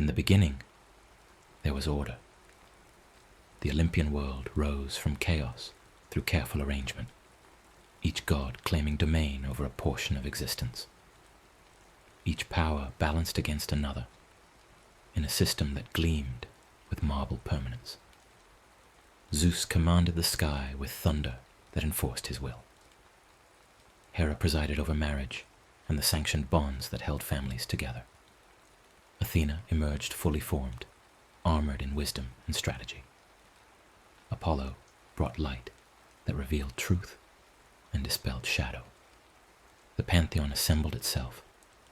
In the beginning, there was order. The Olympian world rose from chaos through careful arrangement, each god claiming domain over a portion of existence. Each power balanced against another, in a system that gleamed with marble permanence. Zeus commanded the sky with thunder that enforced his will. Hera presided over marriage and the sanctioned bonds that held families together. Athena emerged fully formed, armored in wisdom and strategy. Apollo brought light that revealed truth and dispelled shadow. The pantheon assembled itself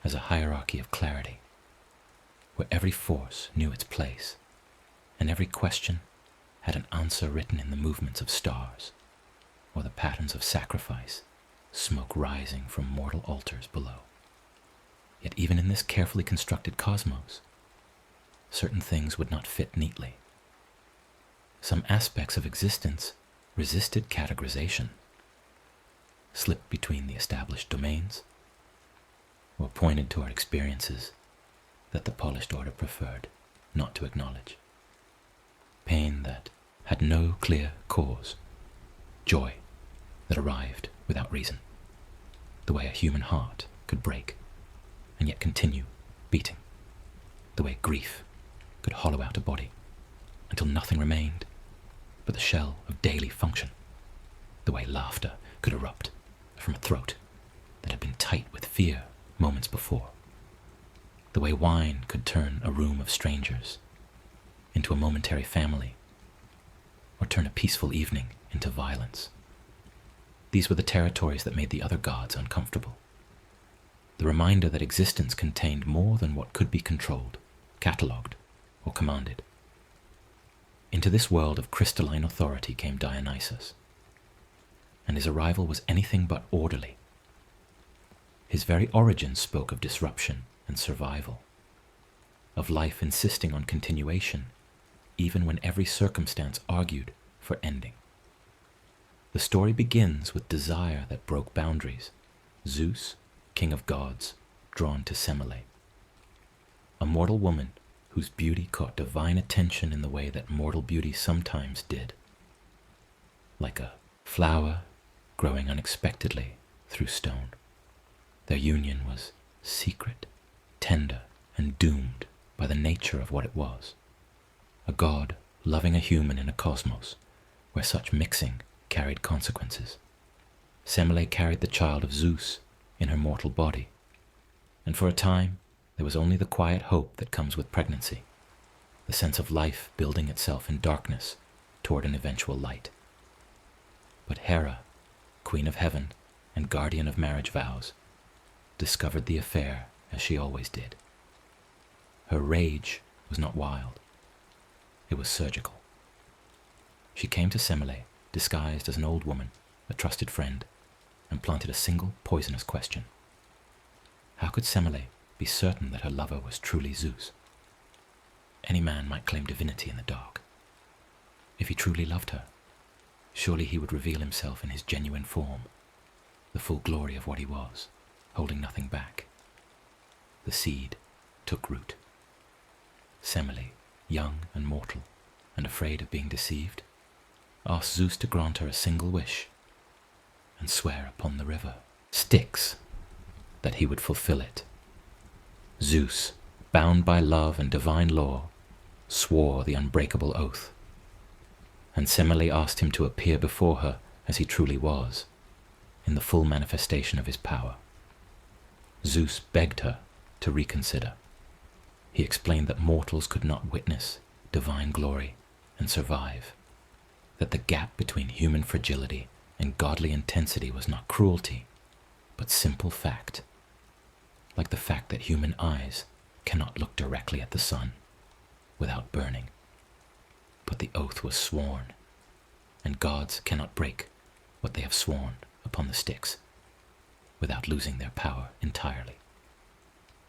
as a hierarchy of clarity, where every force knew its place, and every question had an answer written in the movements of stars, or the patterns of sacrifice, smoke rising from mortal altars below. Yet even in this carefully constructed cosmos, certain things would not fit neatly. Some aspects of existence resisted categorization, slipped between the established domains, or pointed toward experiences that the polished order preferred not to acknowledge. Pain that had no clear cause, joy that arrived without reason, the way a human heart could break and yet continue beating, the way grief could hollow out a body until nothing remained but the shell of daily function, the way laughter could erupt from a throat that had been tight with fear moments before, the way wine could turn a room of strangers into a momentary family, or turn a peaceful evening into violence. These were the territories that made the other gods uncomfortable. The reminder that existence contained more than what could be controlled, catalogued, or commanded. Into this world of crystalline authority came Dionysus, and his arrival was anything but orderly. His very origin spoke of disruption and survival, of life insisting on continuation, even when every circumstance argued for ending. The story begins with desire that broke boundaries. Zeus, king of gods, drawn to Semele, a mortal woman whose beauty caught divine attention in the way that mortal beauty sometimes did. Like a flower growing unexpectedly through stone, their union was secret, tender, and doomed by the nature of what it was. A god loving a human in a cosmos where such mixing carried consequences. Semele carried the child of Zeus in her mortal body, and for a time there was only the quiet hope that comes with pregnancy, the sense of life building itself in darkness toward an eventual light. But Hera, queen of heaven and guardian of marriage vows, discovered the affair as she always did. Her rage was not wild, it was surgical. She came to Semele disguised as an old woman, a trusted friend, and planted a single poisonous question. How could Semele be certain that her lover was truly Zeus? Any man might claim divinity in the dark. If he truly loved her, surely he would reveal himself in his genuine form, the full glory of what he was, holding nothing back. The seed took root. Semele, young and mortal, and afraid of being deceived, asked Zeus to grant her a single wish and swear upon the river Styx that he would fulfill it. Zeus, bound by love and divine law, swore the unbreakable oath, and Semele asked him to appear before her as he truly was, in the full manifestation of his power. Zeus begged her to reconsider. He explained that mortals could not witness divine glory and survive, that the gap between human fragility and godly intensity was not cruelty, but simple fact, like the fact that human eyes cannot look directly at the sun without burning. But the oath was sworn, and gods cannot break what they have sworn upon the Styx without losing their power entirely.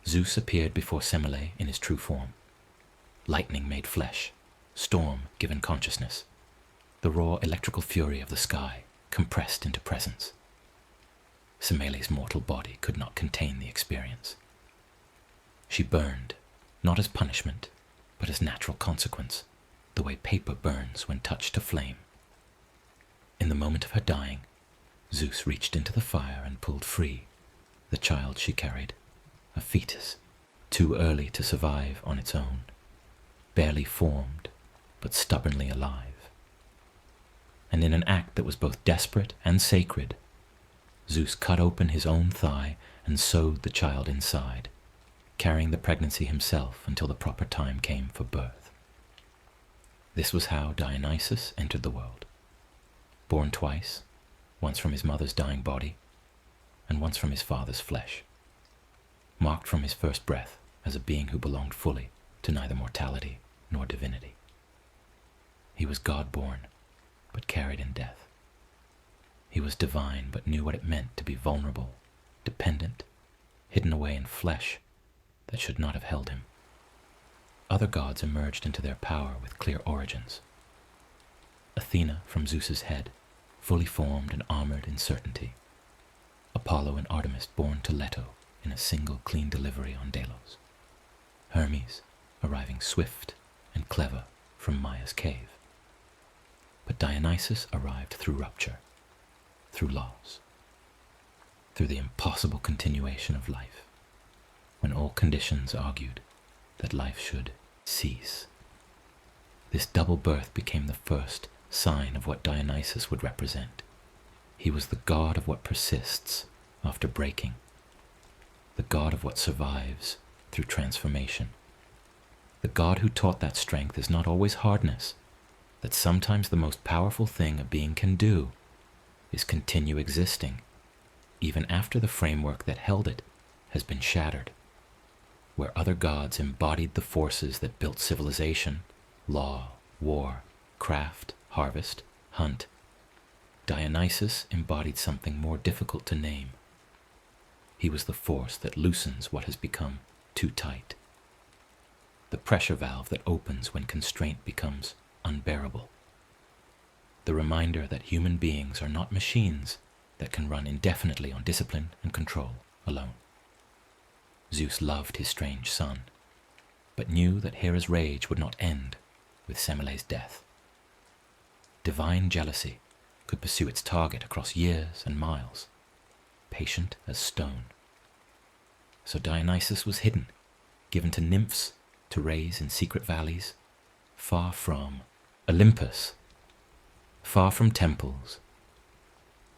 Zeus appeared before Semele in his true form. Lightning made flesh, storm given consciousness, the raw electrical fury of the sky compressed into presence. Semele's mortal body could not contain the experience. She burned not as punishment, but as natural consequence, the way paper burns when touched to flame. In the moment of her dying, Zeus reached into the fire and pulled free the child she carried, a fetus, too early to survive on its own, barely formed, but stubbornly alive. And in an act that was both desperate and sacred, Zeus cut open his own thigh and sewed the child inside, carrying the pregnancy himself until the proper time came for birth. This was how Dionysus entered the world, born twice, once from his mother's dying body, and once from his father's flesh, marked from his first breath as a being who belonged fully to neither mortality nor divinity. He was God-born, but carried in death. He was divine, but knew what it meant to be vulnerable, dependent, hidden away in flesh that should not have held him. Other gods emerged into their power with clear origins. Athena from Zeus's head, fully formed and armored in certainty. Apollo and Artemis born to Leto in a single clean delivery on Delos. Hermes arriving swift and clever from Maia's cave. But Dionysus arrived through rupture, through loss, through the impossible continuation of life, when all conditions argued that life should cease. This double birth became the first sign of what Dionysus would represent. He was the god of what persists after breaking, the god of what survives through transformation, the god who taught that strength is not always hardness, that sometimes the most powerful thing a being can do is continue existing, even after the framework that held it has been shattered, where other gods embodied the forces that built civilization, law, war, craft, harvest, hunt. Dionysus embodied something more difficult to name. He was the force that loosens what has become too tight, the pressure valve that opens when constraint becomes unbearable, the reminder that human beings are not machines that can run indefinitely on discipline and control alone. Zeus loved his strange son, but knew that Hera's rage would not end with Semele's death. Divine jealousy could pursue its target across years and miles, patient as stone. So Dionysus was hidden, given to nymphs to raise in secret valleys, far from Olympus, far from temples,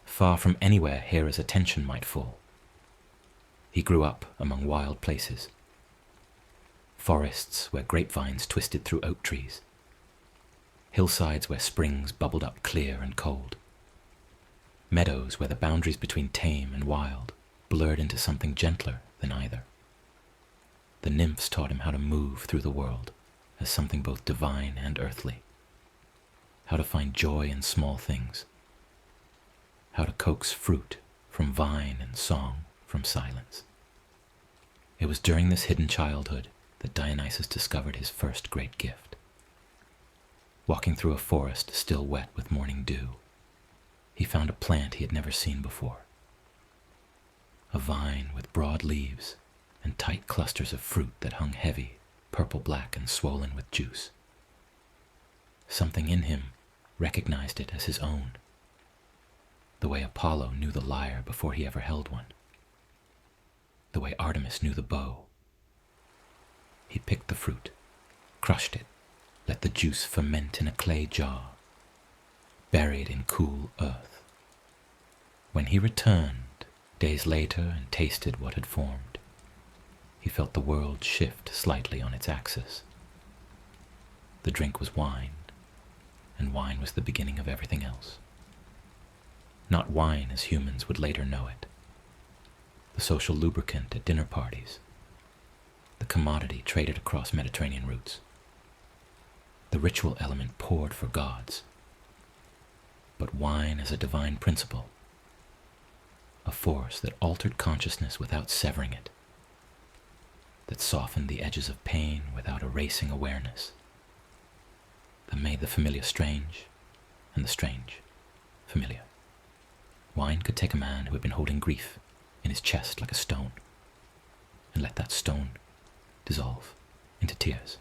far from anywhere Hera's attention might fall. He grew up among wild places, forests where grapevines twisted through oak trees, hillsides where springs bubbled up clear and cold, meadows where the boundaries between tame and wild blurred into something gentler than either. The nymphs taught him how to move through the world as something both divine and earthly, how to find joy in small things, how to coax fruit from vine and song from silence. It was during this hidden childhood that Dionysus discovered his first great gift. Walking through a forest still wet with morning dew, he found a plant he had never seen before. A vine with broad leaves and tight clusters of fruit that hung heavy, purple-black and swollen with juice. Something in him recognized it as his own, the way Apollo knew the lyre before he ever held one, the way Artemis knew the bow. He picked the fruit, crushed it, let the juice ferment in a clay jar, buried in cool earth. When he returned, days later, and tasted what had formed, he felt the world shift slightly on its axis. The drink was wine, and wine was the beginning of everything else. Not wine as humans would later know it, the social lubricant at dinner parties, the commodity traded across Mediterranean routes, the ritual element poured for gods, but wine as a divine principle, a force that altered consciousness without severing it, that softened the edges of pain without erasing awareness, that made the familiar strange and the strange familiar. Wine could take a man who had been holding grief in his chest like a stone and let that stone dissolve into tears.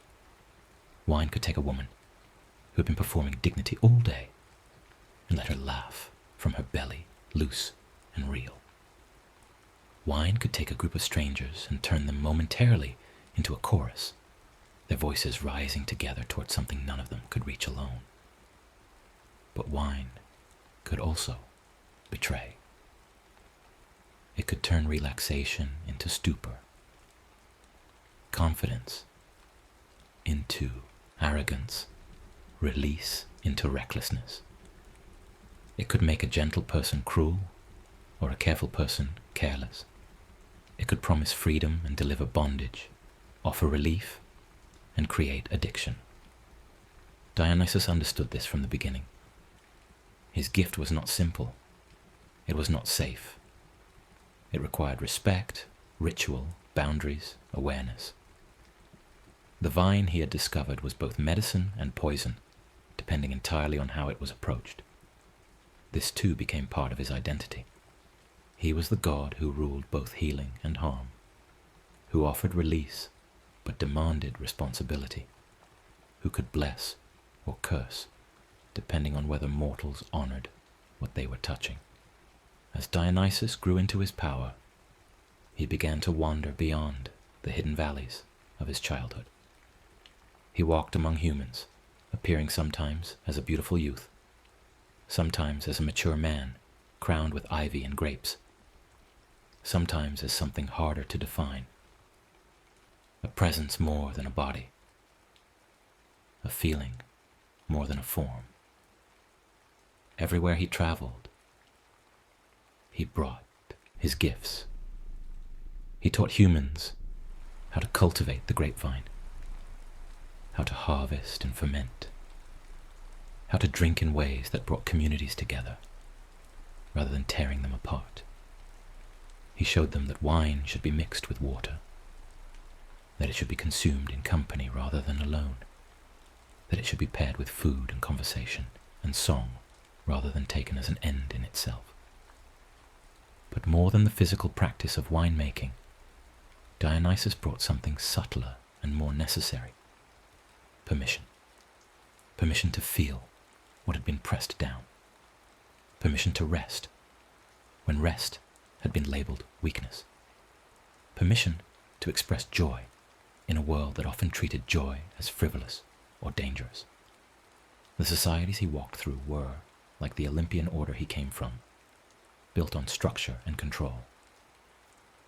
Wine could take a woman who had been performing dignity all day and let her laugh from her belly, loose and real. Wine could take a group of strangers and turn them momentarily into a chorus, their voices rising together towards something none of them could reach alone. But wine could also betray. It could turn relaxation into stupor, confidence into arrogance, release into recklessness. It could make a gentle person cruel or a careful person careless. It could promise freedom and deliver bondage, offer relief and create addiction. Dionysus understood this from the beginning. His gift was not simple. It was not safe. It required respect, ritual, boundaries, awareness. The vine he had discovered was both medicine and poison, depending entirely on how it was approached. This too became part of his identity. He was the god who ruled both healing and harm, who offered release but demanded responsibility, who could bless or curse, depending on whether mortals honored what they were touching. As Dionysus grew into his power, he began to wander beyond the hidden valleys of his childhood. He walked among humans, appearing sometimes as a beautiful youth, sometimes as a mature man crowned with ivy and grapes, sometimes as something harder to define, a presence more than a body, a feeling more than a form. Everywhere he traveled, he brought his gifts. He taught humans how to cultivate the grapevine, how to harvest and ferment, how to drink in ways that brought communities together rather than tearing them apart. He showed them that wine should be mixed with water, that it should be consumed in company rather than alone, that it should be paired with food and conversation and song rather than taken as an end in itself. But more than the physical practice of winemaking, Dionysus brought something subtler and more necessary: permission. Permission to feel what had been pressed down. Permission to rest when rest had been labeled weakness. Permission to express joy in a world that often treated joy as frivolous or dangerous. The societies he walked through were, like the Olympian order he came from, built on structure and control.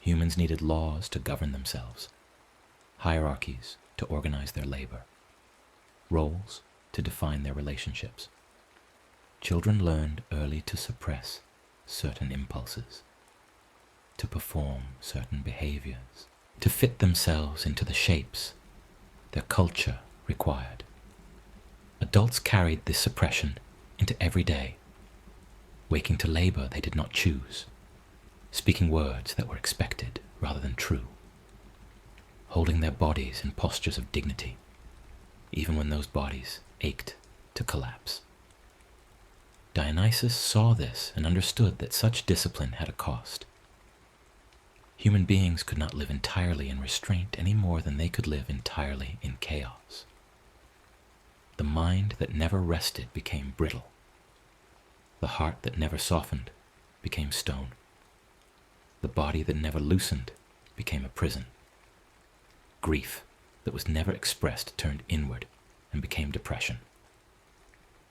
Humans needed laws to govern themselves, hierarchies to organize their labor, roles to define their relationships. Children learned early to suppress certain impulses, to perform certain behaviors, to fit themselves into the shapes their culture required. Adults carried this suppression into every day, waking to labor they did not choose, speaking words that were expected rather than true, holding their bodies in postures of dignity, even when those bodies ached to collapse. Dionysus saw this and understood that such discipline had a cost. Human beings could not live entirely in restraint any more than they could live entirely in chaos. The mind that never rested became brittle. The heart that never softened became stone. The body that never loosened became a prison. Grief that was never expressed turned inward and became depression.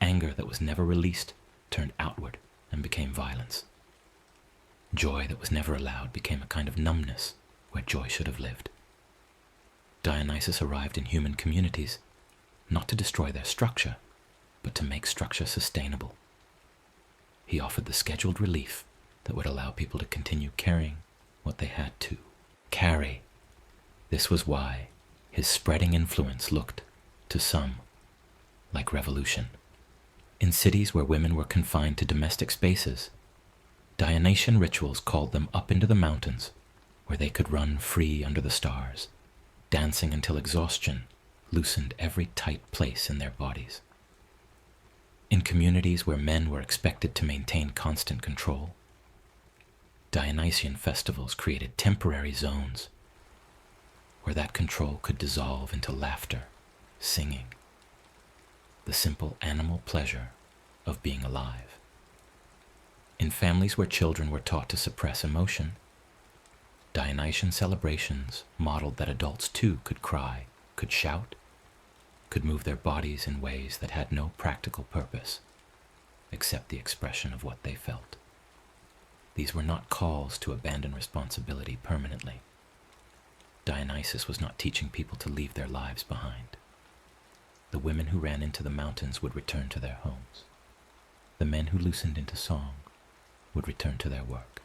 Anger that was never released turned outward and became violence. Joy that was never allowed became a kind of numbness where joy should have lived. Dionysus arrived in human communities not to destroy their structure, but to make structure sustainable. He offered the scheduled relief that would allow people to continue carrying what they had to carry. This was why his spreading influence looked, to some, like revolution. In cities where women were confined to domestic spaces, Dionysian rituals called them up into the mountains, where they could run free under the stars, dancing until exhaustion loosened every tight place in their bodies. In communities where men were expected to maintain constant control, Dionysian festivals created temporary zones where that control could dissolve into laughter, singing, the simple animal pleasure of being alive. In families where children were taught to suppress emotion, Dionysian celebrations modeled that adults too could cry, could shout, could move their bodies in ways that had no practical purpose except the expression of what they felt. These were not calls to abandon responsibility permanently. Dionysus was not teaching people to leave their lives behind. The women who ran into the mountains would return to their homes. The men who loosened into song would return to their work.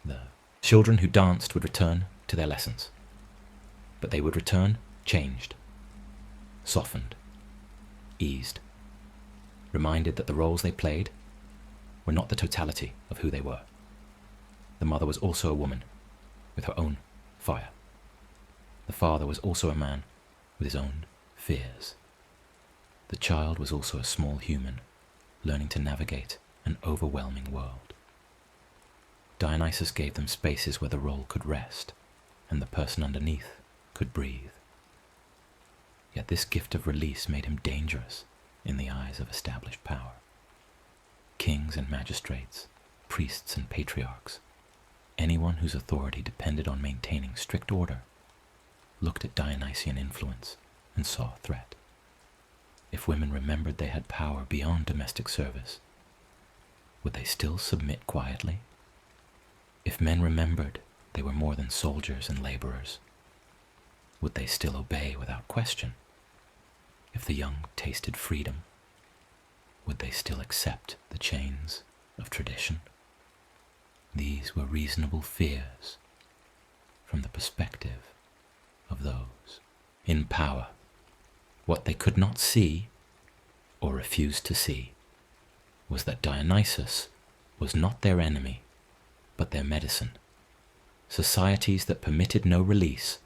The children who danced would return to their lessons. But they would return changed, softened, eased, reminded that the roles they played were not the totality of who they were. The mother was also a woman with her own fire. The father was also a man with his own fears. The child was also a small human learning to navigate an overwhelming world. Dionysus gave them spaces where the role could rest and the person underneath could breathe. Yet this gift of release made him dangerous in the eyes of established power. Kings and magistrates, priests and patriarchs, anyone whose authority depended on maintaining strict order, looked at Dionysian influence and saw a threat. If women remembered they had power beyond domestic service, would they still submit quietly? If men remembered they were more than soldiers and laborers, would they still obey without question? If the young tasted freedom, would they still accept the chains of tradition? These were reasonable fears from the perspective of those in power. What they could not see or refused to see was that Dionysus was not their enemy, but their medicine. Societies that permitted no release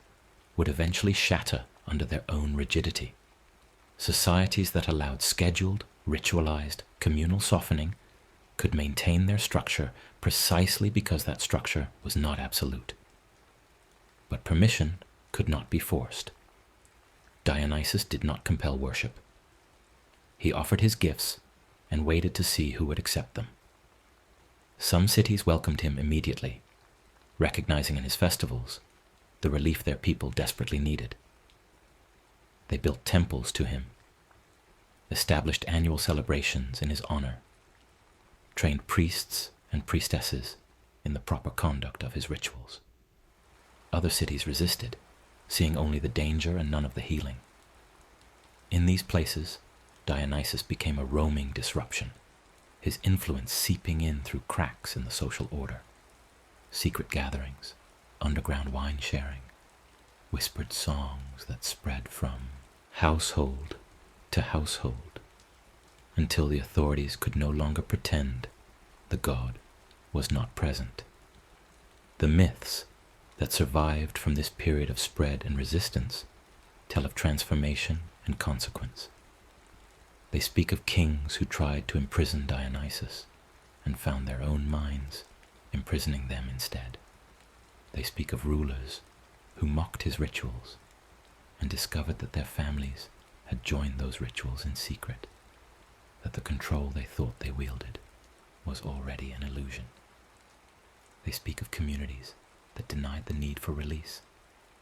would eventually shatter under their own rigidity. Societies that allowed scheduled, ritualized, communal softening could maintain their structure precisely because that structure was not absolute. But permission could not be forced. Dionysus did not compel worship. He offered his gifts and waited to see who would accept them. Some cities welcomed him immediately, recognizing in his festivals the relief their people desperately needed. They built temples to him, established annual celebrations in his honor, trained priests and priestesses in the proper conduct of his rituals. Other cities resisted, seeing only the danger and none of the healing. In these places, Dionysus became a roaming disruption, his influence seeping in through cracks in the social order, secret gatherings, underground wine sharing, whispered songs that spread from household to household until the authorities could no longer pretend the god was not present. The myths that survived from this period of spread and resistance tell of transformation and consequence. They speak of kings who tried to imprison Dionysus and found their own minds imprisoning them instead. They speak of rulers who mocked his rituals and discovered that their families had joined those rituals in secret, that the control they thought they wielded was already an illusion. They speak of communities that denied the need for release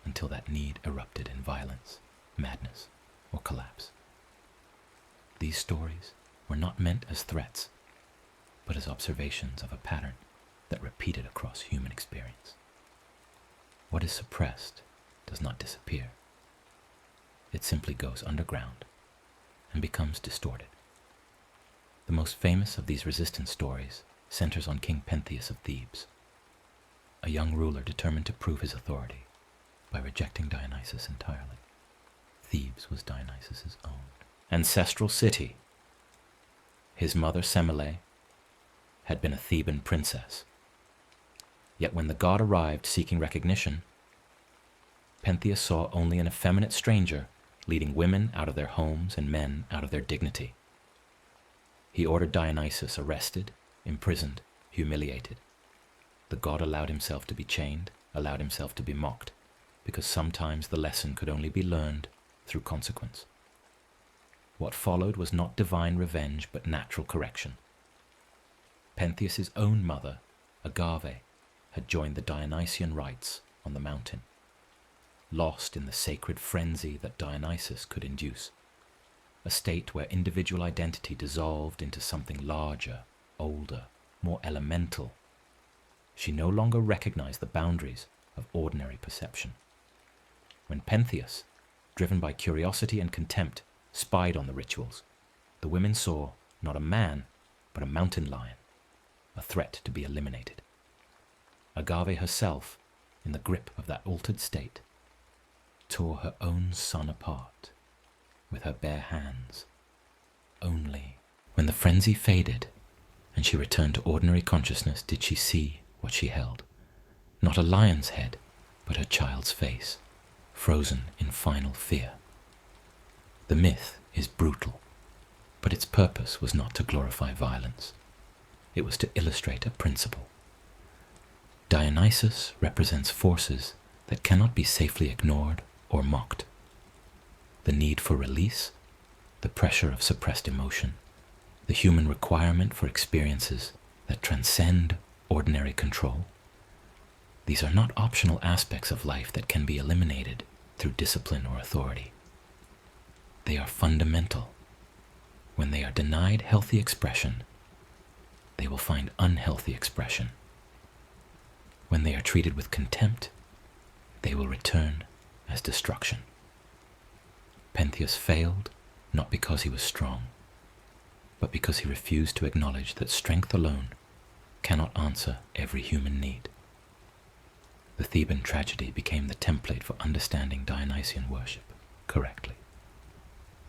until that need erupted in violence, madness, or collapse. These stories were not meant as threats, but as observations of a pattern that repeated across human experience. What is suppressed does not disappear. It simply goes underground and becomes distorted. The most famous of these resistance stories centers on King Pentheus of Thebes, a young ruler determined to prove his authority by rejecting Dionysus entirely. Thebes was Dionysus's own ancestral city. His mother Semele had been a Theban princess. Yet when the god arrived seeking recognition, Pentheus saw only an effeminate stranger leading women out of their homes and men out of their dignity. He ordered Dionysus arrested, imprisoned, humiliated. The god allowed himself to be chained, allowed himself to be mocked, because sometimes the lesson could only be learned through consequence. What followed was not divine revenge, but natural correction. Pentheus's own mother, Agave, had joined the Dionysian rites on the mountain, lost in the sacred frenzy that Dionysus could induce, a state where individual identity dissolved into something larger, older, more elemental. She no longer recognized the boundaries of ordinary perception. When Pentheus, driven by curiosity and contempt, spied on the rituals, the women saw not a man, but a mountain lion, a threat to be eliminated. Agave herself, in the grip of that altered state, tore her own son apart with her bare hands. Only when the frenzy faded and she returned to ordinary consciousness did she see what she held. Not a lion's head, but her child's face, frozen in final fear. The myth is brutal, but its purpose was not to glorify violence. It was to illustrate a principle. Dionysus represents forces that cannot be safely ignored or mocked. The need for release, the pressure of suppressed emotion, the human requirement for experiences that transcend ordinary control. These are not optional aspects of life that can be eliminated through discipline or authority. They are fundamental. When they are denied healthy expression, they will find unhealthy expression. When they are treated with contempt, they will return as destruction. Pentheus failed not because he was strong, but because he refused to acknowledge that strength alone cannot answer every human need. The Theban tragedy became the template for understanding Dionysian worship correctly.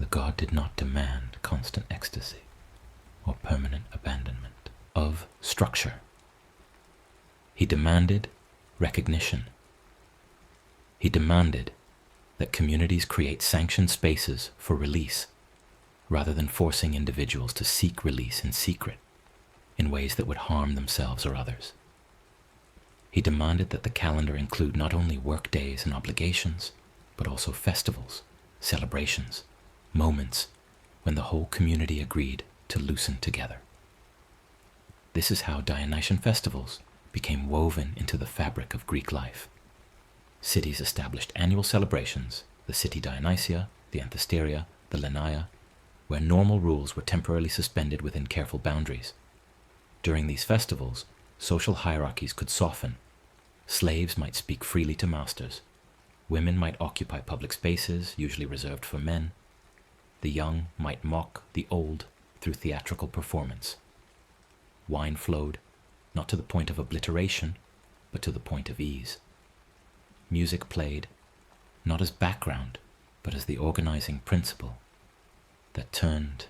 The god did not demand constant ecstasy or permanent abandonment of structure. He demanded recognition. He demanded that communities create sanctioned spaces for release rather than forcing individuals to seek release in secret in ways that would harm themselves or others. He demanded that the calendar include not only work days and obligations, but also festivals, celebrations, moments when the whole community agreed to loosen together. This is how Dionysian festivals became woven into the fabric of Greek life. Cities established annual celebrations, the City Dionysia, the Anthesteria, the Lenaea, where normal rules were temporarily suspended within careful boundaries. During these festivals, social hierarchies could soften. Slaves might speak freely to masters. Women might occupy public spaces, usually reserved for men. The young might mock the old through theatrical performance. Wine flowed, not to the point of obliteration, but to the point of ease. Music played, not as background, but as the organizing principle that turned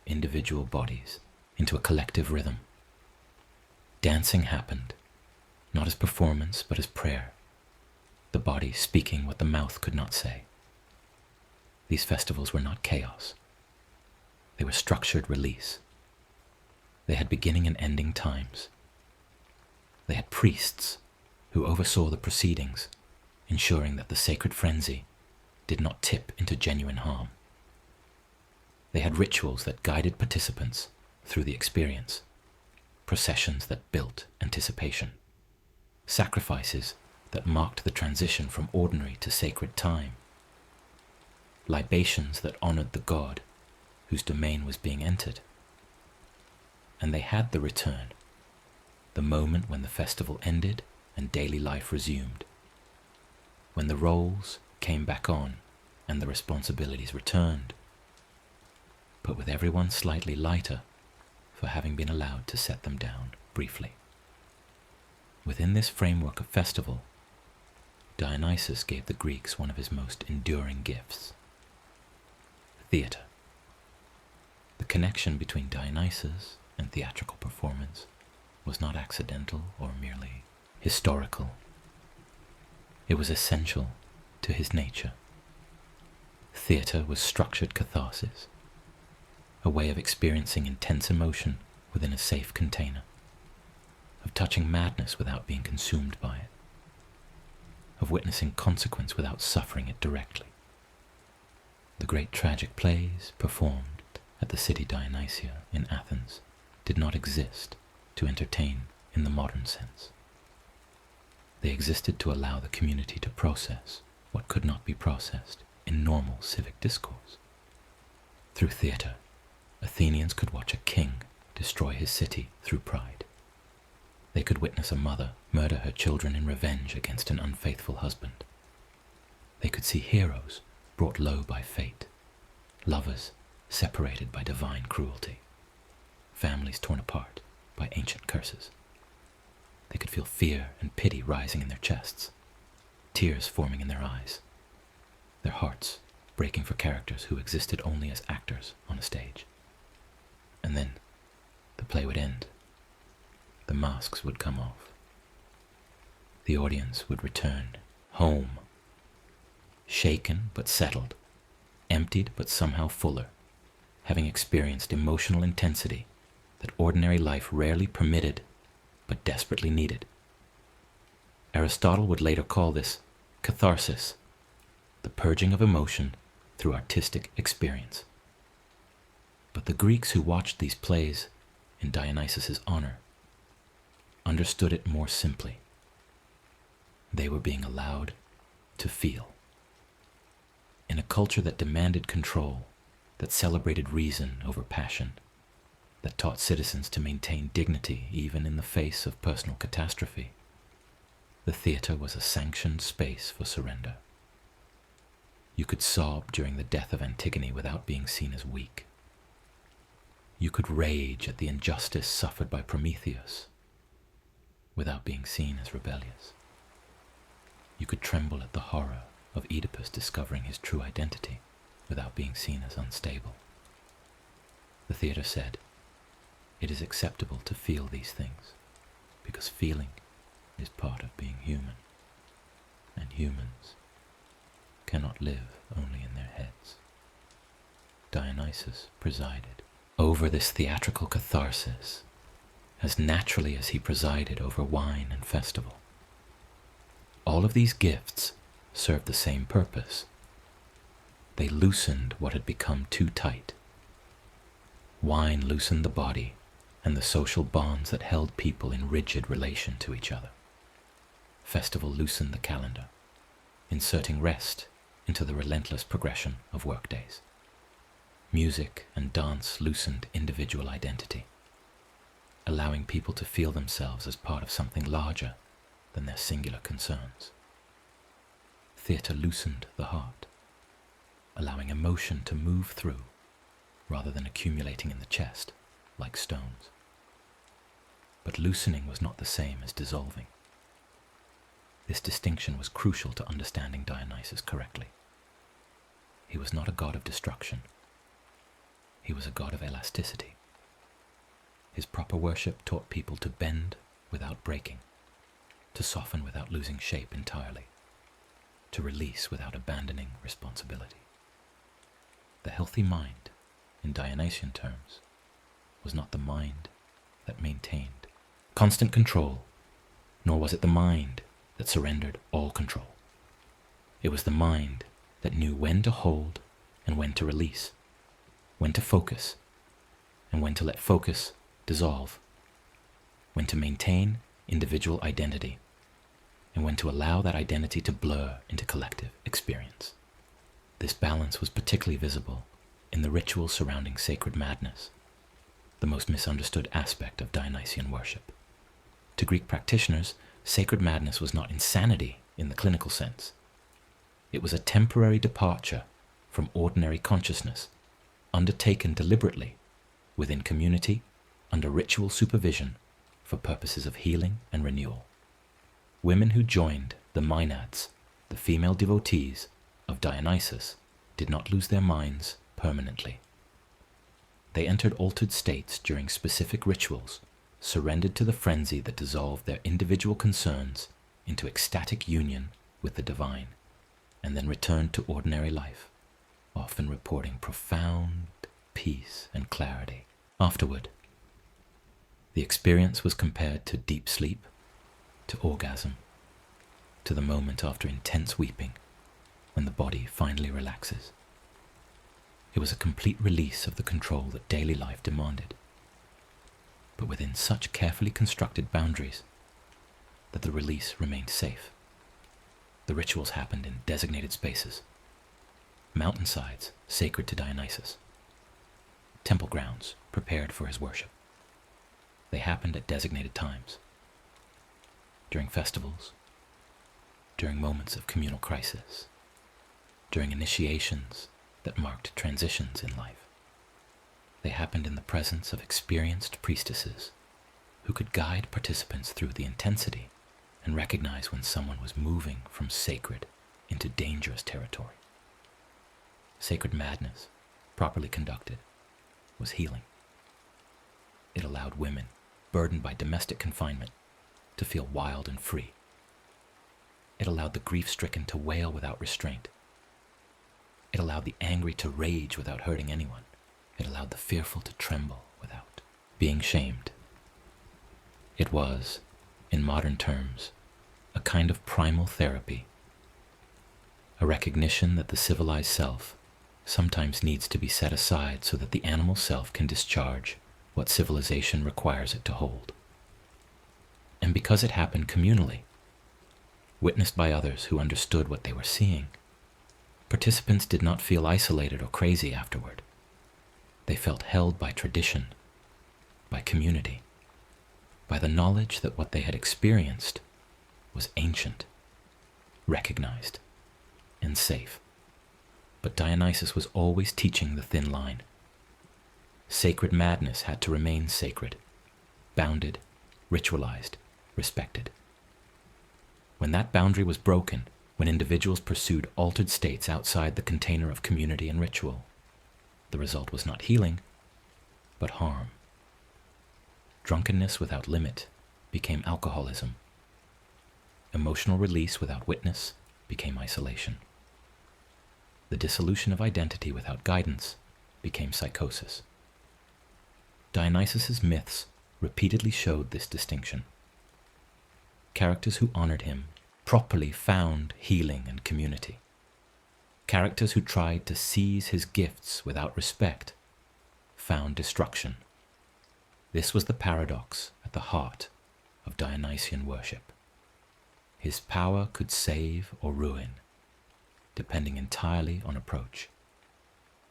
individual bodies into a collective rhythm. Dancing happened, not as performance, but as prayer, the body speaking what the mouth could not say. These festivals were not chaos. They were structured release. They had beginning and ending times. They had priests who oversaw the proceedings, ensuring that the sacred frenzy did not tip into genuine harm. They had rituals that guided participants through the experience, processions that built anticipation, sacrifices that marked the transition from ordinary to sacred time, libations that honored the god whose domain was being entered. And they had the return, the moment when the festival ended and daily life resumed, when the roles came back on and the responsibilities returned, but with everyone slightly lighter for having been allowed to set them down briefly. Within this framework of festival, Dionysus gave the Greeks one of his most enduring gifts: theatre. The connection between Dionysus and theatrical performance was not accidental or merely historical. It was essential to his nature. Theatre was structured catharsis, a way of experiencing intense emotion within a safe container, of touching madness without being consumed by it, of witnessing consequence without suffering it directly. The great tragic plays performed at the city Dionysia in Athens did not exist to entertain in the modern sense. They existed to allow the community to process what could not be processed in normal civic discourse. Through theatre, Athenians could watch a king destroy his city through pride. They could witness a mother murder her children in revenge against an unfaithful husband. They could see heroes brought low by fate, lovers separated by divine cruelty, families torn apart by ancient curses. They could feel fear and pity rising in their chests, tears forming in their eyes, their hearts breaking for characters who existed only as actors on a stage. And then the play would end. The masks would come off. The audience would return home, shaken but settled, emptied but somehow fuller, having experienced emotional intensity that ordinary life rarely permitted but desperately needed. Aristotle would later call this catharsis, the purging of emotion through artistic experience. But the Greeks who watched these plays in Dionysus's honor understood it more simply. They were being allowed to feel. In a culture that demanded control, that celebrated reason over passion, that taught citizens to maintain dignity even in the face of personal catastrophe, the theatre was a sanctioned space for surrender. You could sob during the death of Antigone without being seen as weak. You could rage at the injustice suffered by Prometheus without being seen as rebellious. You could tremble at the horror of Oedipus discovering his true identity without being seen as unstable. The theatre said, it is acceptable to feel these things because feeling is part of being human, and humans cannot live only in their heads. Dionysus presided over this theatrical catharsis as naturally as he presided over wine and festival. All of these gifts served the same purpose. They loosened what had become too tight. Wine loosened the body and the social bonds that held people in rigid relation to each other. Festival loosened the calendar, inserting rest into the relentless progression of workdays. Music and dance loosened individual identity, allowing people to feel themselves as part of something larger than their singular concerns. Theatre loosened the heart, allowing emotion to move through rather than accumulating in the chest like stones. But loosening was not the same as dissolving. This distinction was crucial to understanding Dionysus correctly. He was not a god of destruction. He was a god of elasticity. His proper worship taught people to bend without breaking, to soften without losing shape entirely, to release without abandoning responsibility. The healthy mind, in Dionysian terms, was not the mind that maintained constant control, nor was it the mind that surrendered all control. It was the mind that knew when to hold and when to release, when to focus and when to let focus dissolve, when to maintain individual identity and when to allow that identity to blur into collective experience. This balance was particularly visible in the rituals surrounding sacred madness, the most misunderstood aspect of Dionysian worship. To Greek practitioners, sacred madness was not insanity in the clinical sense. It was a temporary departure from ordinary consciousness, undertaken deliberately, within community, under ritual supervision, for purposes of healing and renewal. Women who joined the Maenads, the female devotees of Dionysus, did not lose their minds permanently. They entered altered states during specific rituals, surrendered to the frenzy that dissolved their individual concerns into ecstatic union with the divine, and then returned to ordinary life, often reporting profound peace and clarity. Afterward, the experience was compared to deep sleep, to orgasm, to the moment after intense weeping, when the body finally relaxes. It was a complete release of the control that daily life demanded, but within such carefully constructed boundaries that the release remained safe. The rituals happened in designated spaces, mountainsides sacred to Dionysus, temple grounds prepared for his worship. They happened at designated times, during festivals, during moments of communal crisis, during initiations that marked transitions in life. They happened in the presence of experienced priestesses who could guide participants through the intensity and recognize when someone was moving from sacred into dangerous territory. Sacred madness, properly conducted, was healing. It allowed women, burdened by domestic confinement, to feel wild and free. It allowed the grief-stricken to wail without restraint. It allowed the angry to rage without hurting anyone. It allowed the fearful to tremble without being shamed. It was, in modern terms, a kind of primal therapy, a recognition that the civilized self sometimes needs to be set aside so that the animal self can discharge what civilization requires it to hold. And because it happened communally, witnessed by others who understood what they were seeing, participants did not feel isolated or crazy afterward. They felt held by tradition, by community, by the knowledge that what they had experienced was ancient, recognized, and safe. But Dionysus was always teaching the thin line. Sacred madness had to remain sacred, bounded, ritualized, respected. When that boundary was broken, when individuals pursued altered states outside the container of community and ritual, the result was not healing, but harm. Drunkenness without limit became alcoholism. Emotional release without witness became isolation. The dissolution of identity without guidance became psychosis. Dionysus's myths repeatedly showed this distinction. Characters who honored him properly found healing and community. Characters who tried to seize his gifts without respect found destruction. This was the paradox at the heart of Dionysian worship. His power could save or ruin, depending entirely on approach.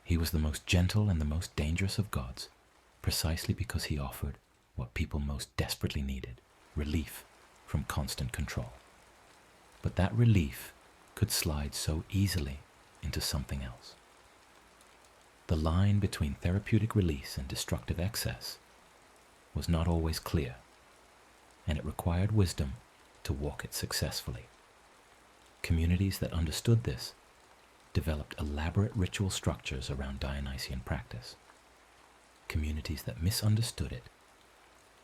He was the most gentle and the most dangerous of gods, precisely because he offered what people most desperately needed, relief from constant control. But that relief could slide so easily into something else. The line between therapeutic release and destructive excess was not always clear, and it required wisdom to walk it successfully. Communities that understood this developed elaborate ritual structures around Dionysian practice. Communities that misunderstood it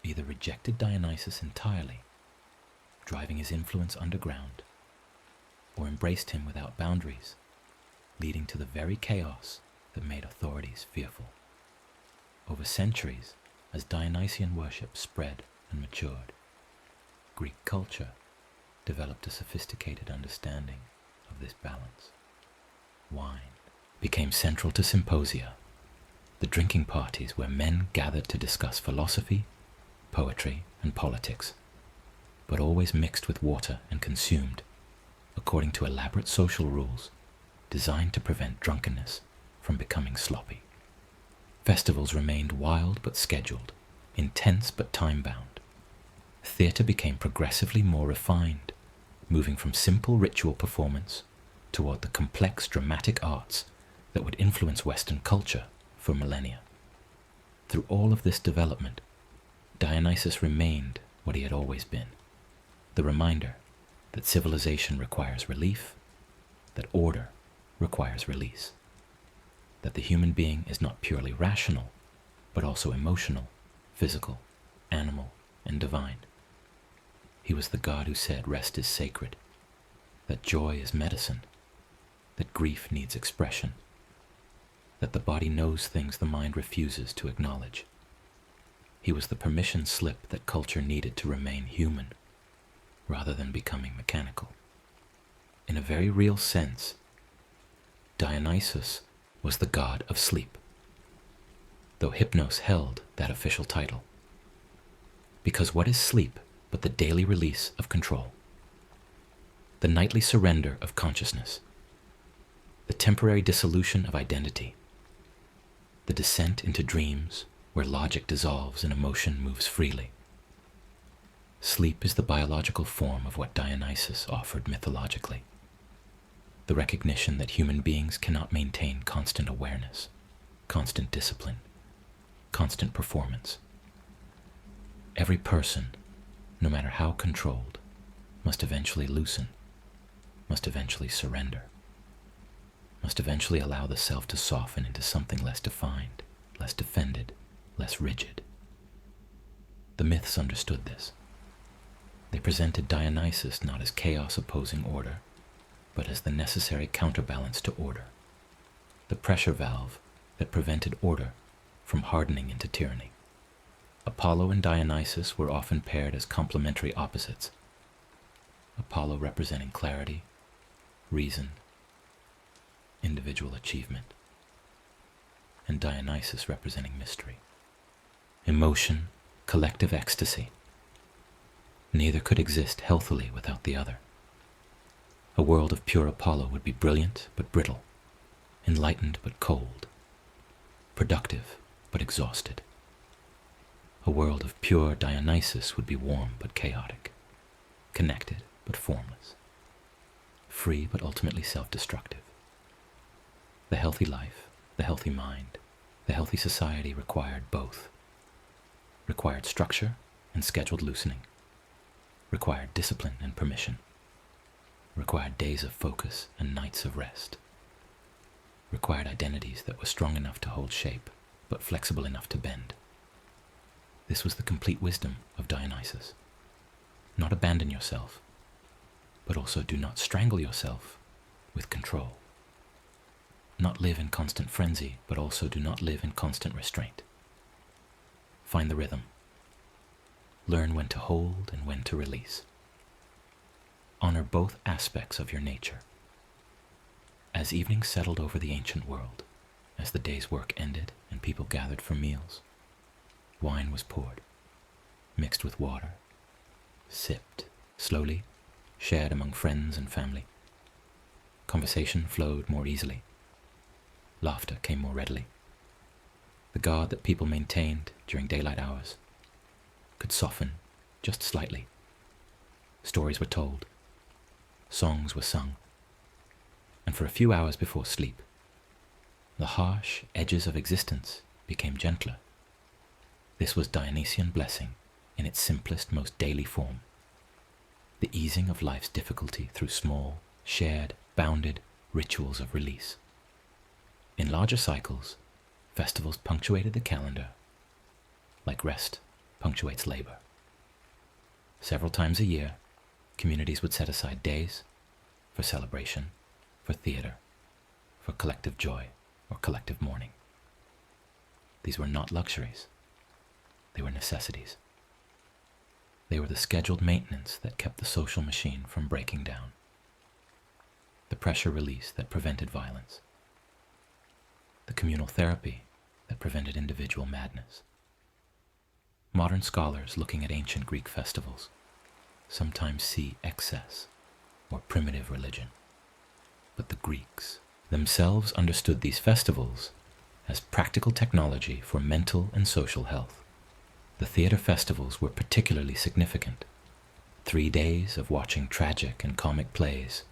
either rejected Dionysus entirely, driving his influence underground, or embraced him without boundaries, leading to the very chaos that made authorities fearful. Over centuries, as Dionysian worship spread and matured, Greek culture developed a sophisticated understanding of this balance. Wine became central to symposia, the drinking parties where men gathered to discuss philosophy, poetry, and politics, but always mixed with water and consumed according to elaborate social rules designed to prevent drunkenness from becoming sloppy. Festivals remained wild but scheduled, intense but time-bound. Theatre became progressively more refined, moving from simple ritual performance toward the complex dramatic arts that would influence Western culture for millennia. Through all of this development, Dionysus remained what he had always been, the reminder that civilization requires relief, that order requires release, that the human being is not purely rational, but also emotional, physical, animal, and divine. He was the God who said rest is sacred, that joy is medicine, that grief needs expression, that the body knows things the mind refuses to acknowledge. He was the permission slip that culture needed to remain human, rather than becoming mechanical. in a very real sense, Dionysus was the god of sleep, though Hypnos held that official title. Because what is sleep but the daily release of control? The nightly surrender of consciousness, the temporary dissolution of identity, the descent into dreams where logic dissolves and emotion moves freely. Sleep is the biological form of what Dionysus offered mythologically. The recognition that human beings cannot maintain constant awareness, constant discipline, constant performance. Every person, no matter how controlled, must eventually loosen, must eventually surrender, must eventually allow the self to soften into something less defined, less defended, less rigid. The myths understood this. They presented Dionysus not as chaos opposing order, but as the necessary counterbalance to order, the pressure valve that prevented order from hardening into tyranny. Apollo and Dionysus were often paired as complementary opposites, Apollo representing clarity, reason, individual achievement, and Dionysus representing mystery, emotion, collective ecstasy. Neither could exist healthily without the other. A world of pure Apollo would be brilliant but brittle, enlightened but cold, productive but exhausted. A world of pure Dionysus would be warm but chaotic, connected but formless, free but ultimately self-destructive. The healthy life, the healthy mind, the healthy society required both. Required structure and scheduled loosening. Required discipline and permission. Required days of focus and nights of rest. Required identities that were strong enough to hold shape, but flexible enough to bend. This was the complete wisdom of Dionysus. Not abandon yourself, but also do not strangle yourself with control. Not live in constant frenzy, but also do not live in constant restraint. Find the rhythm. Learn when to hold and when to release. Honor both aspects of your nature. As evening settled over the ancient world, as the day's work ended and people gathered for meals, wine was poured, mixed with water, sipped slowly, shared among friends and family. Conversation flowed more easily. Laughter came more readily. The guard that people maintained during daylight hours could soften just slightly. Stories were told. Songs were sung. And for a few hours before sleep, the harsh edges of existence became gentler. This was Dionysian blessing in its simplest, most daily form. The easing of life's difficulty through small, shared, bounded rituals of release. In larger cycles, festivals punctuated the calendar, like rest punctuates labor. Several times a year, communities would set aside days for celebration, for theater, for collective joy or collective mourning. These were not luxuries. They were necessities. They were the scheduled maintenance that kept the social machine from breaking down, the pressure release that prevented violence, the communal therapy that prevented individual madness. Modern scholars looking at ancient Greek festivals sometimes see excess or primitive religion, but the Greeks themselves understood these festivals as practical technology for mental and social health. The theater festivals were particularly significant. 3 days of watching tragic and comic plays,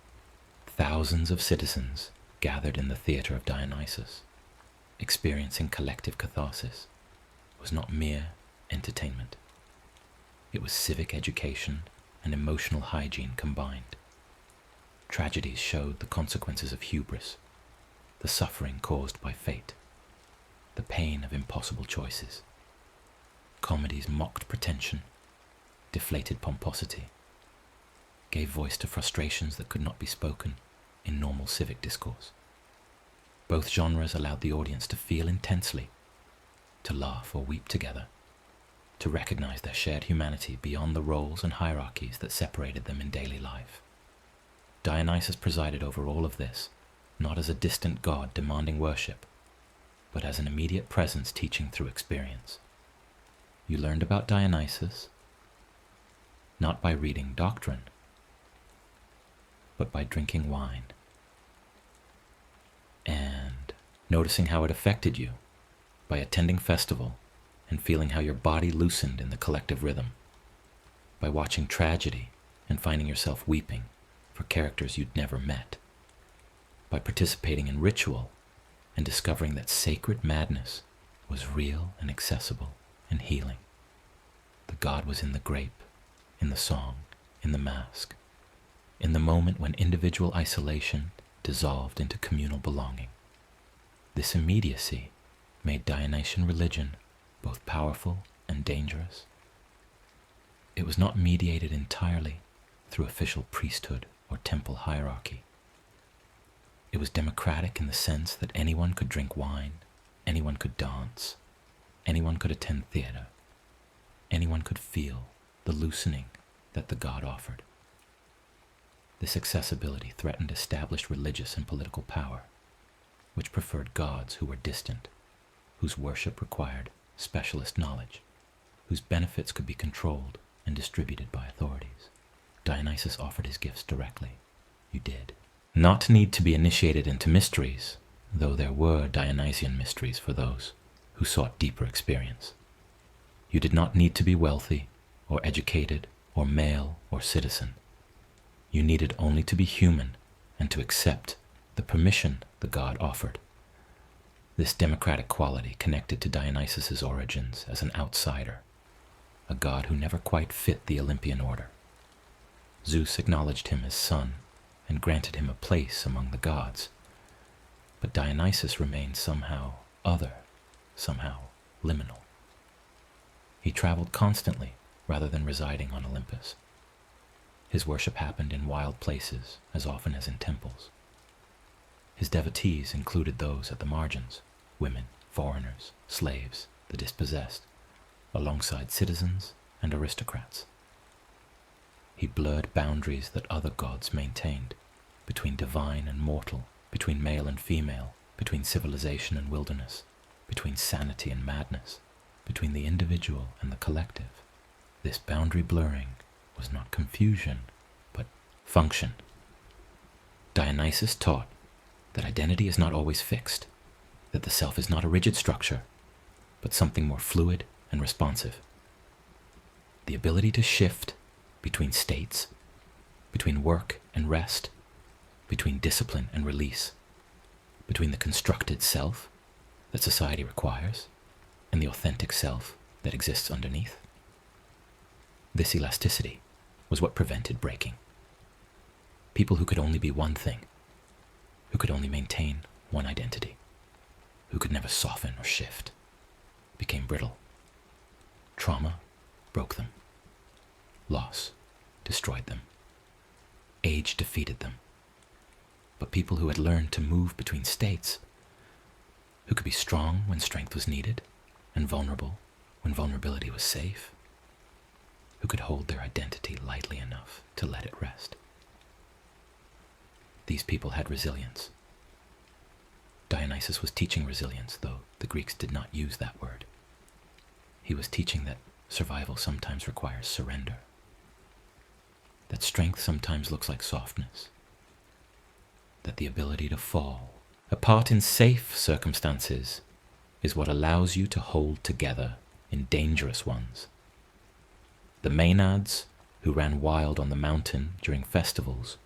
thousands of citizens gathered in the theater of Dionysus, experiencing collective catharsis, was not mere entertainment. It was civic education and emotional hygiene combined. Tragedies showed the consequences of hubris, the suffering caused by fate, the pain of impossible choices. Comedies mocked pretension, deflated pomposity, gave voice to frustrations that could not be spoken in normal civic discourse. Both genres allowed the audience to feel intensely, to laugh or weep together, to recognize their shared humanity beyond the roles and hierarchies that separated them in daily life. Dionysus presided over all of this, not as a distant god demanding worship, but as an immediate presence teaching through experience. You learned about Dionysus not by reading doctrine, but by drinking wine and noticing how it affected you, by attending festival and feeling how your body loosened in the collective rhythm, by watching tragedy and finding yourself weeping for characters you'd never met, by participating in ritual and discovering that sacred madness was real and accessible and healing. The god was in the grape, in the song, in the mask, in the moment when individual isolation dissolved into communal belonging. This immediacy made Dionysian religion both powerful and dangerous. It was not mediated entirely through official priesthood or temple hierarchy. It was democratic in the sense that anyone could drink wine, anyone could dance, anyone could attend theater, anyone could feel the loosening that the god offered. This accessibility threatened established religious and political power, which preferred gods who were distant, whose worship required specialist knowledge, whose benefits could be controlled and distributed by authorities. Dionysus offered his gifts directly. You did not need to be initiated into mysteries, though there were Dionysian mysteries for those who sought deeper experience. You did not need to be wealthy or educated or male or citizen. You needed only to be human and to accept the permission the god offered. This democratic quality connected to Dionysus's origins as an outsider, a god who never quite fit the Olympian order. Zeus acknowledged him as son and granted him a place among the gods, but Dionysus remained somehow other, somehow liminal. He traveled constantly rather than residing on Olympus. His worship happened in wild places as often as in temples. His devotees included those at the margins, women, foreigners, slaves, the dispossessed, alongside citizens and aristocrats. He blurred boundaries that other gods maintained, between divine and mortal, between male and female, between civilization and wilderness, between sanity and madness, between the individual and the collective. This boundary blurring was not confusion, but function. Dionysus taught that identity is not always fixed, that the self is not a rigid structure, but something more fluid and responsive. The ability to shift between states, between work and rest, between discipline and release, between the constructed self that society requires and the authentic self that exists underneath. This elasticity was what prevented breaking. People who could only be one thing, who could only maintain one identity, who could never soften or shift, became brittle. Trauma broke them. Loss destroyed them. Age defeated them. But people who had learned to move between states, who could be strong when strength was needed, and vulnerable when vulnerability was safe, who could hold their identity lightly enough to let it rest. These people had resilience. Dionysus was teaching resilience, though the Greeks did not use that word. He was teaching that survival sometimes requires surrender, that strength sometimes looks like softness, that the ability to fall, apart in safe circumstances, is what allows you to hold together in dangerous ones. The Maenads, who ran wild on the mountain during festivals,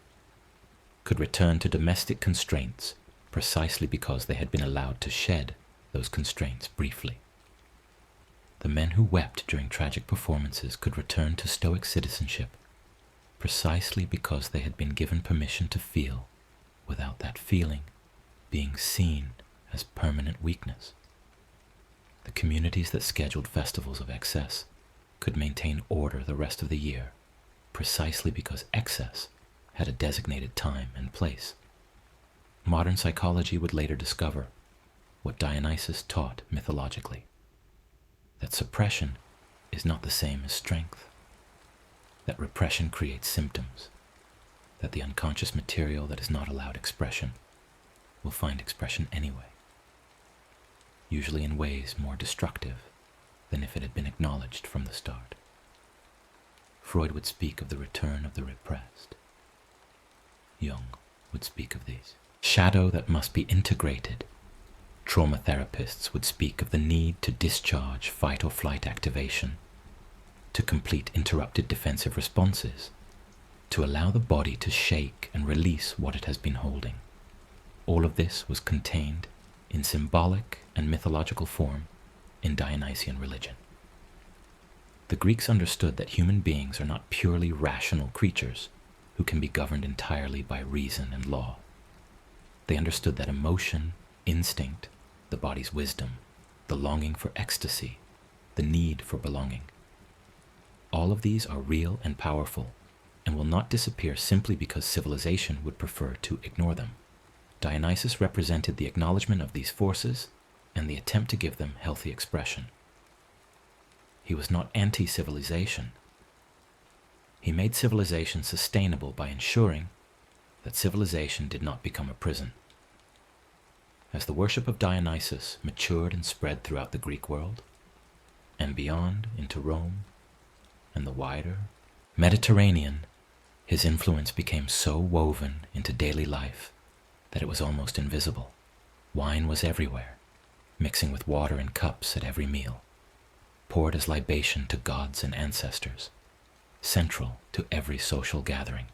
could return to domestic constraints precisely because they had been allowed to shed those constraints briefly. The men who wept during tragic performances could return to stoic citizenship precisely because they had been given permission to feel without that feeling being seen as permanent weakness. The communities that scheduled festivals of excess could maintain order the rest of the year precisely because excess had a designated time and place. Modern psychology would later discover what Dionysus taught mythologically, that suppression is not the same as strength, that repression creates symptoms, that the unconscious material that is not allowed expression will find expression anyway, usually in ways more destructive than if it had been acknowledged from the start. Freud would speak of the return of the repressed. Jung would speak of these. Shadow that must be integrated. Trauma therapists would speak of the need to discharge fight or flight activation, to complete interrupted defensive responses, to allow the body to shake and release what it has been holding. All of this was contained in symbolic and mythological form in Dionysian religion. The Greeks understood that human beings are not purely rational creatures who can be governed entirely by reason and law. They understood that emotion, instinct, the body's wisdom, the longing for ecstasy, the need for belonging, all of these are real and powerful and will not disappear simply because civilization would prefer to ignore them. Dionysus represented the acknowledgement of these forces and the attempt to give them healthy expression. He was not anti-civilization. He made civilization sustainable by ensuring that civilization did not become a prison. As the worship of Dionysus matured and spread throughout the Greek world, and beyond into Rome and the wider Mediterranean, his influence became so woven into daily life that it was almost invisible. Wine was everywhere, mixing with water in cups at every meal, poured as libation to gods and ancestors, central to every social gathering.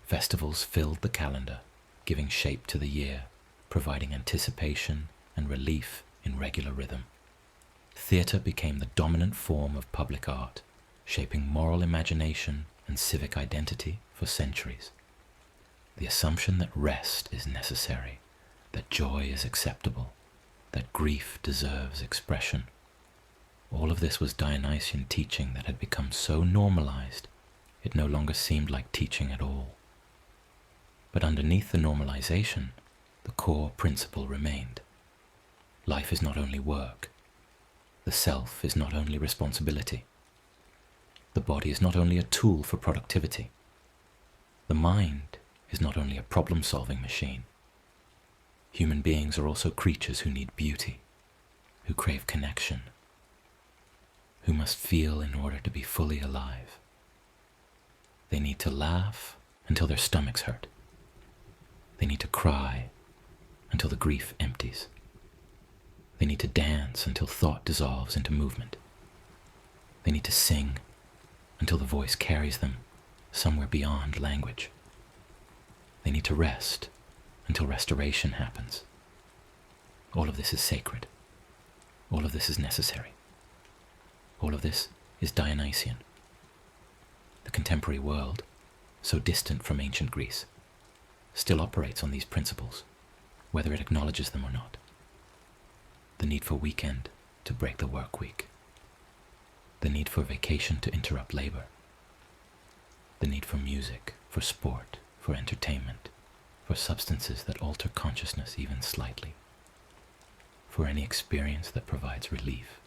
Festivals filled the calendar, giving shape to the year, providing anticipation and relief in regular rhythm. Theatre became the dominant form of public art, shaping moral imagination and civic identity for centuries. The assumption that rest is necessary, that joy is acceptable, that grief deserves expression. All of this was Dionysian teaching that had become so normalized it no longer seemed like teaching at all. But underneath the normalization, the core principle remained. Life is not only work. The self is not only responsibility. The body is not only a tool for productivity. The mind is not only a problem-solving machine. Human beings are also creatures who need beauty, who crave connection, who must feel in order to be fully alive. They need to laugh until their stomachs hurt. They need to cry until the grief empties. They need to dance until thought dissolves into movement. They need to sing until the voice carries them somewhere beyond language. They need to rest until restoration happens. All of this is sacred. All of this is necessary. All of this is Dionysian. The contemporary world, so distant from ancient Greece, still operates on these principles, whether it acknowledges them or not. The need for weekend to break the work week. The need for vacation to interrupt labor. The need for music, for sport, for entertainment, for substances that alter consciousness even slightly. For any experience that provides relief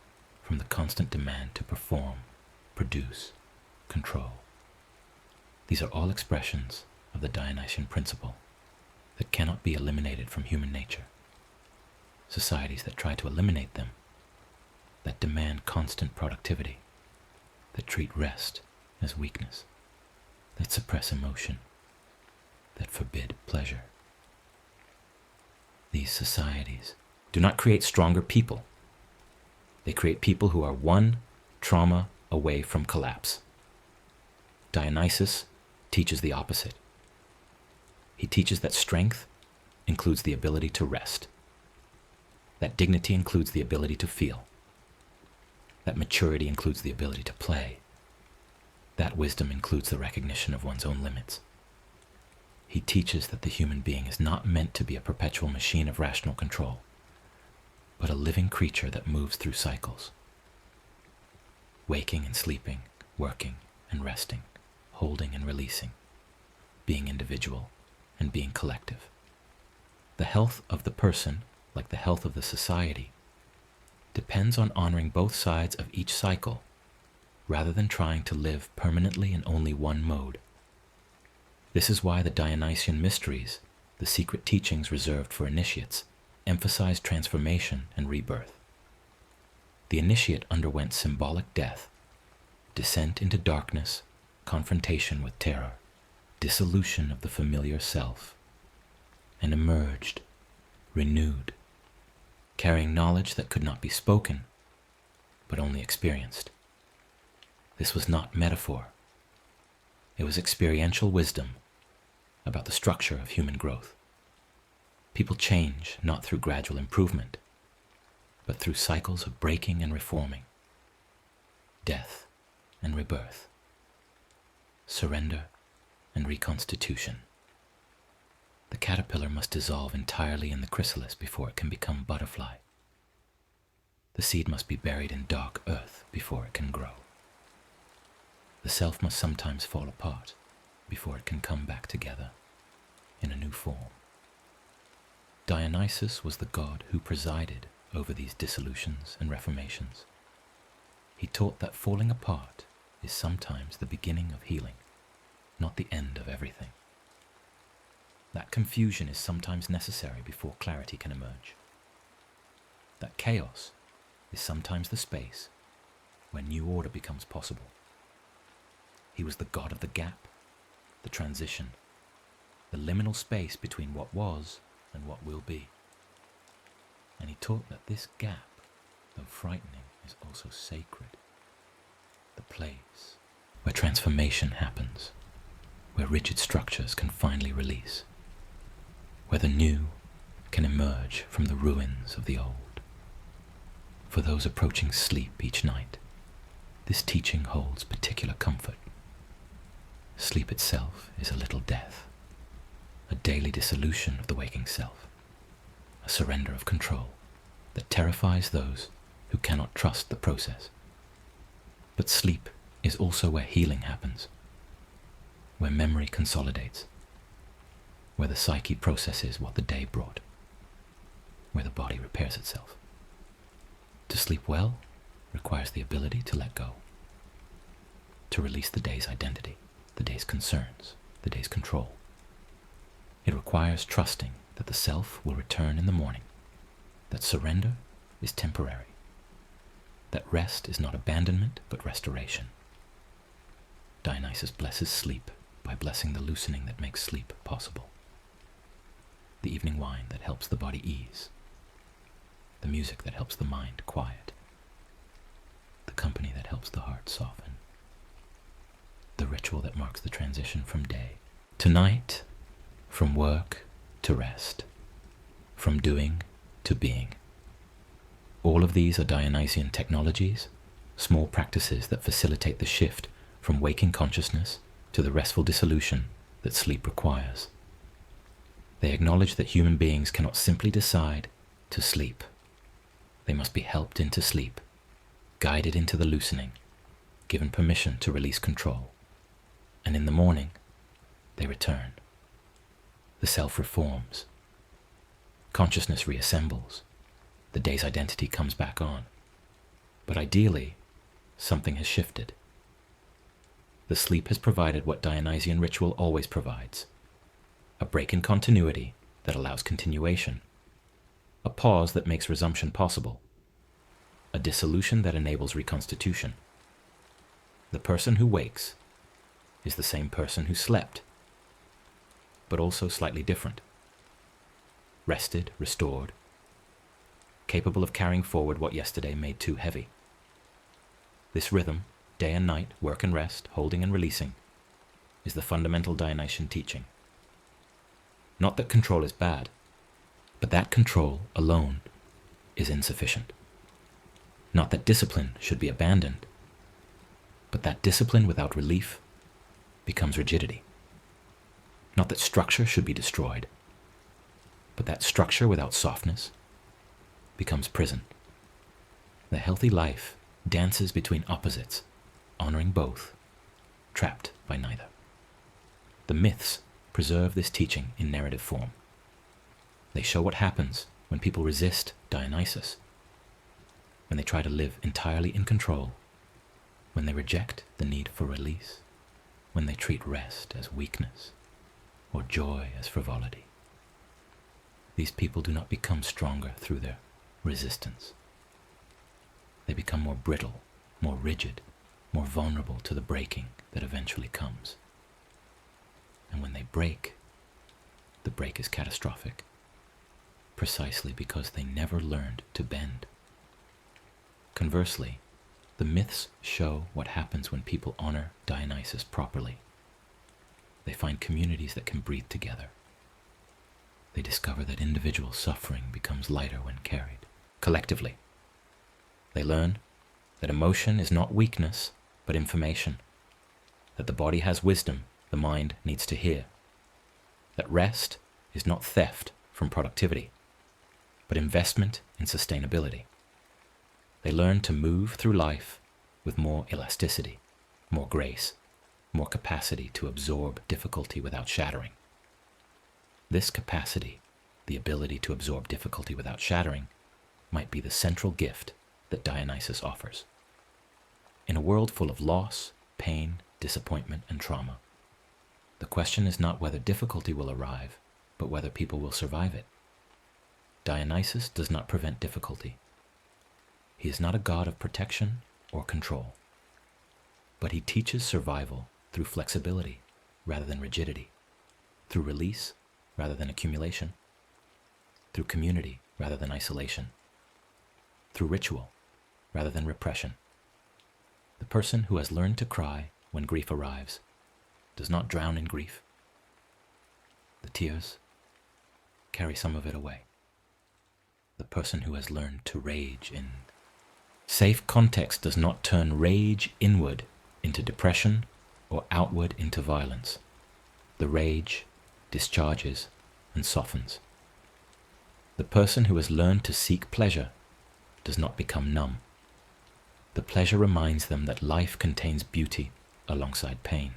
from the constant demand to perform, produce, control. These are all expressions of the Dionysian principle that cannot be eliminated from human nature. Societies that try to eliminate them, that demand constant productivity, that treat rest as weakness, that suppress emotion, that forbid pleasure. These societies do not create stronger people. They create people who are one trauma away from collapse. Dionysus teaches the opposite. He teaches that strength includes the ability to rest, that dignity includes the ability to feel, that maturity includes the ability to play, that wisdom includes the recognition of one's own limits. He teaches that the human being is not meant to be a perpetual machine of rational control, but a living creature that moves through cycles, waking and sleeping, working and resting, holding and releasing, being individual and being collective. The health of the person, like the health of the society, depends on honoring both sides of each cycle rather than trying to live permanently in only one mode. This is why the Dionysian mysteries, the secret teachings reserved for initiates, emphasize transformation and rebirth. The initiate underwent symbolic death, descent into darkness, confrontation with terror, dissolution of the familiar self, and emerged, renewed, carrying knowledge that could not be spoken, but only experienced. This was not metaphor. It was experiential wisdom about the structure of human growth. People change not through gradual improvement, but through cycles of breaking and reforming, death and rebirth, surrender and reconstitution. The caterpillar must dissolve entirely in the chrysalis before it can become butterfly. The seed must be buried in dark earth before it can grow. The self must sometimes fall apart before it can come back together in a new form. Dionysus was the god who presided over these dissolutions and reformations. He taught that falling apart is sometimes the beginning of healing, not the end of everything. That confusion is sometimes necessary before clarity can emerge. That chaos is sometimes the space where new order becomes possible. He was the god of the gap, the transition, the liminal space between what was and what will be. And he taught that this gap, though frightening, is also sacred. The place where transformation happens, where rigid structures can finally release, where the new can emerge from the ruins of the old. For those approaching sleep each night, this teaching holds particular comfort. Sleep itself is a little death, a daily dissolution of the waking self, a surrender of control that terrifies those who cannot trust the process. But sleep is also where healing happens, where memory consolidates, where the psyche processes what the day brought, where the body repairs itself. To sleep well requires the ability to let go, to release the day's identity, the day's concerns, the day's control. It requires trusting that the self will return in the morning, that surrender is temporary, that rest is not abandonment but restoration. Dionysus blesses sleep by blessing the loosening that makes sleep possible. The evening wine that helps the body ease, the music that helps the mind quiet, the company that helps the heart soften, the ritual that marks the transition from day to night, from work to rest, from doing to being. All of these are Dionysian technologies, small practices that facilitate the shift from waking consciousness to the restful dissolution that sleep requires. They acknowledge that human beings cannot simply decide to sleep. They must be helped into sleep, guided into the loosening, given permission to release control. And in the morning, they return. The self reforms. Consciousness reassembles. The day's identity comes back on. But ideally, something has shifted. The sleep has provided what Dionysian ritual always provides: a break in continuity that allows continuation, a pause that makes resumption possible, a dissolution that enables reconstitution. The person who wakes is the same person who slept, but also slightly different. Rested, restored, capable of carrying forward what yesterday made too heavy. This rhythm, day and night, work and rest, holding and releasing, is the fundamental Dionysian teaching. Not that control is bad, but that control alone is insufficient. Not that discipline should be abandoned, but that discipline without relief becomes rigidity. Not that structure should be destroyed, but that structure without softness becomes prison. The healthy life dances between opposites, honoring both, trapped by neither. The myths preserve this teaching in narrative form. They show what happens when people resist Dionysus, when they try to live entirely in control, when they reject the need for release, when they treat rest as weakness, or joy as frivolity. These people do not become stronger through their resistance. They become more brittle, more rigid, more vulnerable to the breaking that eventually comes. And when they break, the break is catastrophic, precisely because they never learned to bend. Conversely, the myths show what happens when people honor Dionysus properly. They find communities that can breathe together. They discover that individual suffering becomes lighter when carried collectively. They learn that emotion is not weakness, but information. That the body has wisdom the mind needs to hear. That rest is not theft from productivity, but investment in sustainability. They learn to move through life with more elasticity, more grace, more capacity to absorb difficulty without shattering. This capacity, the ability to absorb difficulty without shattering, might be the central gift that Dionysus offers. In a world full of loss, pain, disappointment, and trauma, the question is not whether difficulty will arrive, but whether people will survive it. Dionysus does not prevent difficulty. He is not a god of protection or control, but he teaches survival through flexibility rather than rigidity, through release rather than accumulation, through community rather than isolation, through ritual rather than repression. The person who has learned to cry when grief arrives does not drown in grief. The tears carry some of it away. The person who has learned to rage in safe context does not turn rage inward into depression or outward into violence. The rage discharges and softens. The person who has learned to seek pleasure does not become numb. The pleasure reminds them that life contains beauty alongside pain.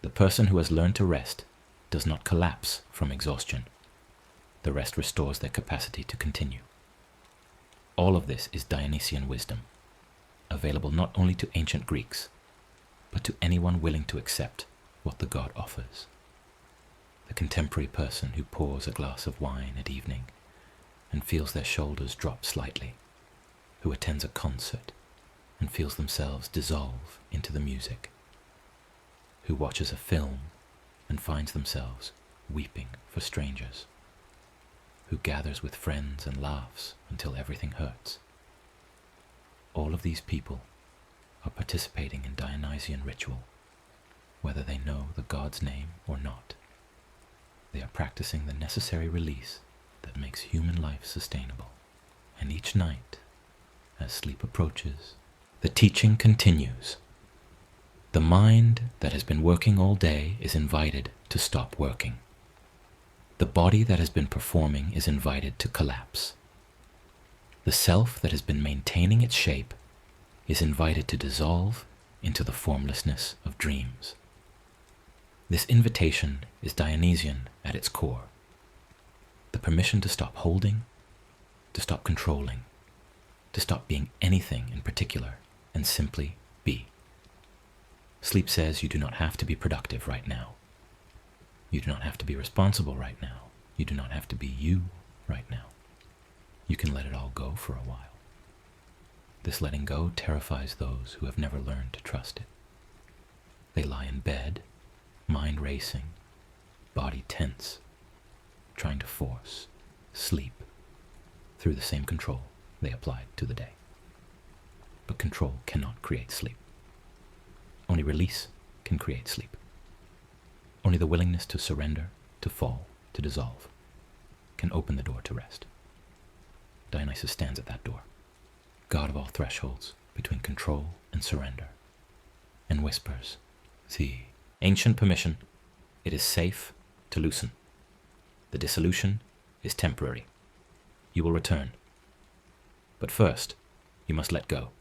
The person who has learned to rest does not collapse from exhaustion. The rest restores their capacity to continue. All of this is Dionysian wisdom, available not only to ancient Greeks, but to anyone willing to accept what the god offers. The contemporary person who pours a glass of wine at evening and feels their shoulders drop slightly, who attends a concert and feels themselves dissolve into the music, who watches a film and finds themselves weeping for strangers, who gathers with friends and laughs until everything hurts. All of these people are participating in Dionysian ritual, whether they know the god's name or not. They are practicing the necessary release that makes human life sustainable. And each night, as sleep approaches, the teaching continues. The mind that has been working all day is invited to stop working. The body that has been performing is invited to collapse. The self that has been maintaining its shape is invited to dissolve into the formlessness of dreams. This invitation is Dionysian at its core. The permission to stop holding, to stop controlling, to stop being anything in particular, and simply be. Sleep says you do not have to be productive right now. You do not have to be responsible right now. You do not have to be you right now. You can let it all go for a while. This letting go terrifies those who have never learned to trust it. They lie in bed, mind racing, body tense, trying to force sleep through the same control they applied to the day. But control cannot create sleep. Only release can create sleep. Only the willingness to surrender, to fall, to dissolve, can open the door to rest. Dionysus stands at that door, god of all thresholds between control and surrender, and whispers, "See, ancient permission, it is safe to loosen. The dissolution is temporary. You will return. But first, you must let go.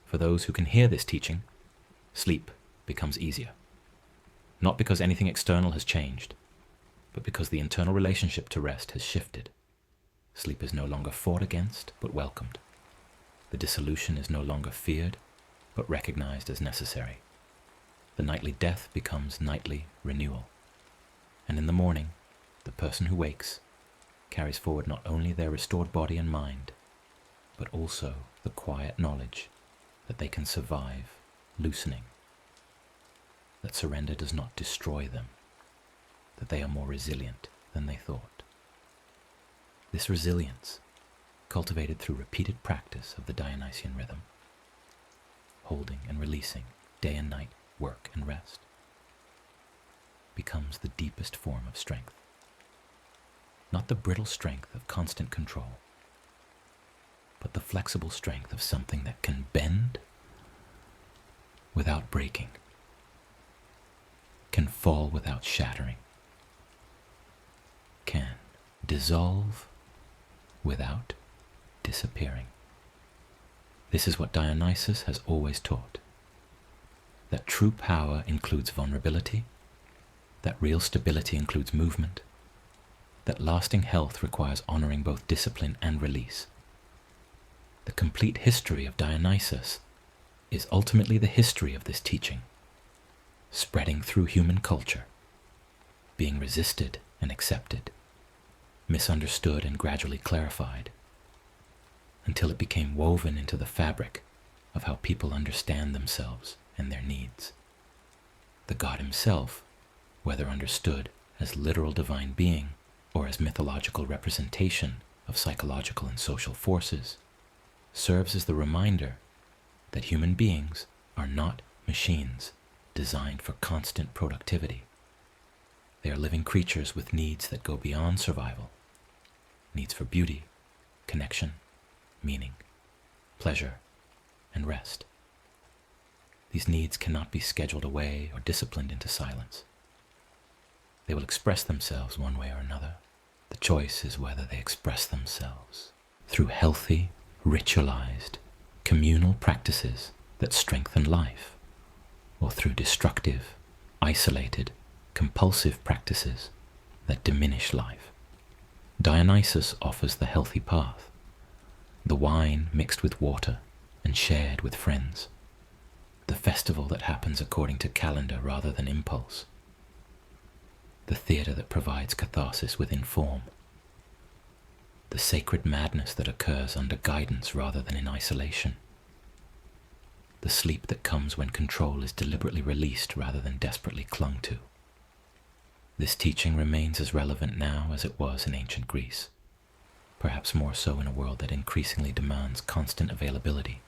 For those who can hear this teaching, sleep becomes easier. Not because anything external has changed, but because the internal relationship to rest has shifted. Sleep is no longer fought against, but welcomed. The dissolution is no longer feared, but recognized as necessary. The nightly death becomes nightly renewal. And in the morning, the person who wakes carries forward not only their restored body and mind, but also the quiet knowledge that they can survive loosening, that surrender does not destroy them, that they are more resilient than they thought. This resilience, cultivated through repeated practice of the Dionysian rhythm, holding and releasing day and night, work and rest, becomes the deepest form of strength. Not the brittle strength of constant control, but the flexible strength of something that can bend without breaking, can fall without shattering, can dissolve without disappearing. This is what Dionysus has always taught, that true power includes vulnerability, that real stability includes movement, that lasting health requires honoring both discipline and release. The complete history of Dionysus is ultimately the history of this teaching, spreading through human culture, being resisted and accepted, misunderstood and gradually clarified, until it became woven into the fabric of how people understand themselves and their needs. The God himself, whether understood as literal divine being or as mythological representation of psychological and social forces, serves as the reminder that human beings are not machines designed for constant productivity. They are living creatures with needs that go beyond survival, needs for beauty, connection, meaning, pleasure, and rest. These needs cannot be scheduled away or disciplined into silence. They will express themselves one way or another. The choice is whether they express themselves through healthy, ritualized, communal practices that strengthen life, or through destructive, isolated, compulsive practices that diminish life. Dionysus offers the healthy path, the wine mixed with water and shared with friends, the festival that happens according to calendar rather than impulse, the theater that provides catharsis within form, the sacred madness that occurs under guidance rather than in isolation, the sleep that comes when control is deliberately released rather than desperately clung to. This teaching remains as relevant now as it was in ancient Greece, perhaps more so in a world that increasingly demands constant availability,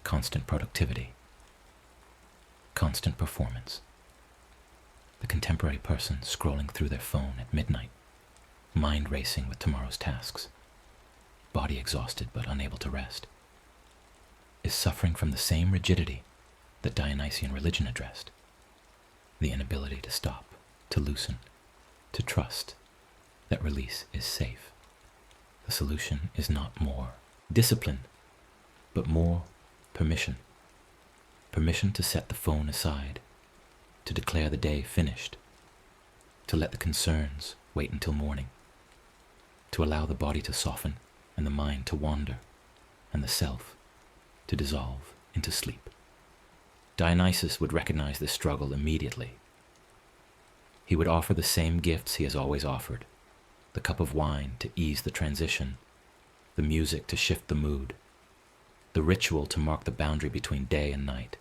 constant productivity, constant performance. The contemporary person scrolling through their phone at midnight, mind racing with tomorrow's tasks, body exhausted but unable to rest, is suffering from the same rigidity that Dionysian religion addressed, the inability to stop, to loosen, to trust that release is safe. The solution is not more discipline, but more permission. Permission to set the phone aside, to declare the day finished, to let the concerns wait until morning, to allow the body to soften and the mind to wander, and the self to dissolve into sleep. Dionysus would recognize this struggle immediately. He would offer the same gifts he has always offered, the cup of wine to ease the transition, the music to shift the mood, the ritual to mark the boundary between day and night,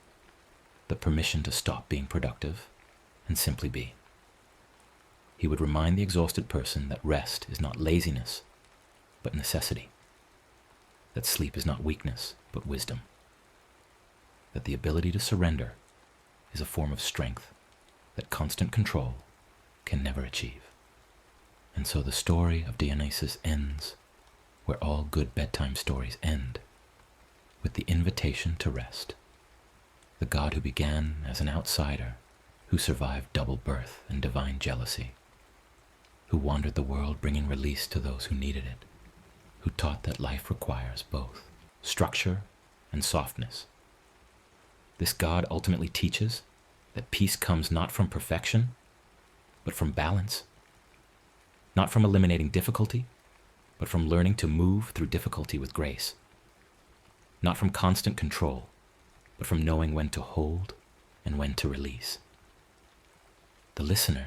the permission to stop being productive and simply be. He would remind the exhausted person that rest is not laziness, but necessity, that sleep is not weakness, but wisdom, that the ability to surrender is a form of strength that constant control can never achieve. And so the story of Dionysus ends where all good bedtime stories end, with the invitation to rest. The god who began as an outsider, who survived double birth and divine jealousy, who wandered the world bringing release to those who needed it, who taught that life requires both structure and softness. This god ultimately teaches that peace comes not from perfection, but from balance, not from eliminating difficulty, but from learning to move through difficulty with grace, not from constant control, but from knowing when to hold and when to release. The listener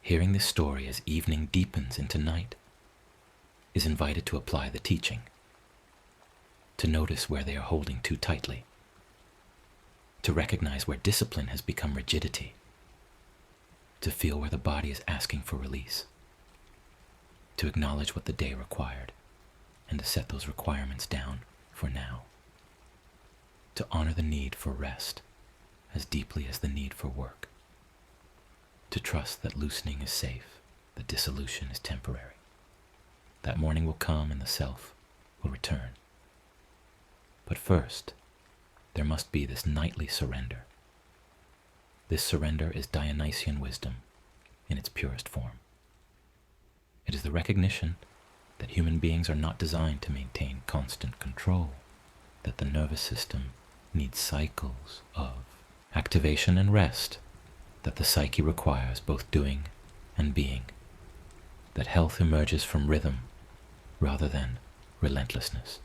hearing this story as evening deepens into night, is invited to apply the teaching, to notice where they are holding too tightly, to recognize where discipline has become rigidity, to feel where the body is asking for release, to acknowledge what the day required, and to set those requirements down for now, to honor the need for rest as deeply as the need for work, to trust that loosening is safe, that dissolution is temporary. That morning will come and the self will return. But first, there must be this nightly surrender. This surrender is Dionysian wisdom in its purest form. It is the recognition that human beings are not designed to maintain constant control, that the nervous system needs cycles of activation and rest, that the psyche requires both doing and being, that health emerges from rhythm rather than relentlessness.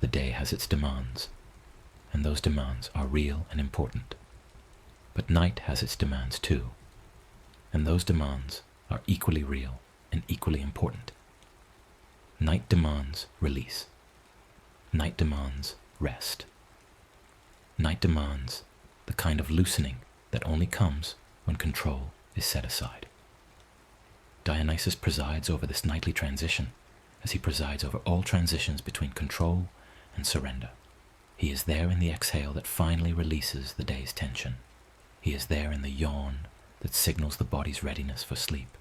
The day has its demands, and those demands are real and important. But night has its demands too, and those demands are equally real and equally important. Night demands release. Night demands rest. Night demands the kind of loosening that only comes when control is set aside. Dionysus presides over this nightly transition as he presides over all transitions between control and surrender. He is there in the exhale that finally releases the day's tension. He is there in the yawn that signals the body's readiness for sleep.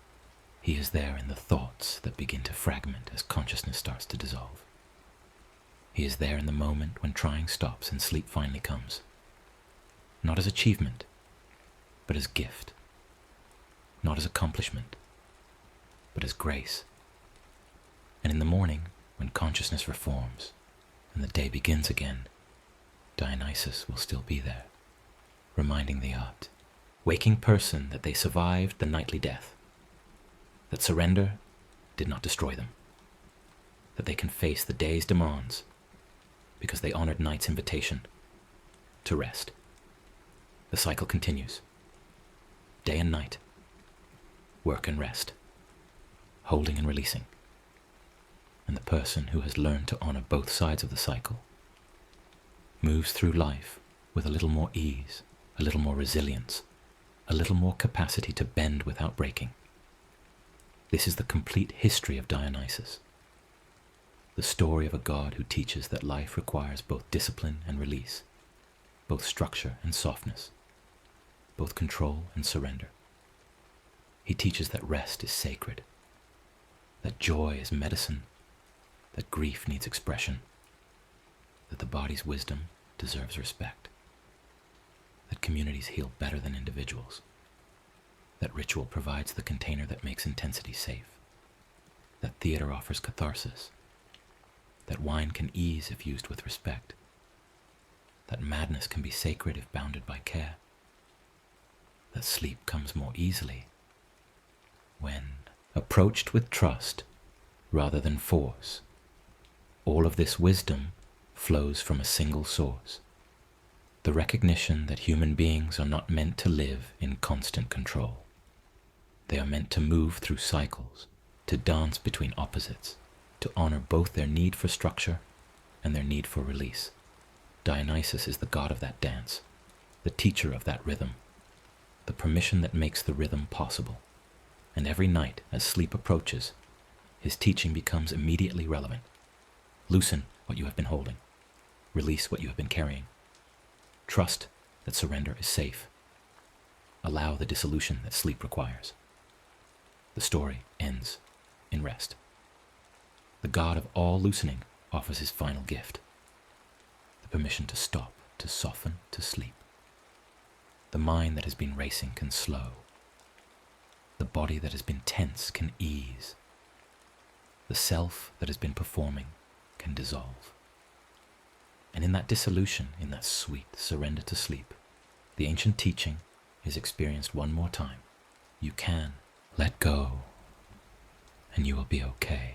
He is there in the thoughts that begin to fragment as consciousness starts to dissolve. He is there in the moment when trying stops and sleep finally comes. Not as achievement, but as gift. Not as accomplishment, but as grace. And in the morning, when consciousness reforms and the day begins again, Dionysus will still be there, reminding the waking person that they survived the nightly death, that surrender did not destroy them, that they can face the day's demands because they honored night's invitation to rest. The cycle continues, day and night, work and rest, holding and releasing. And the person who has learned to honor both sides of the cycle moves through life with a little more ease, a little more resilience, a little more capacity to bend without breaking. This is the complete history of Dionysus, the story of a god who teaches that life requires both discipline and release, both structure and softness, both control and surrender. He teaches that rest is sacred, that joy is medicine, that grief needs expression, that the body's wisdom deserves respect, that communities heal better than individuals, that ritual provides the container that makes intensity safe, that theater offers catharsis, that wine can ease if used with respect, that madness can be sacred if bounded by care, that sleep comes more easily when approached with trust rather than force. All of this wisdom flows from a single source, the recognition that human beings are not meant to live in constant control. They are meant to move through cycles, to dance between opposites, to honor both their need for structure and their need for release. Dionysus is the god of that dance, the teacher of that rhythm, the permission that makes the rhythm possible. And every night, as sleep approaches, his teaching becomes immediately relevant. Loosen what you have been holding. Release what you have been carrying. Trust that surrender is safe. Allow the dissolution that sleep requires. The story ends in rest. The god of all loosening offers his final gift, the permission to stop, to soften, to sleep. The mind that has been racing can slow. The body that has been tense can ease. The self that has been performing can dissolve. And in that dissolution, in that sweet surrender to sleep, the ancient teaching is experienced one more time. You can let go, and you will be okay.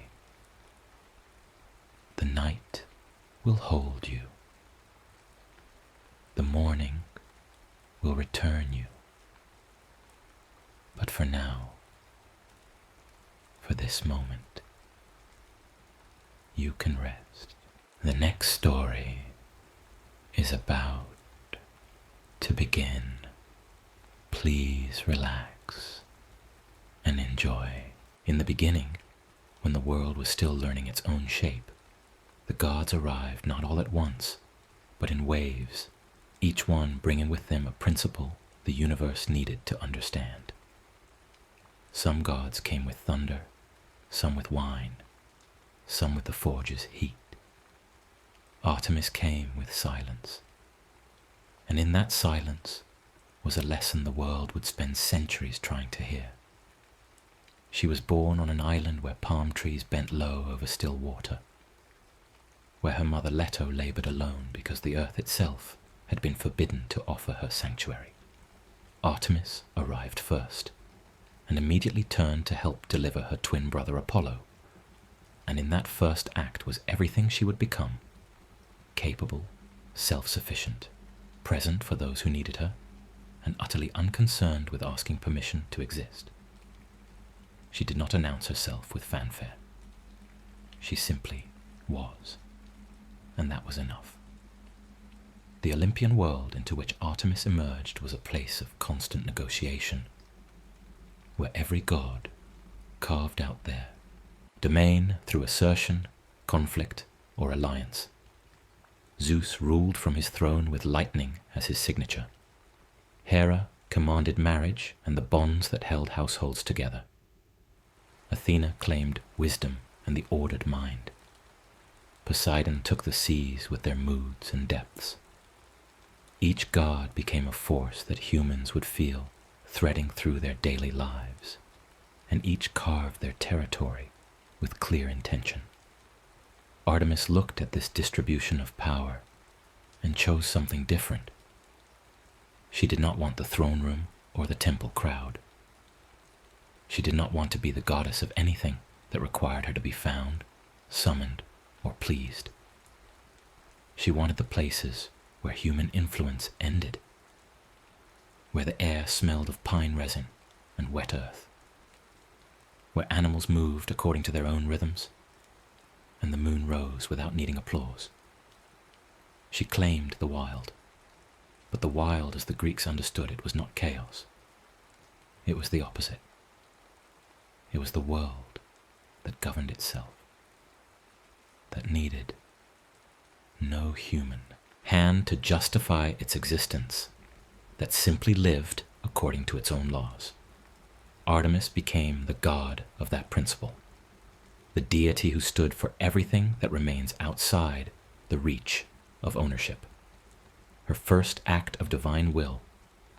The night will hold you. The morning will return you. But for now, this moment, you can rest. The next story is about to begin. Please relax and enjoy. In the beginning, when the world was still learning its own shape, the gods arrived not all at once, but in waves, each one bringing with them a principle the universe needed to understand. Some gods came with thunder, some with wine, some with the forge's heat. Artemis came with silence, and in that silence was a lesson the world would spend centuries trying to hear. She was born on an island where palm trees bent low over still water, where her mother Leto labored alone because the earth itself had been forbidden to offer her sanctuary. Artemis arrived first, and immediately turned to help deliver her twin brother Apollo, and in that first act was everything she would become: capable, self-sufficient, present for those who needed her, and utterly unconcerned with asking permission to exist. She did not announce herself with fanfare. She simply was, and that was enough. The Olympian world into which Artemis emerged was a place of constant negotiation, where every god carved out their domain through assertion, conflict, or alliance. Zeus ruled from his throne with lightning as his signature. Hera commanded marriage and the bonds that held households together. Athena claimed wisdom and the ordered mind. Poseidon took the seas with their moods and depths. Each god became a force that humans would feel threading through their daily lives, and each carved their territory with clear intention. Artemis looked at this distribution of power and chose something different. She did not want the throne room or the temple crowd. She did not want to be the goddess of anything that required her to be found, summoned, or pleased. She wanted the places where human influence ended, where the air smelled of pine resin and wet earth, where animals moved according to their own rhythms, and the moon rose without needing applause. She claimed the wild, but the wild as the Greeks understood it was not chaos. It was the opposite. It was the world that governed itself, that needed no human hand to justify its existence, that simply lived according to its own laws. Artemis became the god of that principle, the deity who stood for everything that remains outside the reach of ownership. Her first act of divine will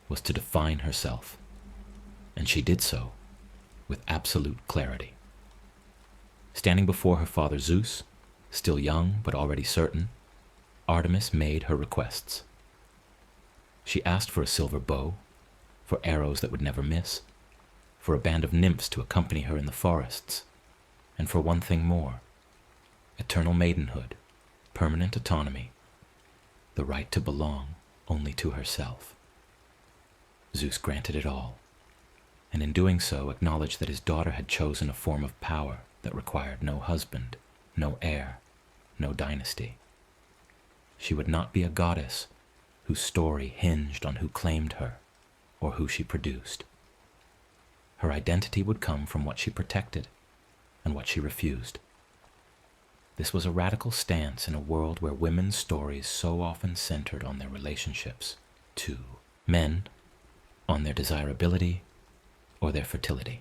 was to define herself, and she did so with absolute clarity. Standing before her father Zeus, still young but already certain, Artemis made her requests. She asked for a silver bow, for arrows that would never miss, for a band of nymphs to accompany her in the forests, and for one thing more: eternal maidenhood, permanent autonomy, the right to belong only to herself. Zeus granted it all, and in doing so acknowledged that his daughter had chosen a form of power that required no husband, no heir, no dynasty. She would not be a goddess whose story hinged on who claimed her or who she produced. Her identity would come from what she protected and what she refused. This was a radical stance in a world where women's stories so often centered on their relationships to men, on their desirability, or their fertility.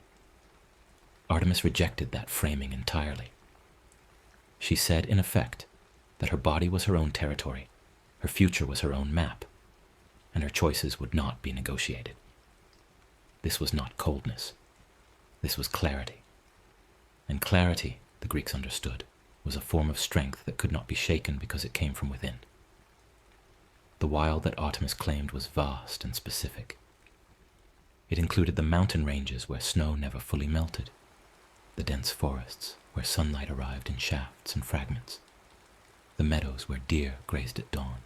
Artemis rejected that framing entirely. She said, in effect, that her body was her own territory, her future was her own map, and her choices would not be negotiated. This was not coldness. This was clarity. And clarity, the Greeks understood, was a form of strength that could not be shaken because it came from within. The wild that Artemis claimed was vast and specific. It included the mountain ranges where snow never fully melted, the dense forests where sunlight arrived in shafts and fragments, the meadows where deer grazed at dawn,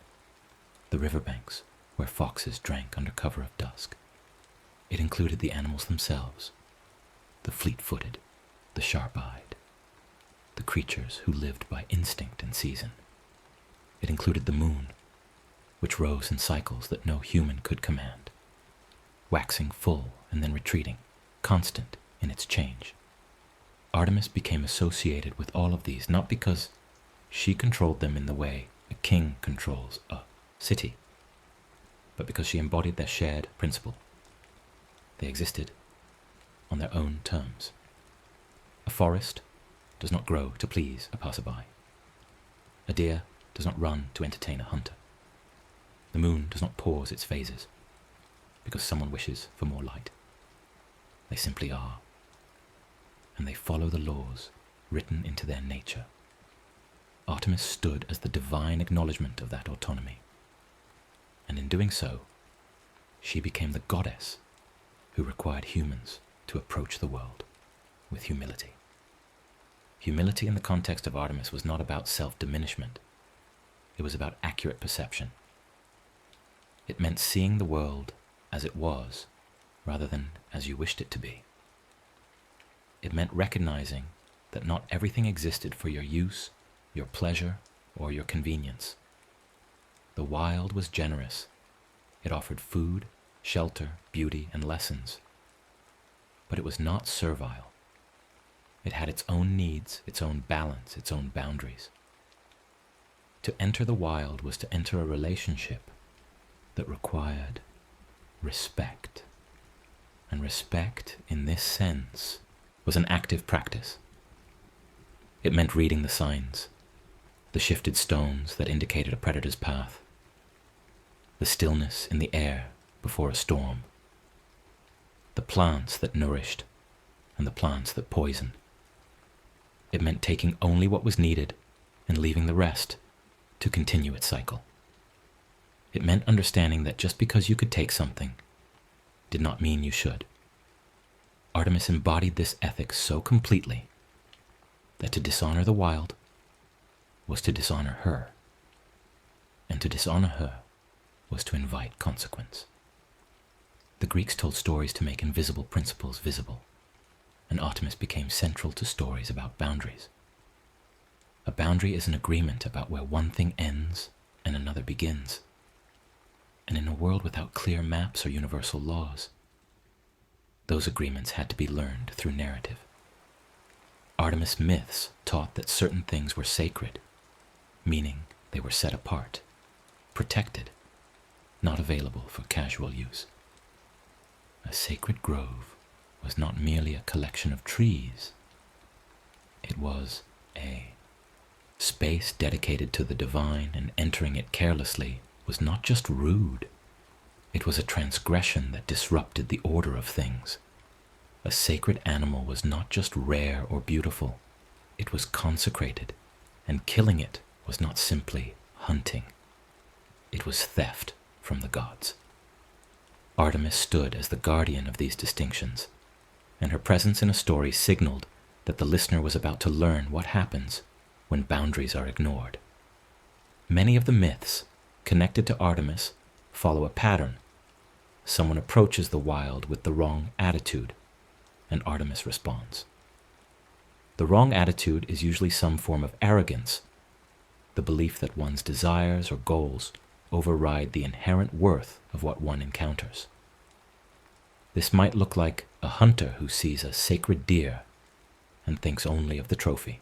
the riverbanks where foxes drank under cover of dusk. It included the animals themselves, the fleet-footed, the sharp-eyed, the creatures who lived by instinct and season. It included the moon, which rose in cycles that no human could command, waxing full and then retreating, constant in its change. Artemis became associated with all of these not because she controlled them in the way a king controls a city, but because she embodied their shared principle. They existed on their own terms. A forest does not grow to please a passerby. A deer does not run to entertain a hunter. The moon does not pause its phases because someone wishes for more light. They simply are, and they follow the laws written into their nature. Artemis stood as the divine acknowledgement of that autonomy, and in doing so, she became the goddess who required humans to approach the world with humility. Humility in the context of Artemis was not about self-diminishment. It was about accurate perception. It meant seeing the world as it was rather than as you wished it to be. It meant recognizing that not everything existed for your use, your pleasure, or your convenience. The wild was generous. It offered food, shelter, beauty, and lessons. But it was not servile. It had its own needs, its own balance, its own boundaries. To enter the wild was to enter a relationship that required respect. And respect, in this sense, was an active practice. It meant reading the signs, the shifted stones that indicated a predator's path, the stillness in the air before a storm, the plants that nourished and the plants that poisoned. It meant taking only what was needed and leaving the rest to continue its cycle. It meant understanding that just because you could take something did not mean you should. Artemis embodied this ethic so completely that to dishonor the wild was to dishonor her, and to dishonor her was to invite consequence. The Greeks told stories to make invisible principles visible, and Artemis became central to stories about boundaries. A boundary is an agreement about where one thing ends and another begins. And in a world without clear maps or universal laws, those agreements had to be learned through narrative. Artemis myths taught that certain things were sacred, meaning they were set apart, protected, not available for casual use. A sacred grove was not merely a collection of trees. It was a space dedicated to the divine, and entering it carelessly was not just rude. It was a transgression that disrupted the order of things. A sacred animal was not just rare or beautiful. It was consecrated, and killing it was not simply hunting. It was theft from the gods. Artemis stood as the guardian of these distinctions, and her presence in a story signaled that the listener was about to learn what happens when boundaries are ignored. Many of the myths connected to Artemis follow a pattern. Someone approaches the wild with the wrong attitude, and Artemis responds. The wrong attitude is usually some form of arrogance, the belief that one's desires or goals override the inherent worth of what one encounters. This might look like a hunter who sees a sacred deer and thinks only of the trophy.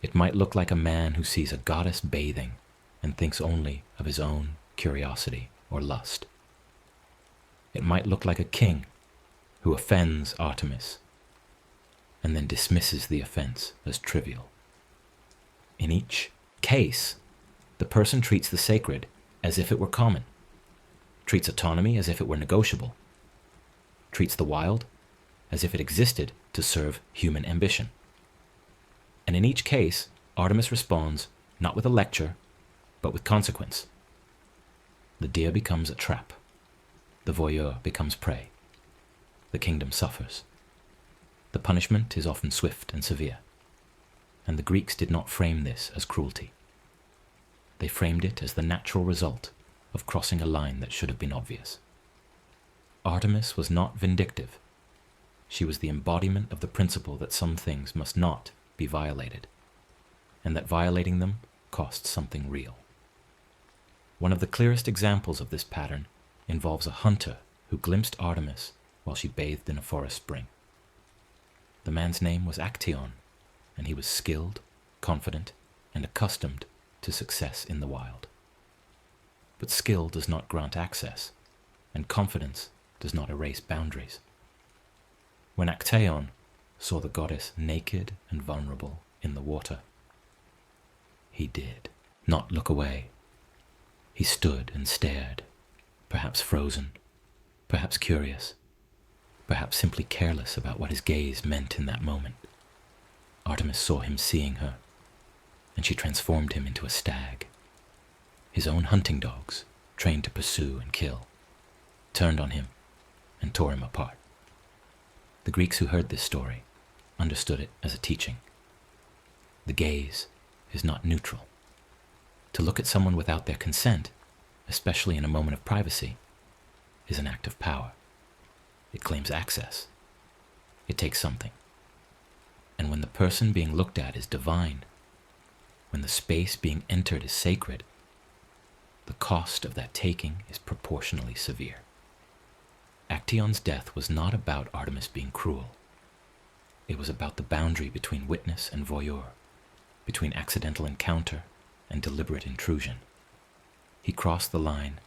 It might look like a man who sees a goddess bathing and thinks only of his own curiosity or lust. It might look like a king who offends Artemis and then dismisses the offense as trivial. In each case, the person treats the sacred as if it were common, treats autonomy as if it were negotiable, treats the wild as if it existed to serve human ambition. And in each case, Artemis responds not with a lecture, but with consequence. The deer becomes a trap. The voyeur becomes prey. The kingdom suffers. The punishment is often swift and severe. And the Greeks did not frame this as cruelty. They framed it as the natural result of crossing a line that should have been obvious. Artemis was not vindictive. She was the embodiment of the principle that some things must not be violated, and that violating them costs something real. One of the clearest examples of this pattern involves a hunter who glimpsed Artemis while she bathed in a forest spring. The man's name was Actaeon, and he was skilled, confident, and accustomed to success in the wild. But skill does not grant access, and confidence does not erase boundaries. When Actaeon saw the goddess naked and vulnerable in the water, he did not look away. He stood and stared, perhaps frozen, perhaps curious, perhaps simply careless about what his gaze meant in that moment. Artemis saw him seeing her, and she transformed him into a stag. His own hunting dogs, trained to pursue and kill, turned on him and tore him apart. The Greeks who heard this story understood it as a teaching. The gaze is not neutral. To look at someone without their consent, especially in a moment of privacy, is an act of power. It claims access. It takes something. And when the person being looked at is divine, when the space being entered is sacred, the cost of that taking is proportionally severe. Actaeon's death was not about Artemis being cruel. It was about the boundary between witness and voyeur, between accidental encounter and deliberate intrusion. He crossed the line,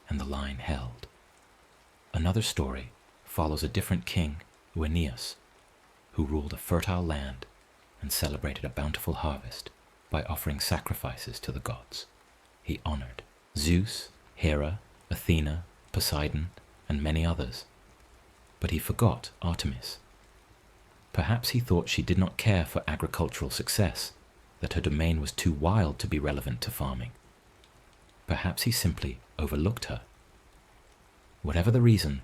and the line held. Another story follows a different king, Dionysus, who ruled a fertile land and celebrated a bountiful harvest by offering sacrifices to the gods. He honored Zeus, Hera, Athena, Poseidon, and many others. But he forgot Artemis. Perhaps he thought she did not care for agricultural success, that her domain was too wild to be relevant to farming. Perhaps he simply overlooked her. Whatever the reason,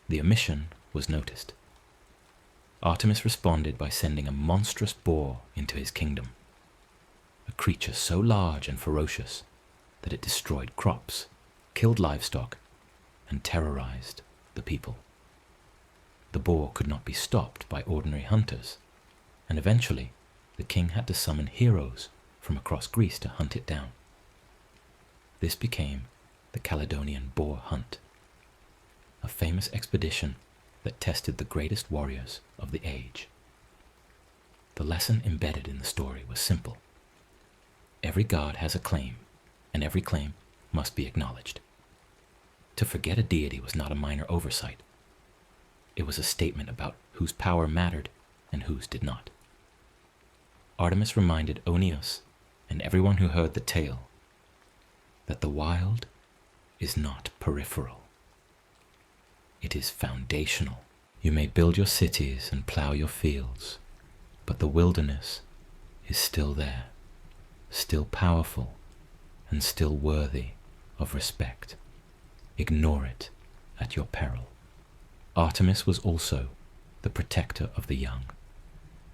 the omission was noticed. Artemis responded by sending a monstrous boar into his kingdom, a creature so large and ferocious that it destroyed crops, killed livestock, and terrorized the people. The boar could not be stopped by ordinary hunters, and eventually the king had to summon heroes from across Greece to hunt it down. This became the Caledonian Boar Hunt, a famous expedition that tested the greatest warriors of the age. The lesson embedded in the story was simple. Every god has a claim, and every claim must be acknowledged. To forget a deity was not a minor oversight. It was a statement about whose power mattered and whose did not. Artemis reminded Dionysus and everyone who heard the tale that the wild is not peripheral. It is foundational. You may build your cities and plow your fields, but the wilderness is still there, still powerful, and still worthy of respect. Ignore it at your peril. Artemis was also the protector of the young,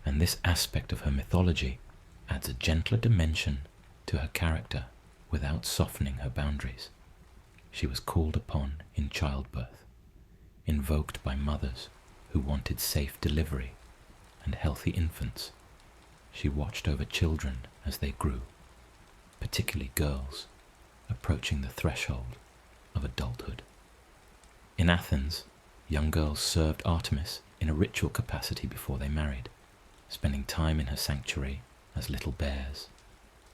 and this aspect of her mythology adds a gentler dimension to her character without softening her boundaries. She was called upon in childbirth, invoked by mothers who wanted safe delivery and healthy infants. She watched over children as they grew, particularly girls approaching the threshold of adulthood. In Athens, young girls served Artemis in a ritual capacity before they married, spending time in her sanctuary as little bears,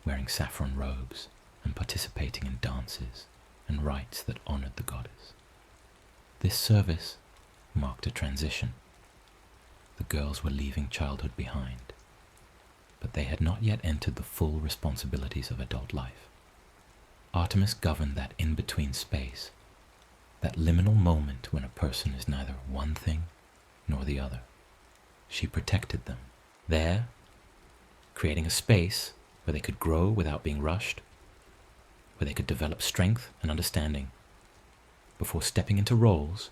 wearing saffron robes and participating in dances and rites that honored the goddess. This service marked a transition. The girls were leaving childhood behind, but they had not yet entered the full responsibilities of adult life. Artemis governed that in-between space, that liminal moment when a person is neither one thing nor the other. She protected them. There, creating a space where they could grow without being rushed, where they could develop strength and understanding before stepping into roles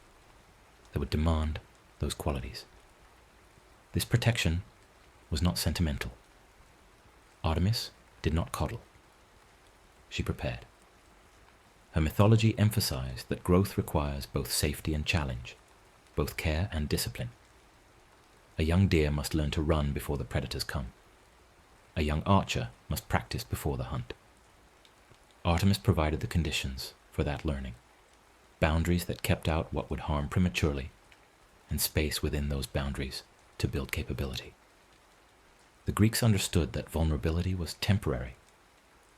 that would demand those qualities. This protection was not sentimental. Artemis did not coddle. She prepared. Her mythology emphasized that growth requires both safety and challenge, both care and discipline. A young deer must learn to run before the predators come. A young archer must practice before the hunt. Artemis provided the conditions for that learning, boundaries that kept out what would harm prematurely, and space within those boundaries to build capability. The Greeks understood that vulnerability was temporary,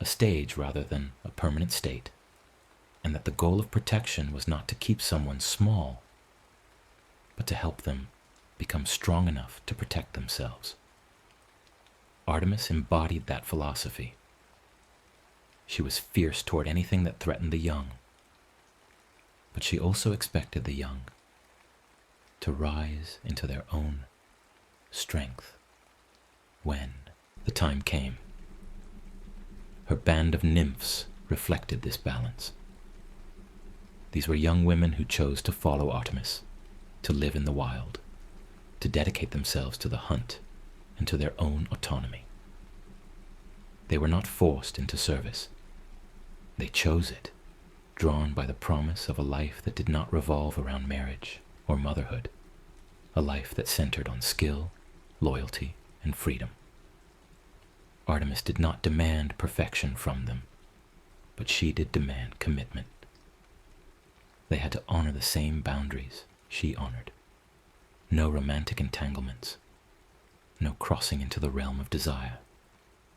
a stage rather than a permanent state, and that the goal of protection was not to keep someone small, but to help them become strong enough to protect themselves. Artemis embodied that philosophy. She was fierce toward anything that threatened the young, but she also expected the young to rise into their own strength when the time came. Her band of nymphs reflected this balance. These were young women who chose to follow Artemis, to live in the wild, to dedicate themselves to the hunt and to their own autonomy. They were not forced into service. They chose it, drawn by the promise of a life that did not revolve around marriage or motherhood, a life that centered on skill, loyalty, and freedom. Artemis did not demand perfection from them, but she did demand commitment. They had to honor the same boundaries she honored. No romantic entanglements, no crossing into the realm of desire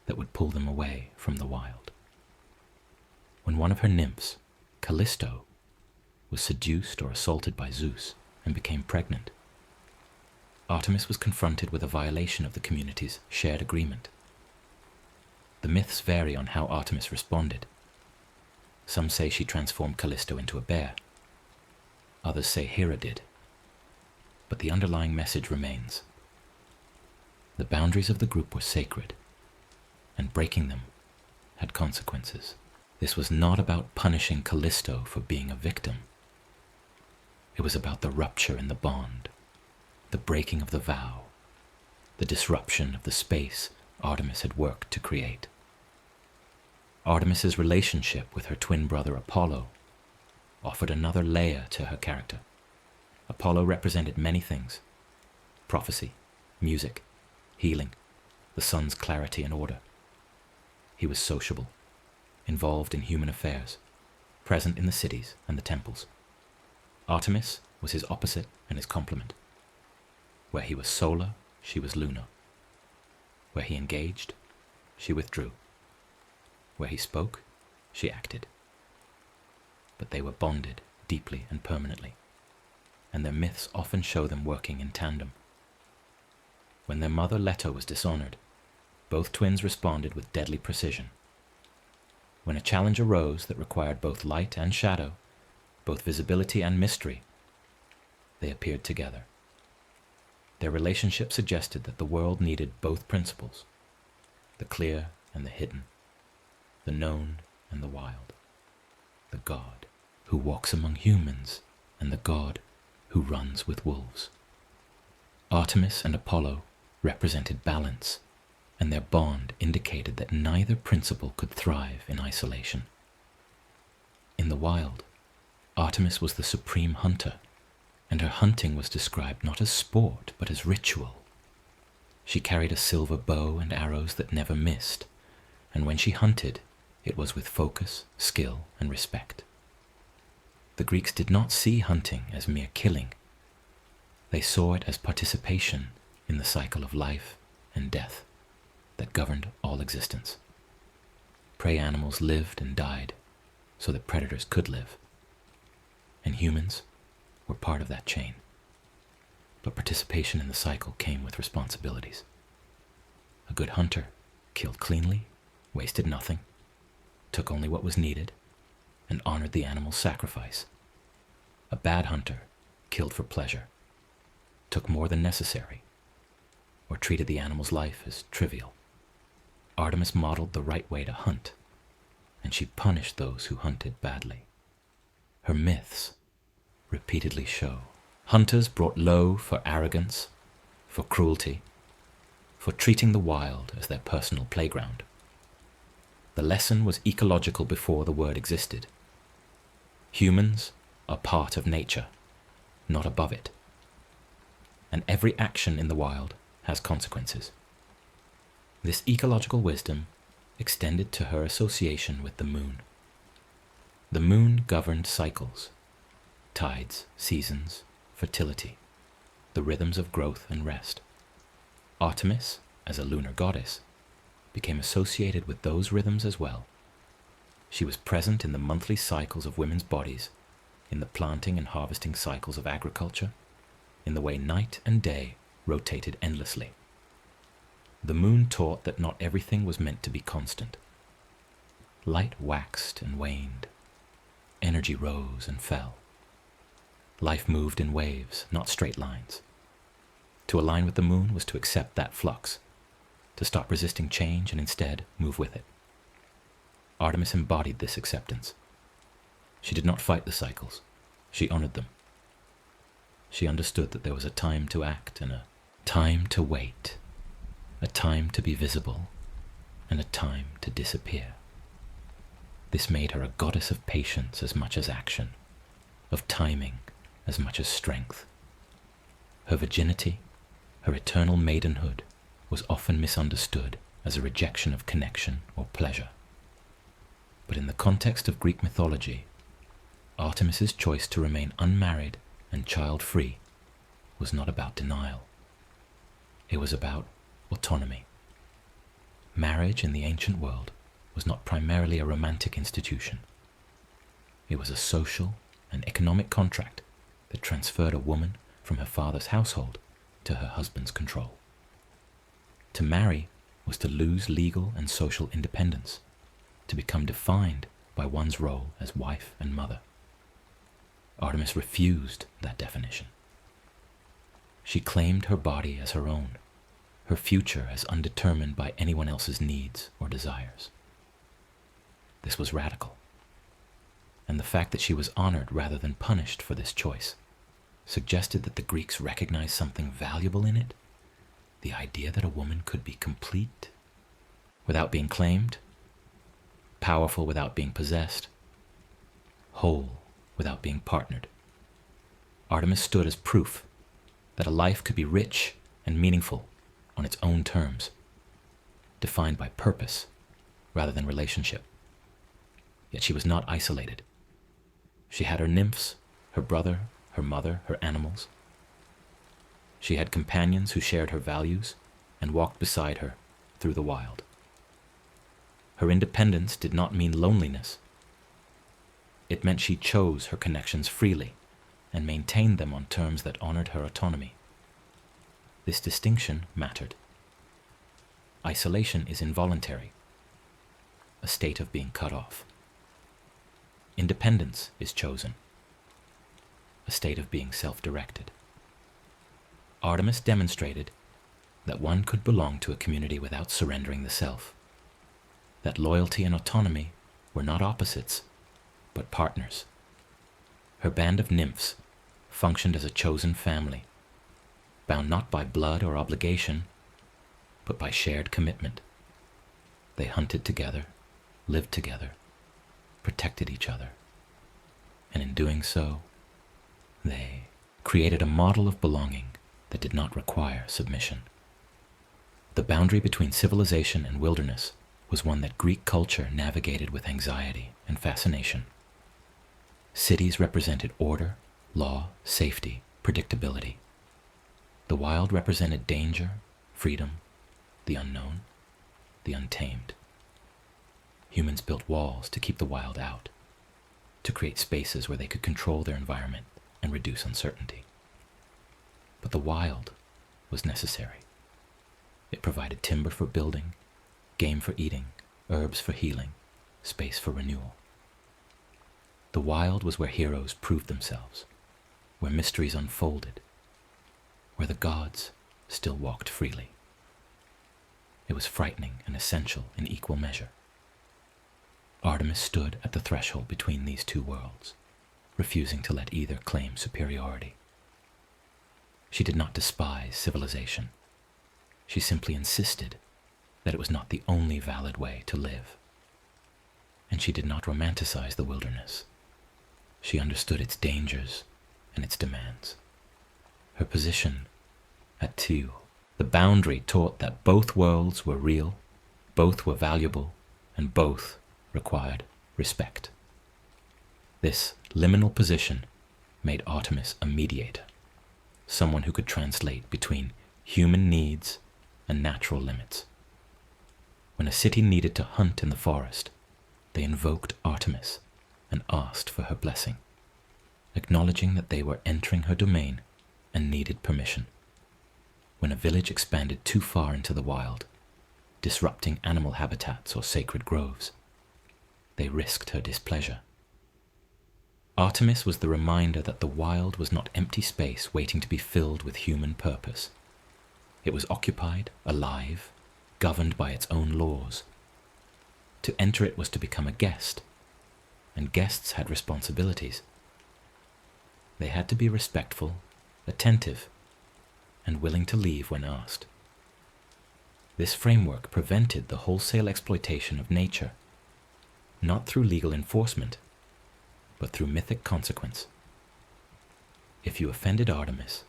that would pull them away from the wild. When one of her nymphs, Callisto, was seduced or assaulted by Zeus and became pregnant, Artemis was confronted with a violation of the community's shared agreement. The myths vary on how Artemis responded. Some say she transformed Callisto into a bear. Others say Hera did. But the underlying message remains. The boundaries of the group were sacred, and breaking them had consequences. This was not about punishing Callisto for being a victim. It was about the rupture in the bond, the breaking of the vow, the disruption of the space Artemis had worked to create. Artemis's relationship with her twin brother Apollo offered another layer to her character. Apollo represented many things: prophecy, music, healing, the sun's clarity and order. He was sociable, involved in human affairs, present in the cities and the temples. Artemis was his opposite and his complement. Where he was solar, she was lunar. Where he engaged, she withdrew. Where he spoke, she acted. But they were bonded deeply and permanently, and their myths often show them working in tandem. When their mother Leto was dishonored, both twins responded with deadly precision. When a challenge arose that required both light and shadow, both visibility and mystery, they appeared together. Their relationship suggested that the world needed both principles, the clear and the hidden, the known and the wild, the god who walks among humans and the god who runs with wolves. Artemis and Apollo represented balance, and their bond indicated that neither principle could thrive in isolation. In the wild, Artemis was the supreme hunter, and her hunting was described not as sport but as ritual. She carried a silver bow and arrows that never missed, and when she hunted, it was with focus, skill, and respect. The Greeks did not see hunting as mere killing. They saw it as participation in the cycle of life and death that governed all existence. Prey animals lived and died so that predators could live, and humans were part of that chain. But participation in the cycle came with responsibilities. A good hunter killed cleanly, wasted nothing, took only what was needed, and honored the animal's sacrifice. A bad hunter killed for pleasure, took more than necessary, or treated the animal's life as trivial. Artemis modeled the right way to hunt, and she punished those who hunted badly. Her myths repeatedly show hunters brought low for arrogance, for cruelty, for treating the wild as their personal playground. The lesson was ecological before the word existed. Humans are part of nature, not above it. and every action in the wild has consequences. This ecological wisdom extended to her association with the moon. The moon governed cycles, tides, seasons, fertility, the rhythms of growth and rest. Artemis, as a lunar goddess, became associated with those rhythms as well. She was present in the monthly cycles of women's bodies, in the planting and harvesting cycles of agriculture, in the way night and day rotated endlessly. The moon taught that not everything was meant to be constant. Light waxed and waned. Energy rose and fell. Life moved in waves, not straight lines. To align with the moon was to accept that flux, to stop resisting change and instead move with it. Artemis embodied this acceptance. She did not fight the cycles. She honored them. She understood that there was a time to act and a time to wait, a time to be visible, and a time to disappear. This made her a goddess of patience as much as action, of timing as much as strength. Her virginity, her eternal maidenhood, was often misunderstood as a rejection of connection or pleasure. But in the context of Greek mythology, Artemis's choice to remain unmarried and child-free was not about denial. It was about autonomy. Marriage in the ancient world was not primarily a romantic institution. It was a social and economic contract that transferred a woman from her father's household to her husband's control. To marry was to lose legal and social independence, to become defined by one's role as wife and mother. Artemis refused that definition. She claimed her body as her own, her future as undetermined by anyone else's needs or desires. This was radical, and the fact that she was honored rather than punished for this choice suggested that the Greeks recognized something valuable in it, the idea that a woman could be complete without being claimed, powerful without being possessed, whole without being partnered. Artemis stood as proof that a life could be rich and meaningful on its own terms, defined by purpose rather than relationship. Yet she was not isolated. She had her nymphs, her brother, her mother, her animals. She had companions who shared her values and walked beside her through the wild. Her independence did not mean loneliness. It meant she chose her connections freely and maintained them on terms that honored her autonomy. This distinction mattered. Isolation is involuntary, a state of being cut off. Independence is chosen, a state of being self-directed. Artemis demonstrated that one could belong to a community without surrendering the self, that loyalty and autonomy were not opposites, but partners. Her band of nymphs functioned as a chosen family, bound not by blood or obligation, but by shared commitment. They hunted together, lived together, protected each other, and in doing so, they created a model of belonging that did not require submission. The boundary between civilization and wilderness was one that Greek culture navigated with anxiety and fascination. Cities represented order, law, safety, predictability. The wild represented danger, freedom, the unknown, the untamed. Humans built walls to keep the wild out, to create spaces where they could control their environment and reduce uncertainty. But the wild was necessary. It provided timber for building, game for eating, herbs for healing, space for renewal. The wild was where heroes proved themselves, where mysteries unfolded, where the gods still walked freely. It was frightening and essential in equal measure. Artemis stood at the threshold between these two worlds, refusing to let either claim superiority. She did not despise civilization. She simply insisted that it was not the only valid way to live. And she did not romanticize the wilderness. She understood its dangers and its demands. Her position at two. The boundary taught that both worlds were real, both were valuable, and both required respect. This liminal position made Artemis a mediator, someone who could translate between human needs and natural limits. When a city needed to hunt in the forest, they invoked Artemis and asked for her blessing, acknowledging that they were entering her domain and needed permission. When a village expanded too far into the wild, disrupting animal habitats or sacred groves, they risked her displeasure. Artemis was the reminder that the wild was not empty space waiting to be filled with human purpose. It was occupied, alive, governed by its own laws. To enter it was to become a guest, and guests had responsibilities. They had to be respectful, attentive, and willing to leave when asked. This framework prevented the wholesale exploitation of nature, not through legal enforcement, but through mythic consequence. If you offended Artemis,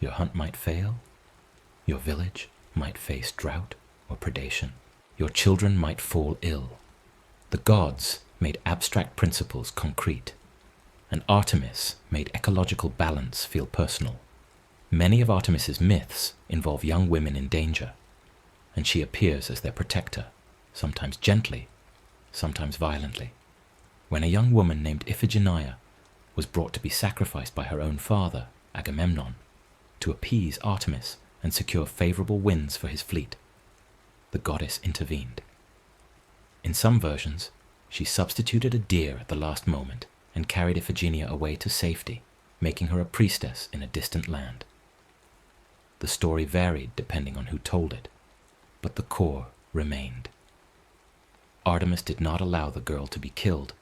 your hunt might fail, your village might face drought or predation, your children might fall ill. The gods made abstract principles concrete, and Artemis made ecological balance feel personal. Many of Artemis's myths involve young women in danger, and she appears as their protector, sometimes gently, sometimes violently. When a young woman named Iphigenia was brought to be sacrificed by her own father, Agamemnon, to appease Artemis and secure favorable winds for his fleet, the goddess intervened. In some versions, she substituted a deer at the last moment and carried Iphigenia away to safety, making her a priestess in a distant land. The story varied depending on who told it, but the core remained. Artemis did not allow the girl to be killed,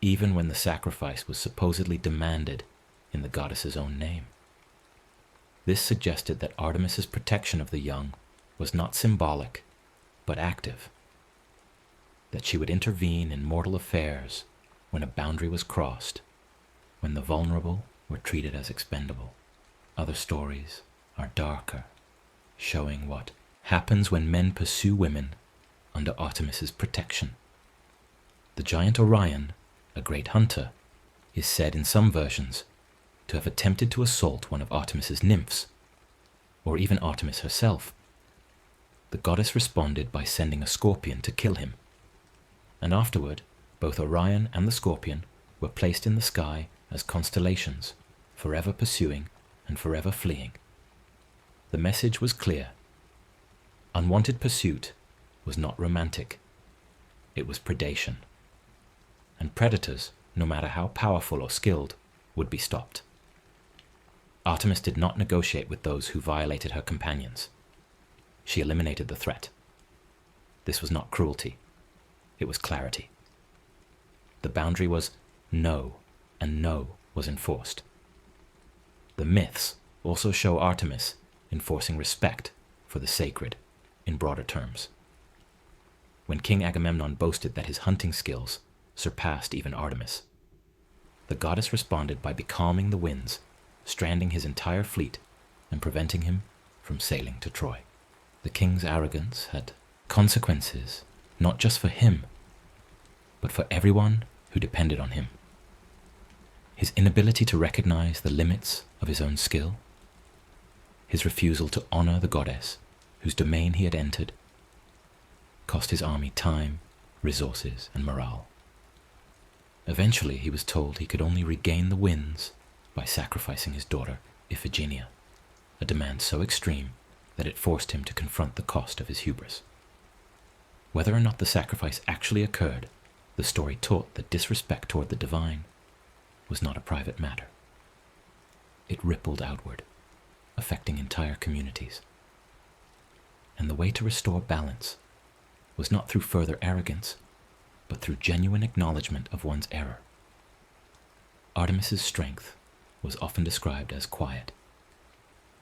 even when the sacrifice was supposedly demanded in the goddess's own name. This suggested that Artemis's protection of the young was not symbolic, but active, that she would intervene in mortal affairs when a boundary was crossed, when the vulnerable were treated as expendable. Other stories are darker, showing what happens when men pursue women under Artemis's protection. The giant Orion, a great hunter, is said in some versions to have attempted to assault one of Artemis's nymphs, or even Artemis herself. The goddess responded by sending a scorpion to kill him, and afterward both Orion and the scorpion were placed in the sky as constellations, forever pursuing and forever fleeing. The message was clear. Unwanted pursuit was not romantic. It was predation. And predators, no matter how powerful or skilled, would be stopped. Artemis did not negotiate with those who violated her companions. She eliminated the threat. This was not cruelty. It was clarity. The boundary was no, and no was enforced. The myths also show Artemis enforcing respect for the sacred in broader terms. When King Agamemnon boasted that his hunting skills surpassed even Artemis, the goddess responded by becalming the winds, stranding his entire fleet and preventing him from sailing to Troy. The king's arrogance had consequences not just for him, but for everyone who depended on him. His inability to recognize the limits of his own skill, his refusal to honor the goddess whose domain he had entered, cost his army time, resources, and morale. Eventually, he was told he could only regain the winds by sacrificing his daughter, Iphigenia, a demand so extreme that it forced him to confront the cost of his hubris. Whether or not the sacrifice actually occurred, the story taught that disrespect toward the divine was not a private matter. It rippled outward, affecting entire communities. And the way to restore balance was not through further arrogance, but through genuine acknowledgement of one's error. Artemis's strength was often described as quiet,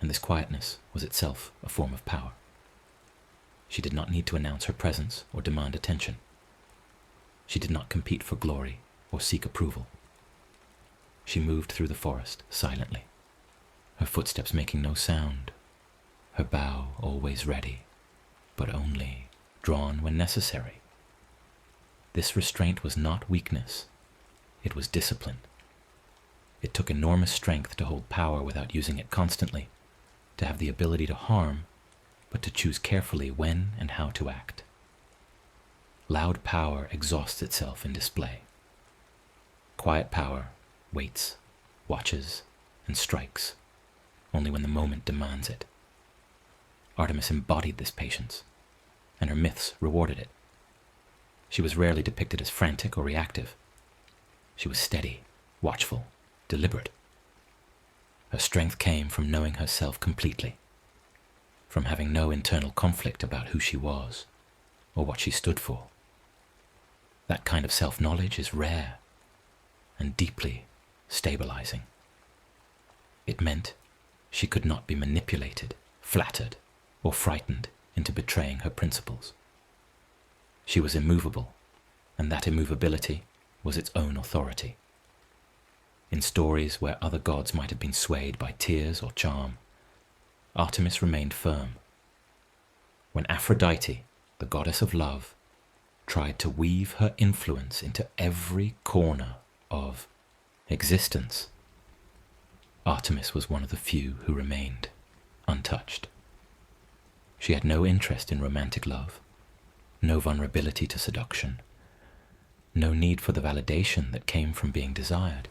and this quietness was itself a form of power. She did not need to announce her presence or demand attention. She did not compete for glory or seek approval. She moved through the forest silently, her footsteps making no sound, her bow always ready, but only drawn when necessary. This restraint was not weakness, it was discipline. It took enormous strength to hold power without using it constantly, to have the ability to harm, but to choose carefully when and how to act. Loud power exhausts itself in display. Quiet power waits, watches, and strikes only when the moment demands it. Artemis embodied this patience, and her myths rewarded it. She was rarely depicted as frantic or reactive. She was steady, watchful, deliberate. Her strength came from knowing herself completely, from having no internal conflict about who she was or what she stood for. That kind of self-knowledge is rare and deeply stabilizing. It meant she could not be manipulated, flattered, or frightened into betraying her principles. She was immovable, and that immovability was its own authority. In stories where other gods might have been swayed by tears or charm, Artemis remained firm. When Aphrodite, the goddess of love, tried to weave her influence into every corner of existence, Artemis was one of the few who remained untouched. She had no interest in romantic love, no vulnerability to seduction, no need for the validation that came from being desired.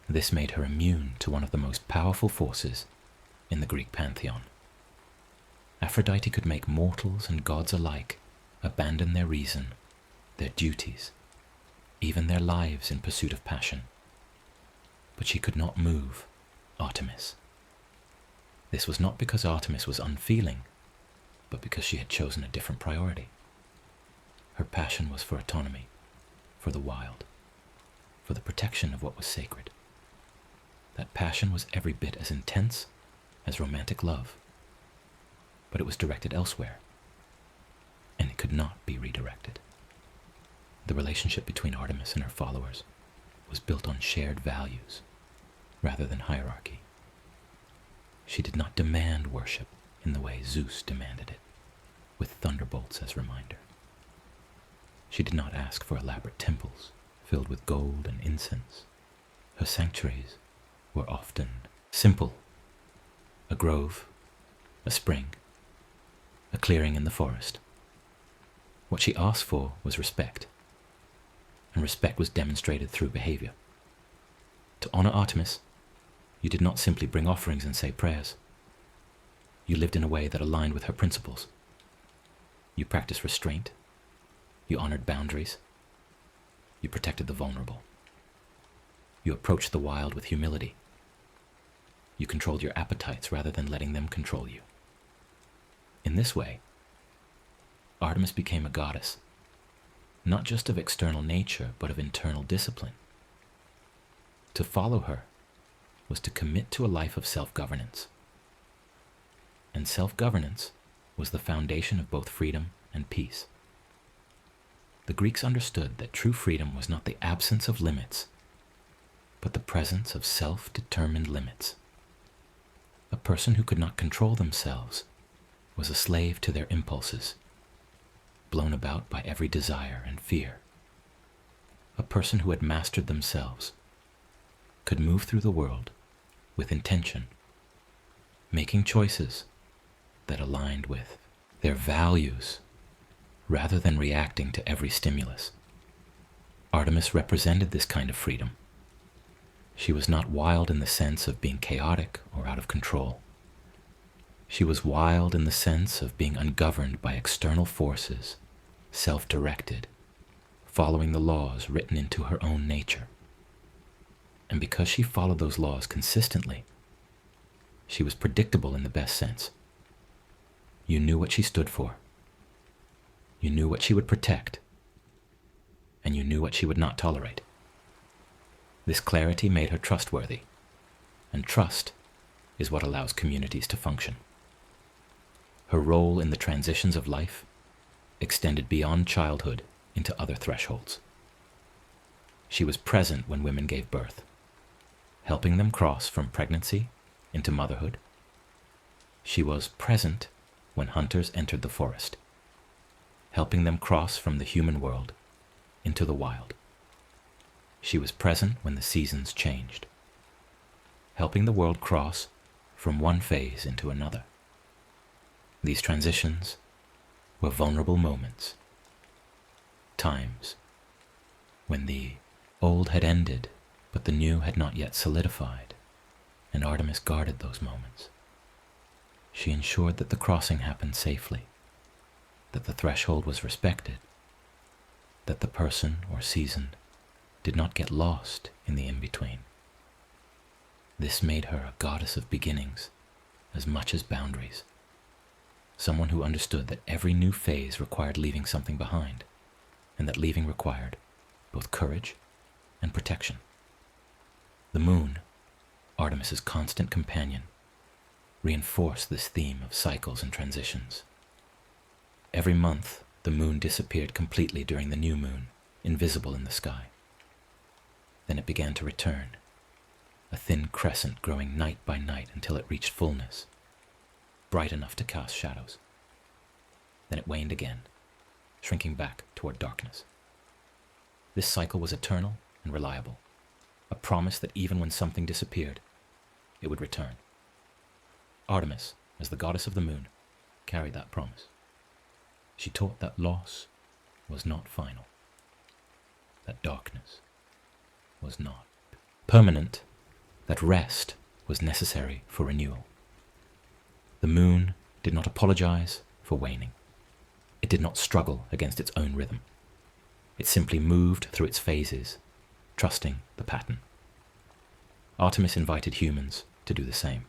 This made her immune to one of the most powerful forces in the Greek pantheon. Aphrodite could make mortals and gods alike abandon their reason, their duties, even their lives in pursuit of passion. But she could not move Artemis. This was not because Artemis was unfeeling, but because she had chosen a different priority. Her passion was for autonomy, for the wild, for the protection of what was sacred. That passion was every bit as intense as romantic love, but it was directed elsewhere, and it could not be redirected. The relationship between Artemis and her followers was built on shared values rather than hierarchy. She did not demand worship in the way Zeus demanded it, with thunderbolts as reminder. She did not ask for elaborate temples filled with gold and incense. Her sanctuaries were often simple: a grove, a spring, a clearing in the forest. What she asked for was respect, and respect was demonstrated through behavior. To honor Artemis, you did not simply bring offerings and say prayers. You lived in a way that aligned with her principles. You practiced restraint. You honored boundaries. You protected the vulnerable. You approached the wild with humility. You controlled your appetites rather than letting them control you. In this way, Artemis became a goddess, not just of external nature, but of internal discipline. To follow her was to commit to a life of self-governance. And self-governance was the foundation of both freedom and peace. The Greeks understood that true freedom was not the absence of limits, but the presence of self-determined limits. A person who could not control themselves was a slave to their impulses, blown about by every desire and fear. A person who had mastered themselves could move through the world with intention, making choices that aligned with their values rather than reacting to every stimulus. Artemis represented this kind of freedom. She was not wild in the sense of being chaotic or out of control. She was wild in the sense of being ungoverned by external forces, self-directed, following the laws written into her own nature. And because she followed those laws consistently, she was predictable in the best sense. You knew what she stood for. You knew what she would protect, and you knew what she would not tolerate. This clarity made her trustworthy, and trust is what allows communities to function. Her role in the transitions of life extended beyond childhood into other thresholds. She was present when women gave birth, helping them cross from pregnancy into motherhood, She was present when hunters entered the forest, helping them cross from the human world into the wild. She was present when the seasons changed, helping the world cross from one phase into another. These transitions were vulnerable moments, times when the old had ended but the new had not yet solidified, and Artemis guarded those moments. She ensured that the crossing happened safely, that the threshold was respected, that the person or season did not get lost in the in-between. This made her a goddess of beginnings as much as boundaries, someone who understood that every new phase required leaving something behind, and that leaving required both courage and protection. The moon, Artemis's constant companion, reinforced this theme of cycles and transitions. Every month, the moon disappeared completely during the new moon, invisible in the sky. Then it began to return, a thin crescent growing night by night until it reached fullness, bright enough to cast shadows. Then it waned again, shrinking back toward darkness. This cycle was eternal and reliable, a promise that even when something disappeared, it would return. Artemis, as the goddess of the moon, carried that promise. She taught that loss was not final, that darkness was not permanent, that rest was necessary for renewal. The moon did not apologize for waning. It did not struggle against its own rhythm. It simply moved through its phases, trusting the pattern. Artemis invited humans to do the same,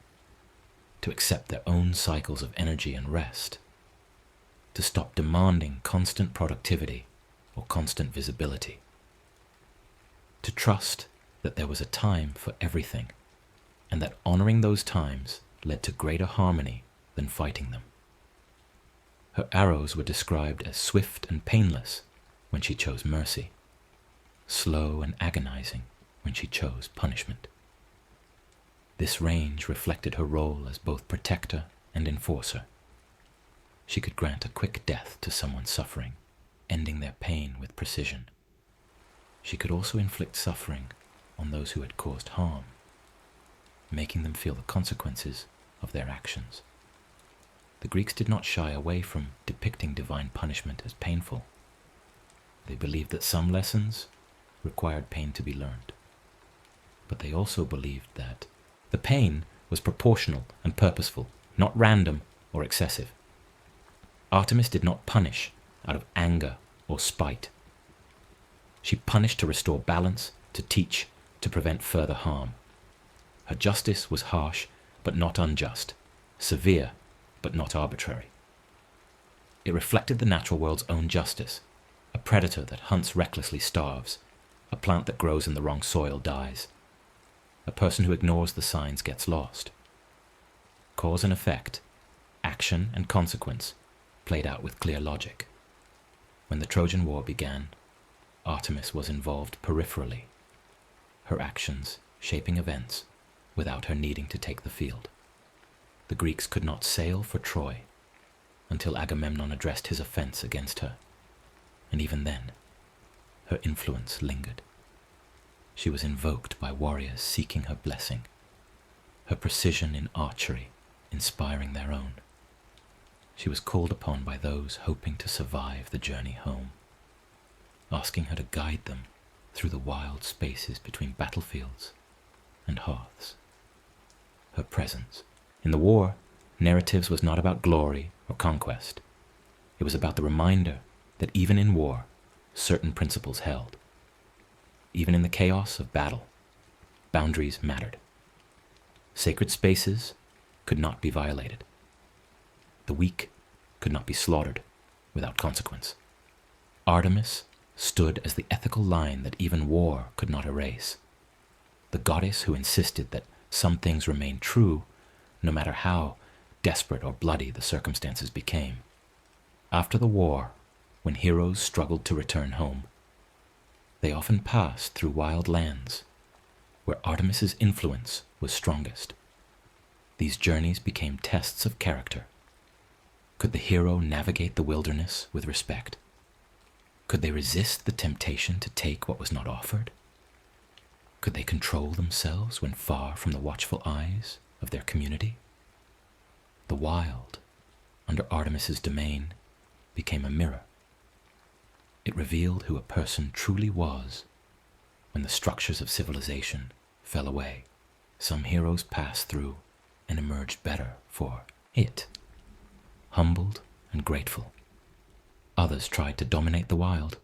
to accept their own cycles of energy and rest, to stop demanding constant productivity or constant visibility, to trust that there was a time for everything, and that honoring those times led to greater harmony than fighting them. Her arrows were described as swift and painless when she chose mercy, slow and agonizing when she chose punishment. This range reflected her role as both protector and enforcer. She could grant a quick death to someone suffering, ending their pain with precision. She could also inflict suffering on those who had caused harm, making them feel the consequences of their actions. The Greeks did not shy away from depicting divine punishment as painful. They believed that some lessons required pain to be learned, but they also believed that the pain was proportional and purposeful, not random or excessive. Artemis did not punish out of anger or spite. She punished to restore balance, to teach, to prevent further harm. Her justice was harsh but not unjust, severe but not arbitrary. It reflected the natural world's own justice. A predator that hunts recklessly starves. A plant that grows in the wrong soil dies. A person who ignores the signs gets lost. Cause and effect, action and consequence played out with clear logic. When the Trojan War began, Artemis was involved peripherally, her actions shaping events without her needing to take the field. The Greeks could not sail for Troy until Agamemnon addressed his offense against her, and even then, her influence lingered. She was invoked by warriors seeking her blessing, her precision in archery inspiring their own. She was called upon by those hoping to survive the journey home, asking her to guide them through the wild spaces between battlefields and hearths. Her presence in the war, narratives was not about glory or conquest. It was about the reminder that even in war, certain principles held. Even in the chaos of battle, boundaries mattered. Sacred spaces could not be violated. The weak could not be slaughtered without consequence. Artemis stood as the ethical line that even war could not erase. The goddess who insisted that some things remained true, no matter how desperate or bloody the circumstances became. After the war, when heroes struggled to return home, they often passed through wild lands where Artemis's influence was strongest. These journeys became tests of character. Could the hero navigate the wilderness with respect? Could they resist the temptation to take what was not offered? Could they control themselves when far from the watchful eyes of their community? The wild, under Artemis's domain, became a mirror. It revealed who a person truly was when the structures of civilization fell away. Some heroes passed through and emerged better for it, humbled and grateful. Others tried to dominate the wild,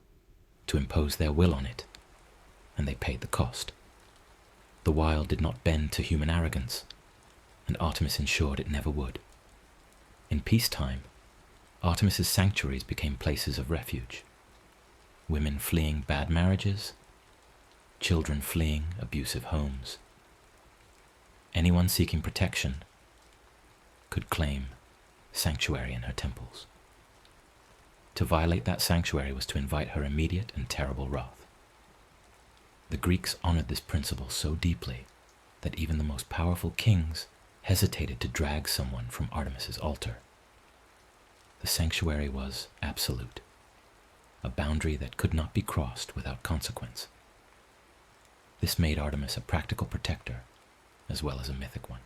to impose their will on it, and they paid the cost. The wild did not bend to human arrogance, and Artemis ensured it never would. In peacetime, Artemis's sanctuaries became places of refuge. Women fleeing bad marriages, children fleeing abusive homes. Anyone seeking protection could claim sanctuary in her temples. To violate that sanctuary was to invite her immediate and terrible wrath. The Greeks honored this principle so deeply that even the most powerful kings hesitated to drag someone from Artemis's altar. The sanctuary was absolute, a boundary that could not be crossed without consequence. This made Artemis a practical protector as well as a mythic one.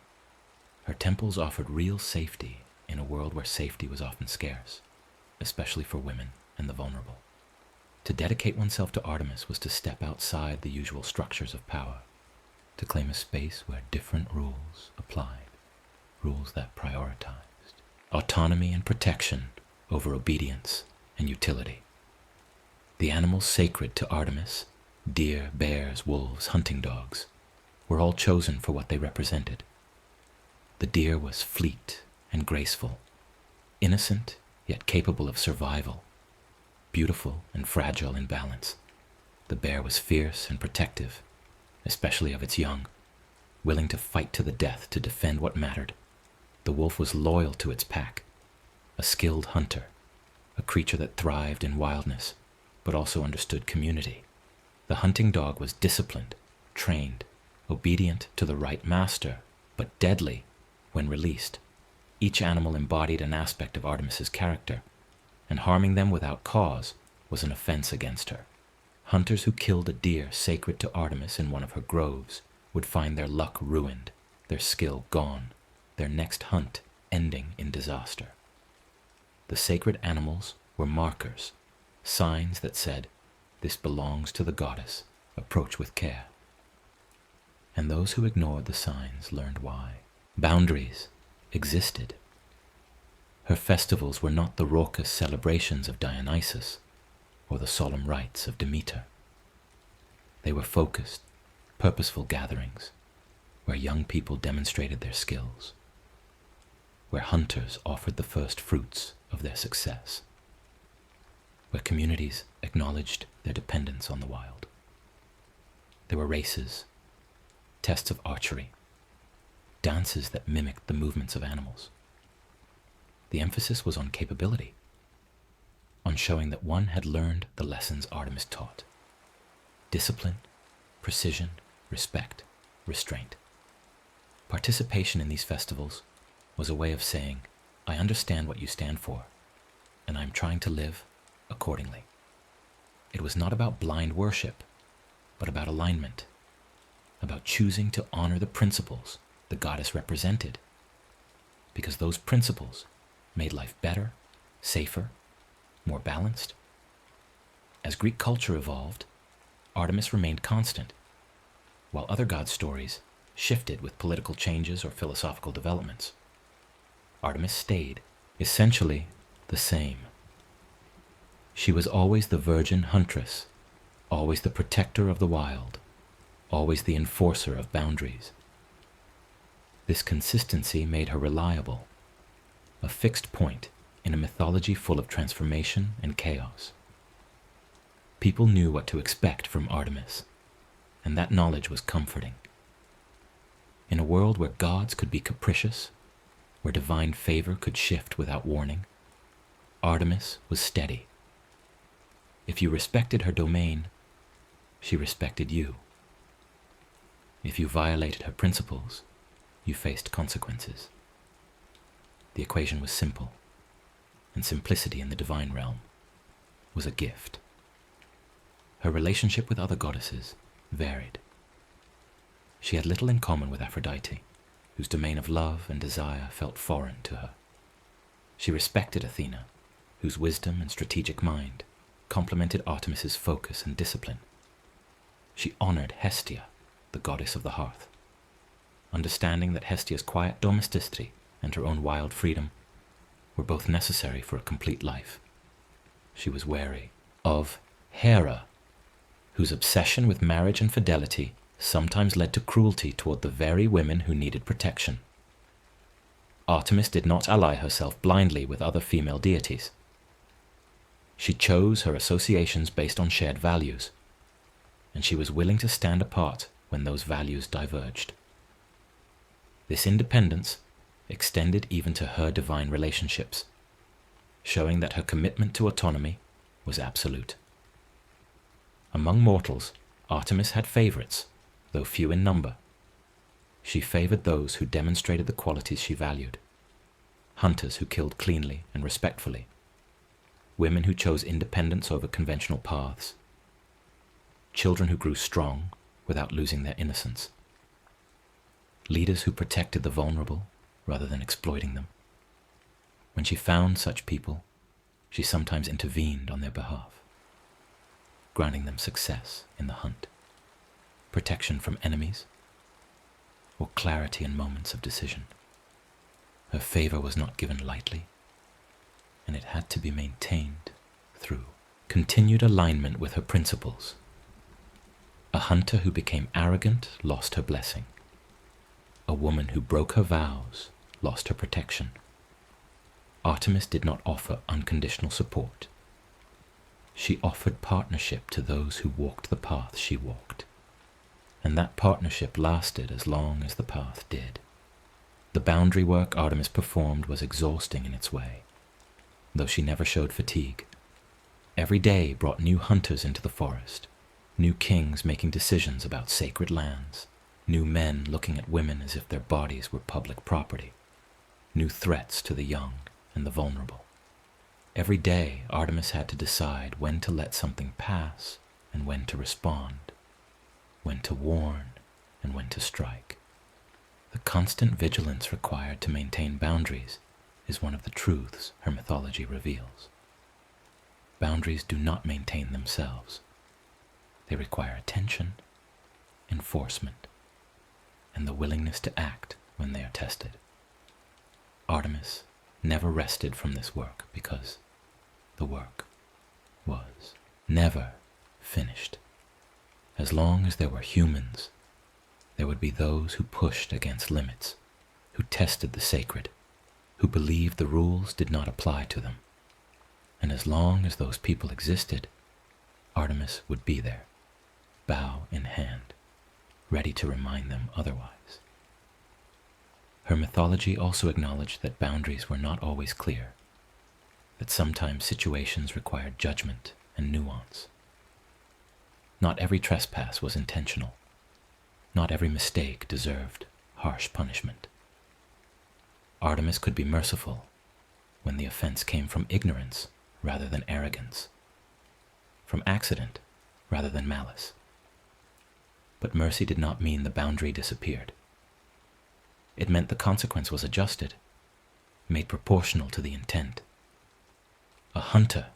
Her temples offered real safety in a world where safety was often scarce, especially for women and the vulnerable. To dedicate oneself to Artemis was to step outside the usual structures of power, to claim a space where different rules applied, rules that prioritized autonomy and protection over obedience and utility. The animals sacred to Artemis, deer, bears, wolves, hunting dogs, were all chosen for what they represented. The deer was fleet and graceful, innocent yet capable of survival, beautiful and fragile in balance. The bear was fierce and protective, especially of its young, willing to fight to the death to defend what mattered. The wolf was loyal to its pack, a skilled hunter, a creature that thrived in wildness, but also understood community. The hunting dog was disciplined, trained, obedient to the right master, but deadly when released. Each animal embodied an aspect of Artemis's character, and harming them without cause was an offense against her. Hunters who killed a deer sacred to Artemis in one of her groves would find their luck ruined, their skill gone, their next hunt ending in disaster. The sacred animals were markers, signs that said, "This belongs to the goddess, approach with care." And those who ignored the signs learned why. Boundaries existed. Her festivals were not the raucous celebrations of Dionysus or the solemn rites of Demeter. They were focused, purposeful gatherings where young people demonstrated their skills, where hunters offered the first fruits of their success, where communities acknowledged their dependence on the wild. There were races, tests of archery, dances that mimicked the movements of animals. The emphasis was on capability, on showing that one had learned the lessons Artemis taught: discipline, precision, respect, restraint. Participation in these festivals was a way of saying, "I understand what you stand for, and I am trying to live accordingly." It was not about blind worship, but about alignment, about choosing to honor the principles the goddess represented, because those principles made life better, safer, more balanced. As Greek culture evolved, Artemis remained constant, while other god stories shifted with political changes or philosophical developments. Artemis stayed, essentially the same. She was always the virgin huntress, always the protector of the wild, always the enforcer of boundaries. This consistency made her reliable, a fixed point in a mythology full of transformation and chaos. People knew what to expect from Artemis, and that knowledge was comforting. In a world where gods could be capricious, where divine favor could shift without warning, Artemis was steady. If you respected her domain, she respected you. If you violated her principles, you faced consequences. The equation was simple, and simplicity in the divine realm was a gift. Her relationship with other goddesses varied. She had little in common with Aphrodite, whose domain of love and desire felt foreign to her. She respected Athena, whose wisdom and strategic mind complemented Artemis's focus and discipline. She honored Hestia, the goddess of the hearth, understanding that Hestia's quiet domesticity and her own wild freedom were both necessary for a complete life. She was wary of Hera, whose obsession with marriage and fidelity sometimes led to cruelty toward the very women who needed protection. Artemis did not ally herself blindly with other female deities. She chose her associations based on shared values, and she was willing to stand apart when those values diverged. This independence extended even to her divine relationships, showing that her commitment to autonomy was absolute. Among mortals, Artemis had favorites, though few in number. She favored those who demonstrated the qualities she valued: hunters who killed cleanly and respectfully, women who chose independence over conventional paths, children who grew strong without losing their innocence, leaders who protected the vulnerable rather than exploiting them. When she found such people, she sometimes intervened on their behalf, granting them success in the hunt, protection from enemies, or clarity in moments of decision. Her favor was not given lightly, and it had to be maintained through continued alignment with her principles. A hunter who became arrogant lost her blessing. A woman who broke her vows lost her protection. Artemis did not offer unconditional support. She offered partnership to those who walked the path she walked, and that partnership lasted as long as the path did. The boundary work Artemis performed was exhausting in its way, though she never showed fatigue. Every day brought new hunters into the forest, new kings making decisions about sacred lands, new men looking at women as if their bodies were public property, new threats to the young and the vulnerable. Every day Artemis had to decide when to let something pass and when to respond, when to warn and when to strike. The constant vigilance required to maintain boundaries is one of the truths her mythology reveals. Boundaries do not maintain themselves. They require attention, enforcement, and the willingness to act when they are tested. Artemis never rested from this work because the work was never finished. As long as there were humans, there would be those who pushed against limits, who tested the sacred, who believed the rules did not apply to them. And as long as those people existed, Artemis would be there, bow in hand, ready to remind them otherwise. Her mythology also acknowledged that boundaries were not always clear, that sometimes situations required judgment and nuance. Not every trespass was intentional. Not every mistake deserved harsh punishment. Artemis could be merciful when the offense came from ignorance rather than arrogance, from accident rather than malice. But mercy did not mean the boundary disappeared. It meant the consequence was adjusted, made proportional to the intent. A hunter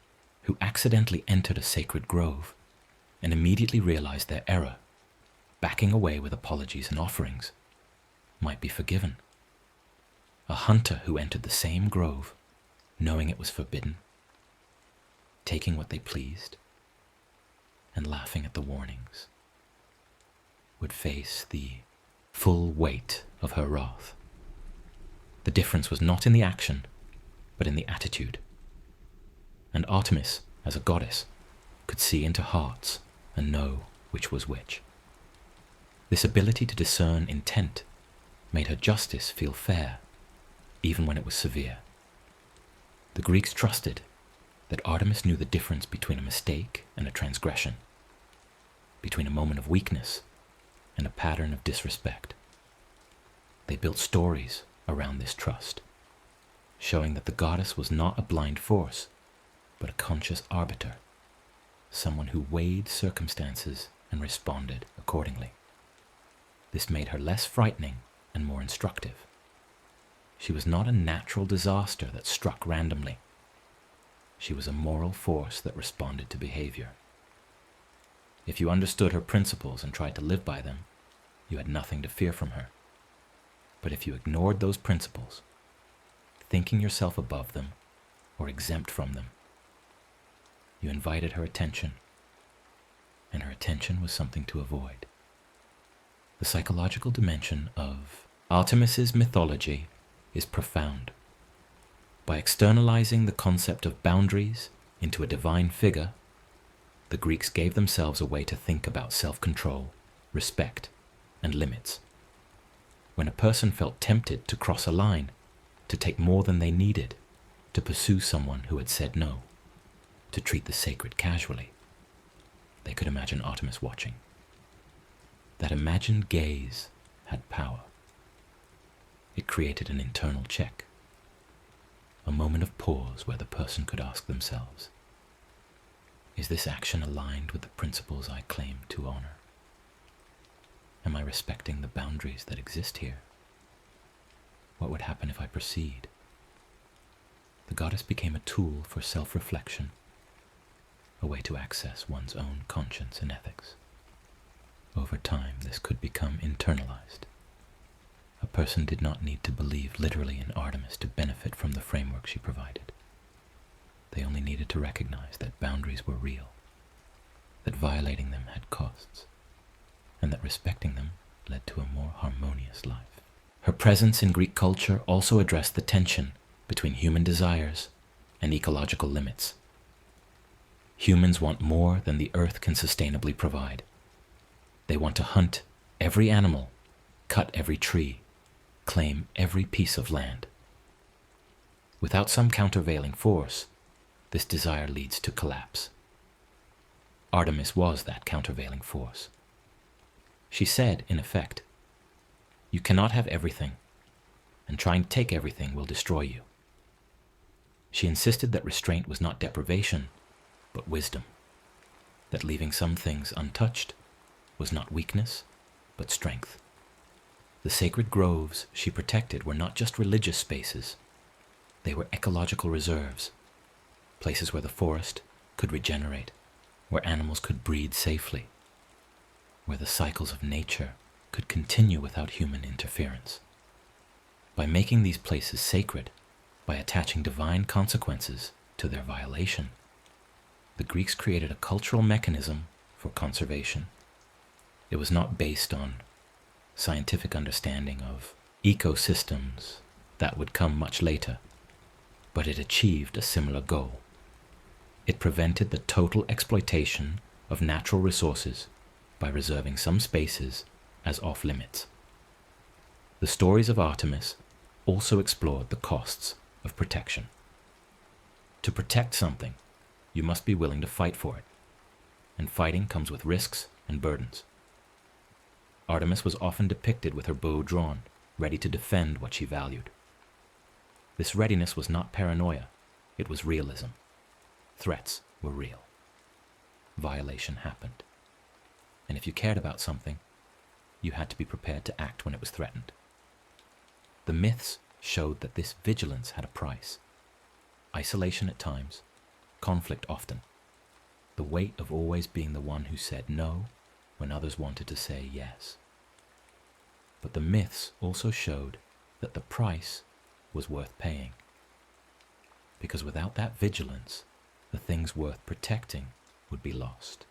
who accidentally entered a sacred grove and immediately realized their error, backing away with apologies and offerings, might be forgiven. A hunter who entered the same grove, knowing it was forbidden, taking what they pleased, and laughing at the warnings, would face the full weight of her wrath. The difference was not in the action, but in the attitude. And Artemis, as a goddess, could see into hearts and know which was which. This ability to discern intent made her justice feel fair, even when it was severe. The Greeks trusted that Artemis knew the difference between a mistake and a transgression, between a moment of weakness and a pattern of disrespect. They built stories around this trust, showing that the goddess was not a blind force, but a conscious arbiter, someone who weighed circumstances and responded accordingly. This made her less frightening and more instructive. She was not a natural disaster that struck randomly. She was a moral force that responded to behavior. If you understood her principles and tried to live by them, you had nothing to fear from her. But if you ignored those principles, thinking yourself above them or exempt from them, you invited her attention, and her attention was something to avoid. The psychological dimension of Artemis's mythology is profound. By externalizing the concept of boundaries into a divine figure, the Greeks gave themselves a way to think about self-control, respect, and limits. When a person felt tempted to cross a line, to take more than they needed, to pursue someone who had said no, to treat the sacred casually, they could imagine Artemis watching. That imagined gaze had power. It created an internal check, a moment of pause where the person could ask themselves, is this action aligned with the principles I claim to honor? Am I respecting the boundaries that exist here? What would happen if I proceed? The goddess became a tool for self-reflection, a way to access one's own conscience and ethics. Over time, this could become internalized. A person did not need to believe literally in Artemis to benefit from the framework she provided. They only needed to recognize that boundaries were real, that violating them had costs, and that respecting them led to a more harmonious life. Her presence in Greek culture also addressed the tension between human desires and ecological limits. Humans want more than the earth can sustainably provide. They want to hunt every animal, cut every tree, claim every piece of land. Without some countervailing force, this desire leads to collapse. Artemis was that countervailing force. She said, in effect, you cannot have everything, and trying to take everything will destroy you. She insisted that restraint was not deprivation, but wisdom, that leaving some things untouched was not weakness, but strength. The sacred groves she protected were not just religious spaces, they were ecological reserves, places where the forest could regenerate, where animals could breed safely, where the cycles of nature could continue without human interference. By making these places sacred, by attaching divine consequences to their violation, the Greeks created a cultural mechanism for conservation. It was not based on scientific understanding of ecosystems that would come much later, but it achieved a similar goal. It prevented the total exploitation of natural resources by reserving some spaces as off-limits. The stories of Artemis also explored the costs of protection. To protect something, you must be willing to fight for it, and fighting comes with risks and burdens. Artemis was often depicted with her bow drawn, ready to defend what she valued. This readiness was not paranoia, it was realism. Threats were real. Violation happened. And if you cared about something, you had to be prepared to act when it was threatened. The myths showed that this vigilance had a price. Isolation at times, conflict often. The weight of always being the one who said no when others wanted to say yes. But the myths also showed that the price was worth paying. Because without that vigilance, the things worth protecting would be lost.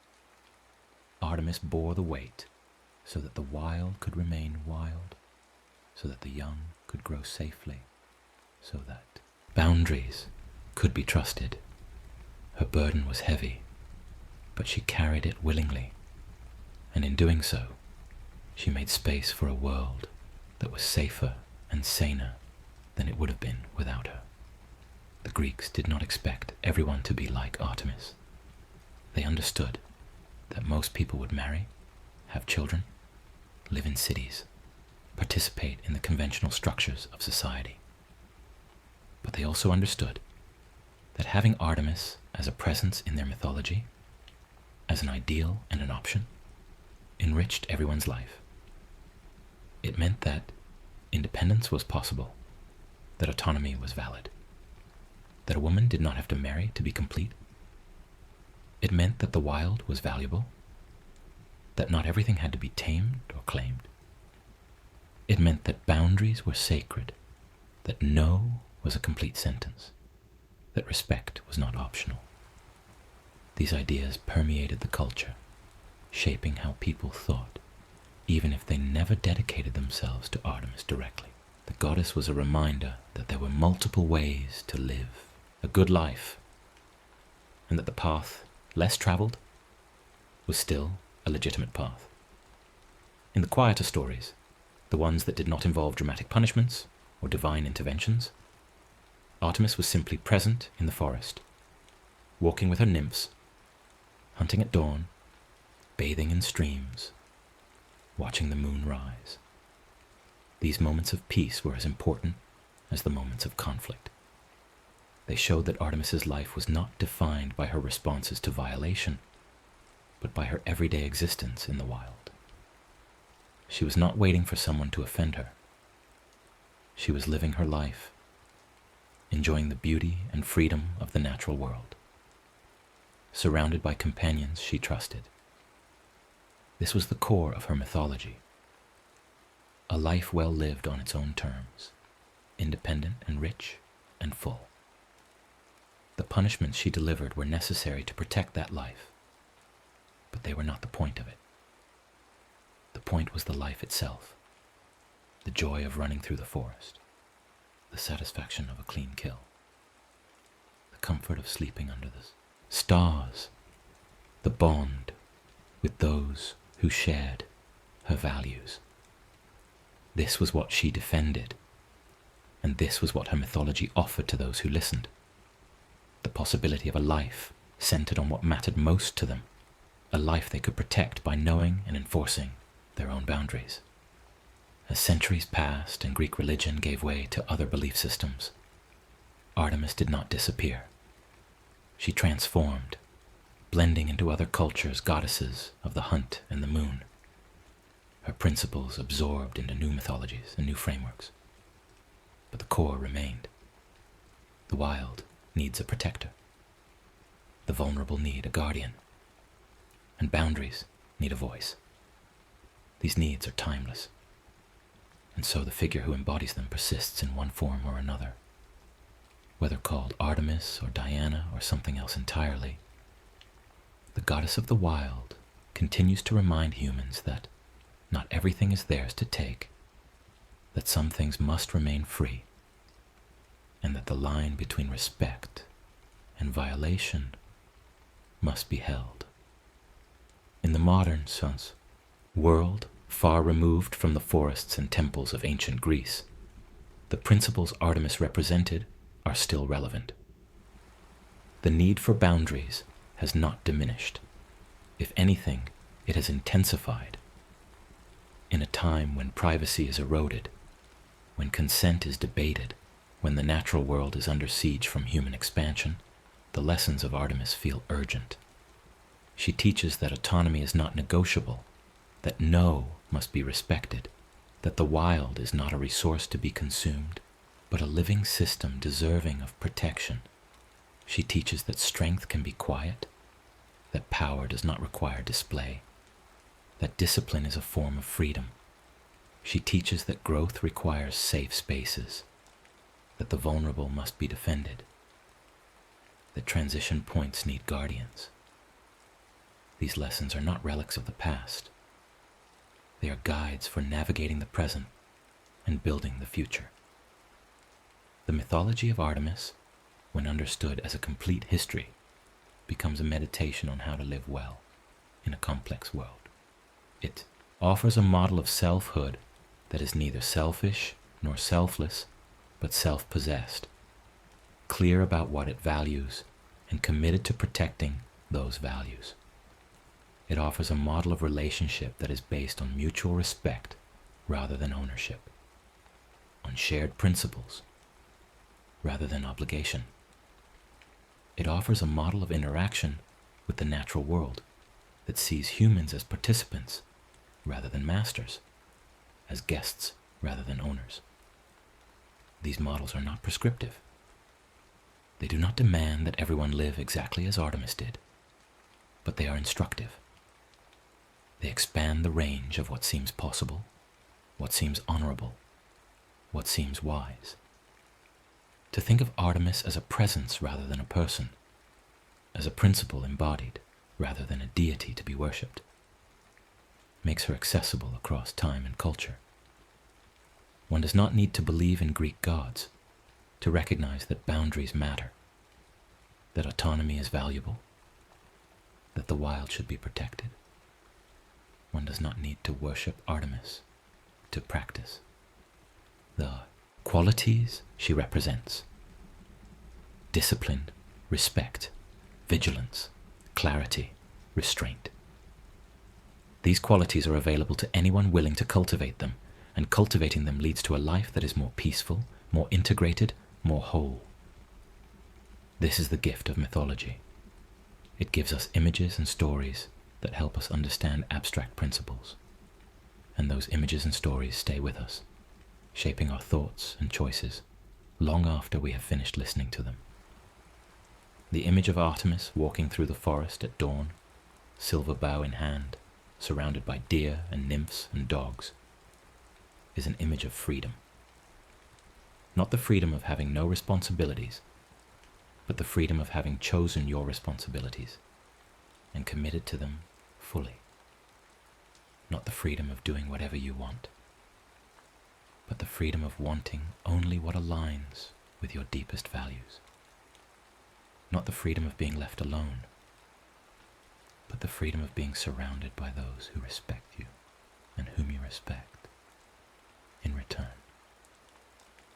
Artemis bore the weight so that the wild could remain wild, so that the young could grow safely, so that boundaries could be trusted. Her burden was heavy, but she carried it willingly, and in doing so, she made space for a world that was safer and saner than it would have been without her. The Greeks did not expect everyone to be like Artemis. They understood that most people would marry, have children, live in cities, participate in the conventional structures of society. But they also understood that having Artemis as a presence in their mythology, as an ideal and an option, enriched everyone's life. It meant that independence was possible, that autonomy was valid, that a woman did not have to marry to be complete. It meant that the wild was valuable, that not everything had to be tamed or claimed. It meant that boundaries were sacred, that no was a complete sentence, that respect was not optional. These ideas permeated the culture, shaping how people thought, even if they never dedicated themselves to Artemis directly. The goddess was a reminder that there were multiple ways to live a good life, and that the path less traveled was still a legitimate path. In the quieter stories, the ones that did not involve dramatic punishments or divine interventions, Artemis was simply present in the forest, walking with her nymphs, hunting at dawn, bathing in streams, watching the moon rise. These moments of peace were as important as the moments of conflict. They showed that Artemis's life was not defined by her responses to violation, but by her everyday existence in the wild. She was not waiting for someone to offend her. She was living her life, enjoying the beauty and freedom of the natural world, surrounded by companions she trusted. This was the core of her mythology. A life well lived on its own terms, independent and rich and full. The punishments she delivered were necessary to protect that life, but they were not the point of it. The point was the life itself, the joy of running through the forest, the satisfaction of a clean kill, the comfort of sleeping under the stars, the bond with those who shared her values. This was what she defended, and this was what her mythology offered to those who listened. The possibility of a life centered on what mattered most to them, a life they could protect by knowing and enforcing their own boundaries. As centuries passed and Greek religion gave way to other belief systems, Artemis did not disappear. She transformed, blending into other cultures' goddesses of the hunt and the moon. Her principles absorbed into new mythologies and new frameworks. But the core remained. The wild needs a protector. The vulnerable need a guardian. And boundaries need a voice. These needs are timeless. And so the figure who embodies them persists in one form or another. Whether called Artemis or Diana or something else entirely, the goddess of the wild continues to remind humans that not everything is theirs to take, that some things must remain free, and that the line between respect and violation must be held. In the modern sense, world far removed from the forests and temples of ancient Greece, the principles Artemis represented are still relevant. The need for boundaries has not diminished. If anything, it has intensified. In a time when privacy is eroded, when consent is debated, when the natural world is under siege from human expansion, the lessons of Artemis feel urgent. She teaches that autonomy is not negotiable, that no must be respected, that the wild is not a resource to be consumed, but a living system deserving of protection. She teaches that strength can be quiet, that power does not require display, that discipline is a form of freedom. She teaches that growth requires safe spaces, that the vulnerable must be defended, that transition points need guardians. These lessons are not relics of the past. They are guides for navigating the present and building the future. The mythology of Artemis, when understood as a complete history, becomes a meditation on how to live well in a complex world. It offers a model of selfhood that is neither selfish nor selfless, but self-possessed, clear about what it values and committed to protecting those values. It offers a model of relationship that is based on mutual respect rather than ownership, on shared principles rather than obligation. It offers a model of interaction with the natural world that sees humans as participants rather than masters, as guests rather than owners. These models are not prescriptive. They do not demand that everyone live exactly as Artemis did, but they are instructive. They expand the range of what seems possible, what seems honorable, what seems wise. To think of Artemis as a presence rather than a person, as a principle embodied rather than a deity to be worshipped, makes her accessible across time and culture. One does not need to believe in Greek gods to recognize that boundaries matter, that autonomy is valuable, that the wild should be protected. One does not need to worship Artemis to practice the qualities she represents: discipline, respect, vigilance, clarity, restraint. These qualities are available to anyone willing to cultivate them, and cultivating them leads to a life that is more peaceful, more integrated, more whole. This is the gift of mythology. It gives us images and stories that help us understand abstract principles. And those images and stories stay with us, shaping our thoughts and choices long after we have finished listening to them. The image of Artemis walking through the forest at dawn, silver bow in hand, surrounded by deer and nymphs and dogs, is an image of freedom. Not the freedom of having no responsibilities, but the freedom of having chosen your responsibilities and committed to them fully. Not the freedom of doing whatever you want, but the freedom of wanting only what aligns with your deepest values. Not the freedom of being left alone, but the freedom of being surrounded by those who respect you and whom you respect in return.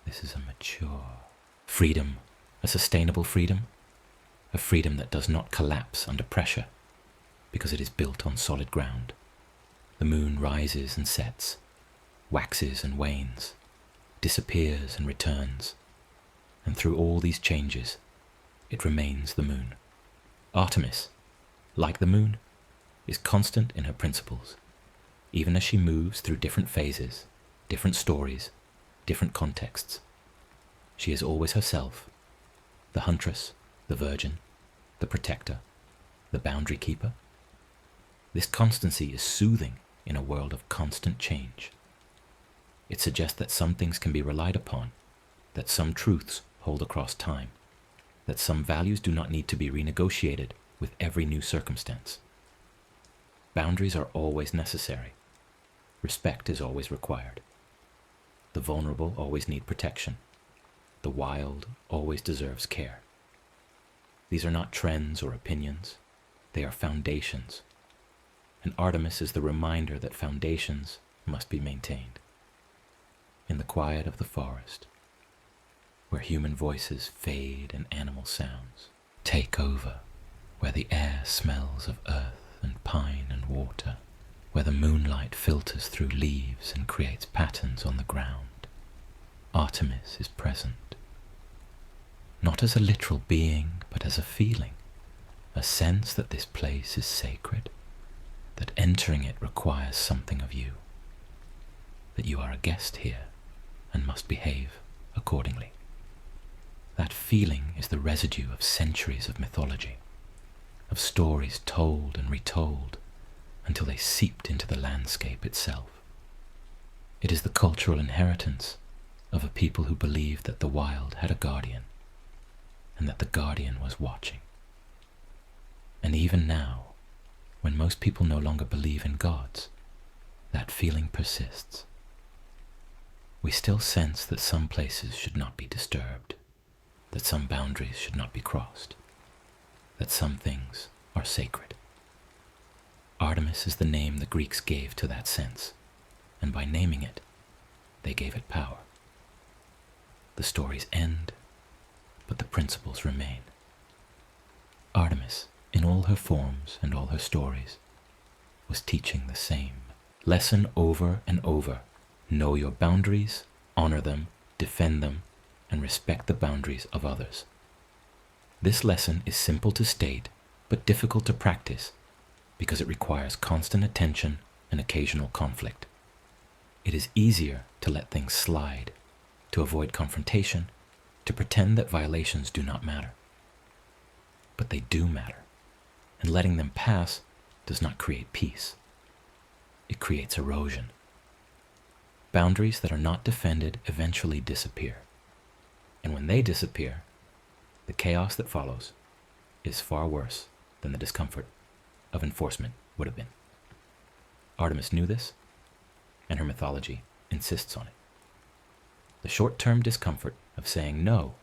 This is a mature freedom, a sustainable freedom, a freedom that does not collapse under pressure because it is built on solid ground. The moon rises and sets, waxes and wanes, disappears and returns, and through all these changes, it remains the moon. Artemis, like the moon, is constant in her principles, even as she moves through different phases, different stories, different contexts. She is always herself, the huntress, the virgin, the protector, the boundary keeper. This constancy is soothing in a world of constant change. It suggests that some things can be relied upon, that some truths hold across time, that some values do not need to be renegotiated with every new circumstance. Boundaries are always necessary. Respect is always required. The vulnerable always need protection. The wild always deserves care. These are not trends or opinions. They are foundations. And Artemis is the reminder that foundations must be maintained. In the quiet of the forest, where human voices fade and animal sounds take over, where the air smells of earth and pine and water, where the moonlight filters through leaves and creates patterns on the ground, Artemis is present. Not as a literal being, but as a feeling, a sense that this place is sacred, that entering it requires something of you, that you are a guest here and must behave accordingly. That feeling is the residue of centuries of mythology, of stories told and retold until they seeped into the landscape itself. It is the cultural inheritance of a people who believed that the wild had a guardian, and that the guardian was watching. And even now, when most people no longer believe in gods, that feeling persists. We still sense that some places should not be disturbed, that some boundaries should not be crossed, that some things are sacred. Artemis is the name the Greeks gave to that sense, and by naming it, they gave it power. The stories end, but the principles remain. Artemis, in all her forms and all her stories, was teaching the same lesson over and over: Know your boundaries, honor them, defend them, and respect the boundaries of others. This lesson is simple to state, but difficult to practice because it requires constant attention and occasional conflict. It is easier to let things slide, to avoid confrontation, to pretend that violations do not matter. But they do matter, and letting them pass does not create peace. It creates erosion. Boundaries that are not defended eventually disappear. And when they disappear, the chaos that follows is far worse than the discomfort of enforcement would have been. Artemis knew this, and her mythology insists on it. The short-term discomfort of saying no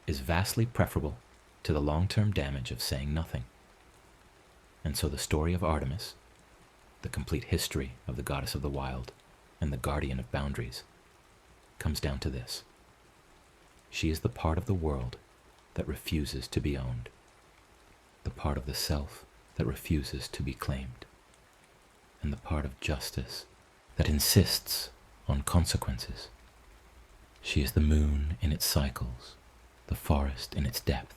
is vastly preferable to the long-term damage of saying nothing. And so the story of Artemis, the complete history of the goddess of the wild and the guardian of boundaries, comes down to this. She is the part of the world that refuses to be owned, the part of the self that refuses to be claimed, and the part of justice that insists on consequences. She is the moon in its cycles, the forest in its depth,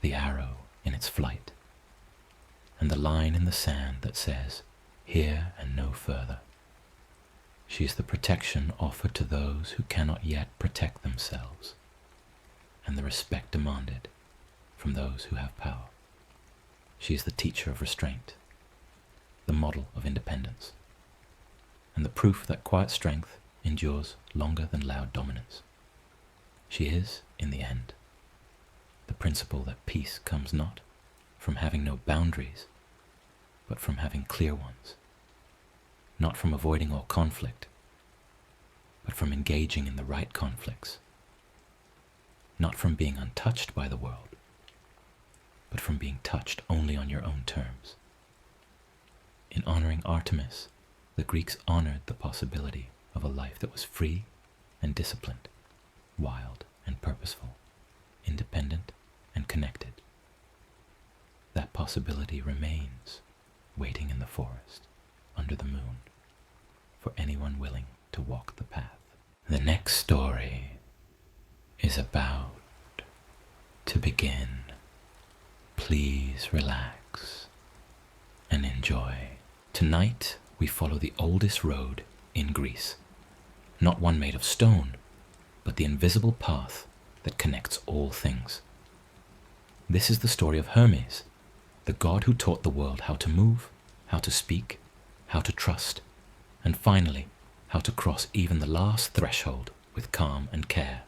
the arrow in its flight, and the line in the sand that says, here and no further. She is the protection offered to those who cannot yet protect themselves, and the respect demanded from those who have power. She is the teacher of restraint, the model of independence, and the proof that quiet strength endures longer than loud dominance. She is, in the end, the principle that peace comes not from having no boundaries, but from having clear ones, not from avoiding all conflict, but from engaging in the right conflicts, not from being untouched by the world, but from being touched only on your own terms. In honoring Artemis, the Greeks honored the possibility of a life that was free and disciplined, wild and purposeful, independent and connected. That possibility remains waiting in the forest, under the moon, for anyone willing to walk the path. The next story is about to begin. Please relax and enjoy. Tonight we follow the oldest road in Greece, not one made of stone, but the invisible path that connects all things. This is the story of Hermes, the god who taught the world how to move, how to speak, how to trust, and finally, how to cross even the last threshold with calm and care.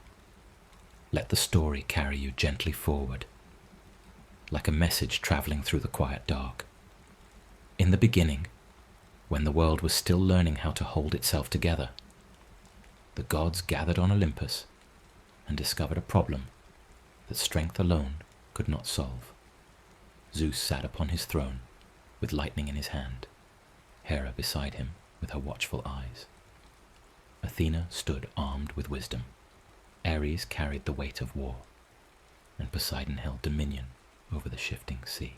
Let the story carry you gently forward, like a message traveling through the quiet dark. In the beginning, when the world was still learning how to hold itself together, the gods gathered on Olympus and discovered a problem that strength alone could not solve. Zeus sat upon his throne with lightning in his hand, Hera beside him with her watchful eyes. Athena stood armed with wisdom, Ares carried the weight of war, and Poseidon held dominion over the shifting sea.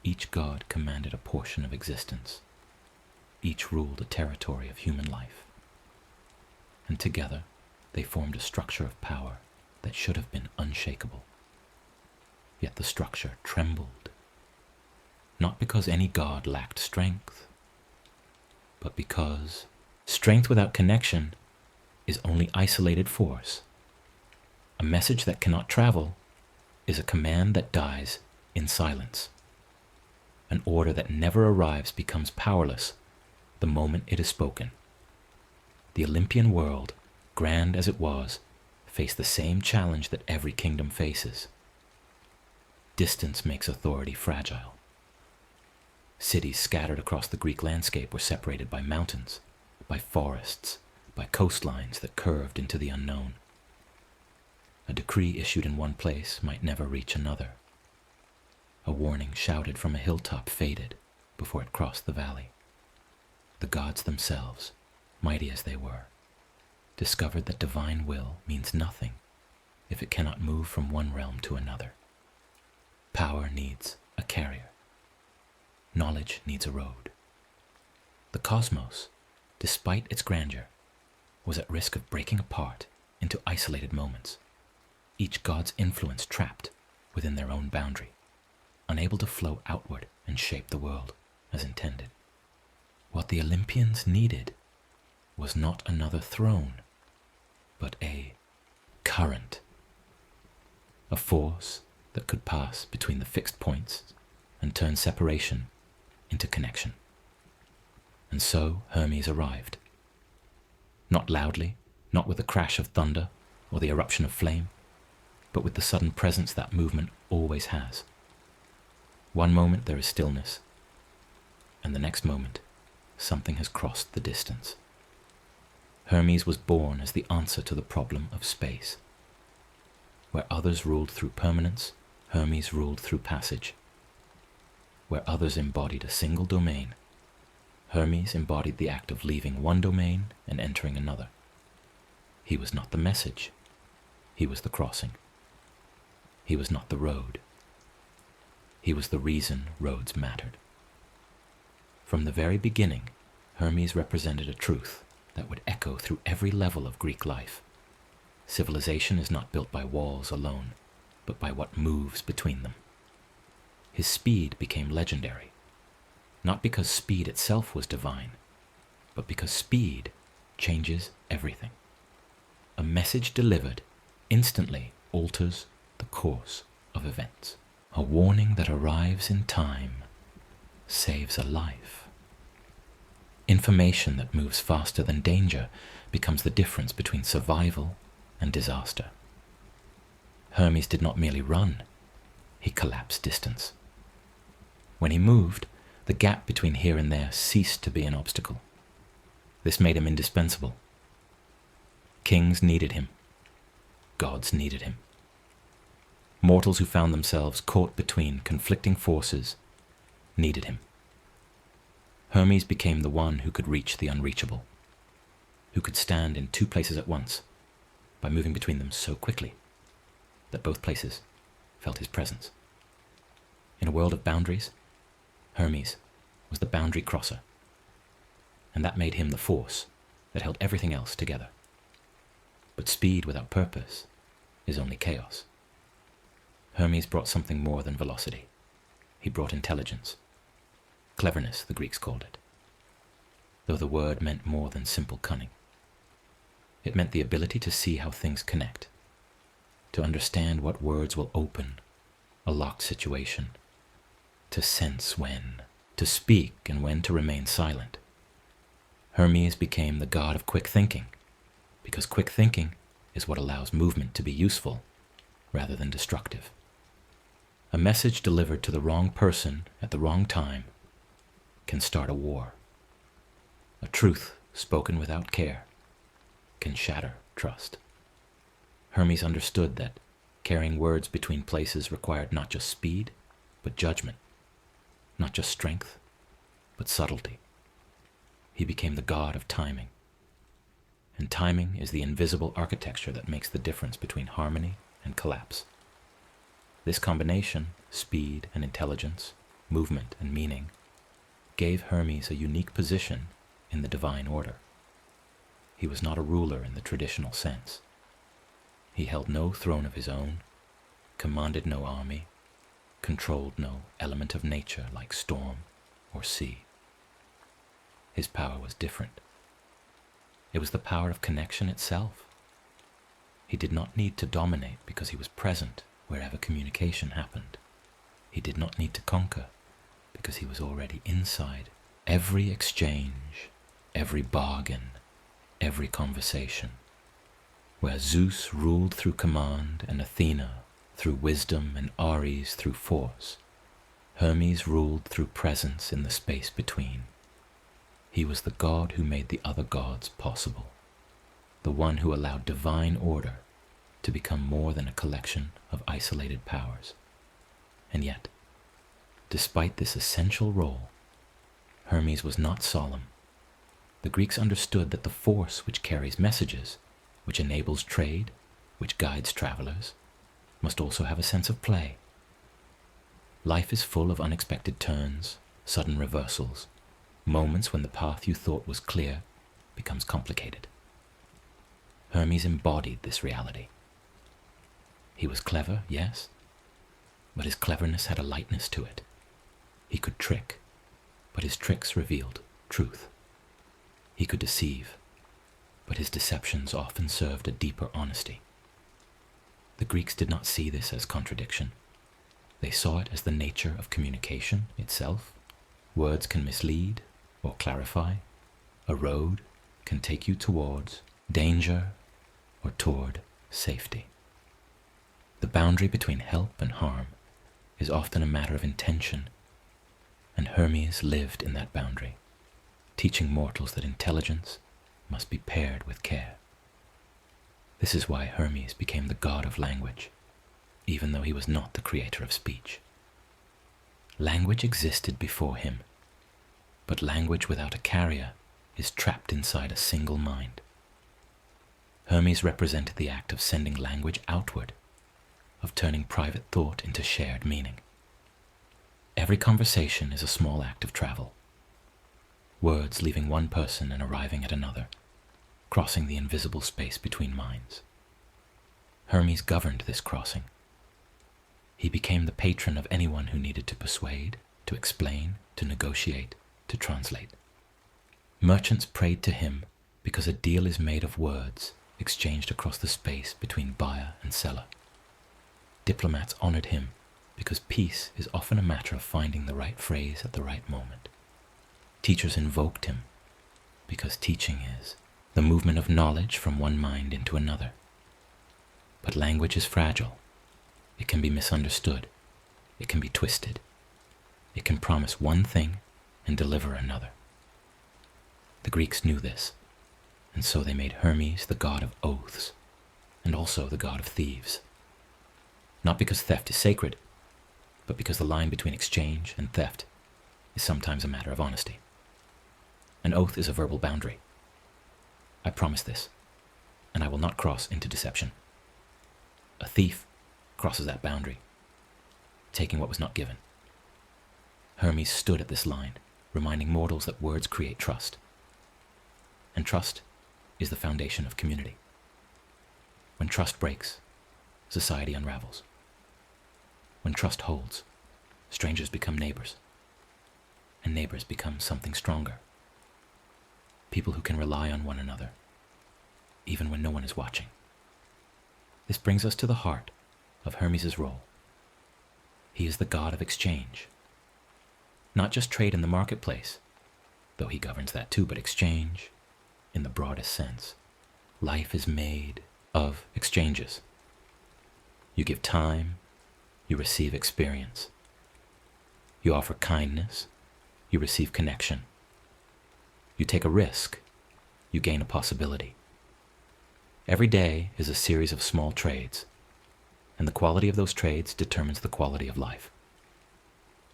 Each god commanded a portion of existence. Each ruled a territory of human life. And together they formed a structure of power that should have been unshakable. Yet the structure trembled, not because any god lacked strength, but because strength without connection is only isolated force. A message that cannot travel is a command that dies in silence. An order that never arrives becomes powerless the moment it is spoken. The Olympian world, grand as it was, faced the same challenge that every kingdom faces. Distance makes authority fragile. Cities scattered across the Greek landscape were separated by mountains, by forests, by coastlines that curved into the unknown. A decree issued in one place might never reach another. A warning shouted from a hilltop faded before it crossed the valley. The gods themselves, mighty as they were, discovered that divine will means nothing if it cannot move from one realm to another. Power needs a carrier. Knowledge needs a road. The cosmos, despite its grandeur, was at risk of breaking apart into isolated moments, each god's influence trapped within their own boundary, unable to flow outward and shape the world as intended. What the Olympians needed was not another throne, but a current, a force that could pass between the fixed points and turn separation into connection. And so Hermes arrived. Not loudly, not with the crash of thunder or the eruption of flame, but with the sudden presence that movement always has. One moment there is stillness, and the next moment something has crossed the distance. Hermes was born as the answer to the problem of space. Where others ruled through permanence, Hermes ruled through passage. Where others embodied a single domain, Hermes embodied the act of leaving one domain and entering another. He was not the message, he was the crossing. He was not the road, he was the reason roads mattered. From the very beginning, Hermes represented a truth that would echo through every level of Greek life. Civilization is not built by walls alone, but by what moves between them. His speed became legendary, not because speed itself was divine, but because speed changes everything. A message delivered instantly alters the course of events. A warning that arrives in time saves a life. Information that moves faster than danger becomes the difference between survival and disaster. Hermes did not merely run, he collapsed distance. When he moved, the gap between here and there ceased to be an obstacle. This made him indispensable. Kings needed him. Gods needed him. Mortals who found themselves caught between conflicting forces needed him. Hermes became the one who could reach the unreachable, who could stand in two places at once by moving between them so quickly that both places felt his presence. In a world of boundaries, Hermes was the boundary crosser, and that made him the force that held everything else together. But speed without purpose is only chaos. Hermes brought something more than velocity. He brought intelligence. Cleverness, the Greeks called it, though the word meant more than simple cunning. It meant the ability to see how things connect, to understand what words will open a locked situation, to sense when to speak and when to remain silent. Hermes became the god of quick thinking, because quick thinking is what allows movement to be useful rather than destructive. A message delivered to the wrong person at the wrong time can start a war. A truth spoken without care can shatter trust. Hermes understood that carrying words between places required not just speed, but judgment, not just strength, but subtlety. He became the god of timing. And timing is the invisible architecture that makes the difference between harmony and collapse. This combination, speed and intelligence, movement and meaning, gave Hermes a unique position in the divine order. He was not a ruler in the traditional sense. He held no throne of his own, commanded no army, controlled no element of nature like storm or sea. His power was different. It was the power of connection itself. He did not need to dominate because he was present wherever communication happened. He did not need to conquer because he was already inside every exchange, every bargain, every conversation. Where Zeus ruled through command and Athena through wisdom and Ares through force, Hermes ruled through presence in the space between. He was the god who made the other gods possible, the one who allowed divine order to become more than a collection of isolated powers. And yet, despite this essential role, Hermes was not solemn. The Greeks understood that the force which carries messages, which enables trade, which guides travelers, must also have a sense of play. Life is full of unexpected turns, sudden reversals, moments when the path you thought was clear becomes complicated. Hermes embodied this reality. He was clever, yes, but his cleverness had a lightness to it. He could trick, but his tricks revealed truth. He could deceive, but his deceptions often served a deeper honesty. The Greeks did not see this as contradiction. They saw it as the nature of communication itself. Words can mislead or clarify. A road can take you towards danger or toward safety. The boundary between help and harm is often a matter of intention, and Hermes lived in that boundary, teaching mortals that intelligence must be paired with care. This is why Hermes became the god of language, even though he was not the creator of speech. Language existed before him, but language without a carrier is trapped inside a single mind. Hermes represented the act of sending language outward, of turning private thought into shared meaning. Every conversation is a small act of travel. Words leaving one person and arriving at another, crossing the invisible space between minds. Hermes governed this crossing. He became the patron of anyone who needed to persuade, to explain, to negotiate, to translate. Merchants prayed to him because a deal is made of words exchanged across the space between buyer and seller. Diplomats honored him because peace is often a matter of finding the right phrase at the right moment. Teachers invoked him because teaching is the movement of knowledge from one mind into another. But language is fragile. It can be misunderstood. It can be twisted. It can promise one thing and deliver another. The Greeks knew this, and so they made Hermes the god of oaths, and also the god of thieves. Not because theft is sacred, but because the line between exchange and theft is sometimes a matter of honesty. An oath is a verbal boundary. I promise this, and I will not cross into deception. A thief crosses that boundary, taking what was not given. Hermes stood at this line, reminding mortals that words create trust, and trust is the foundation of community. When trust breaks, society unravels. When trust holds, strangers become neighbors, and neighbors become something stronger. People who can rely on one another, even when no one is watching. This brings us to the heart of Hermes' role. He is the god of exchange. Not just trade in the marketplace, though he governs that too, but exchange in the broadest sense. Life is made of exchanges. You give time, you receive experience. You offer kindness, you receive connection. You take a risk, you gain a possibility. Every day is a series of small trades, and the quality of those trades determines the quality of life.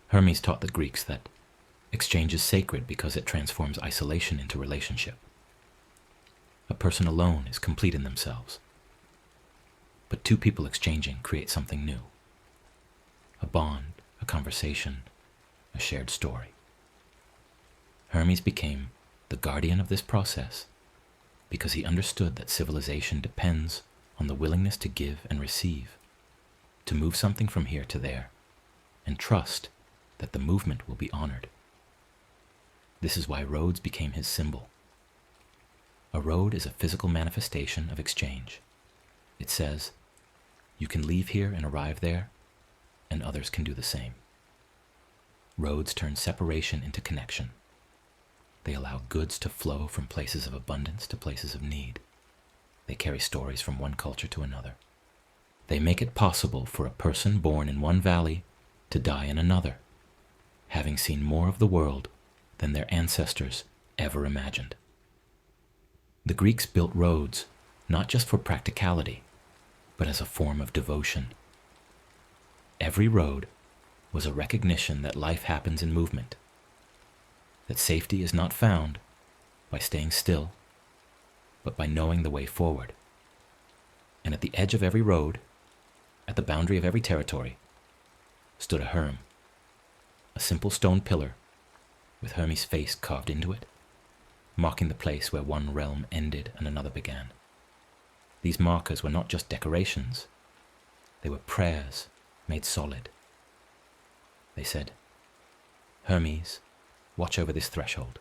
Hermes taught the Greeks that exchange is sacred because it transforms isolation into relationship. A person alone is complete in themselves, but two people exchanging create something new. A bond, a conversation, a shared story. Hermes became the guardian of this process because he understood that civilization depends on the willingness to give and receive, to move something from here to there, and trust that the movement will be honored. This is why roads became his symbol. A road is a physical manifestation of exchange. It says, you can leave here and arrive there, and others can do the same. Roads turn separation into connection. They allow goods to flow from places of abundance to places of need. They carry stories from one culture to another. They make it possible for a person born in one valley to die in another, having seen more of the world than their ancestors ever imagined. The Greeks built roads not just for practicality, but as a form of devotion. Every road was a recognition that life happens in movement, that safety is not found by staying still, but by knowing the way forward. And at the edge of every road, at the boundary of every territory, stood a herm, a simple stone pillar with Hermes' face carved into it, marking the place where one realm ended and another began. These markers were not just decorations, they were prayers made solid. They said, "Hermes, watch over this threshold.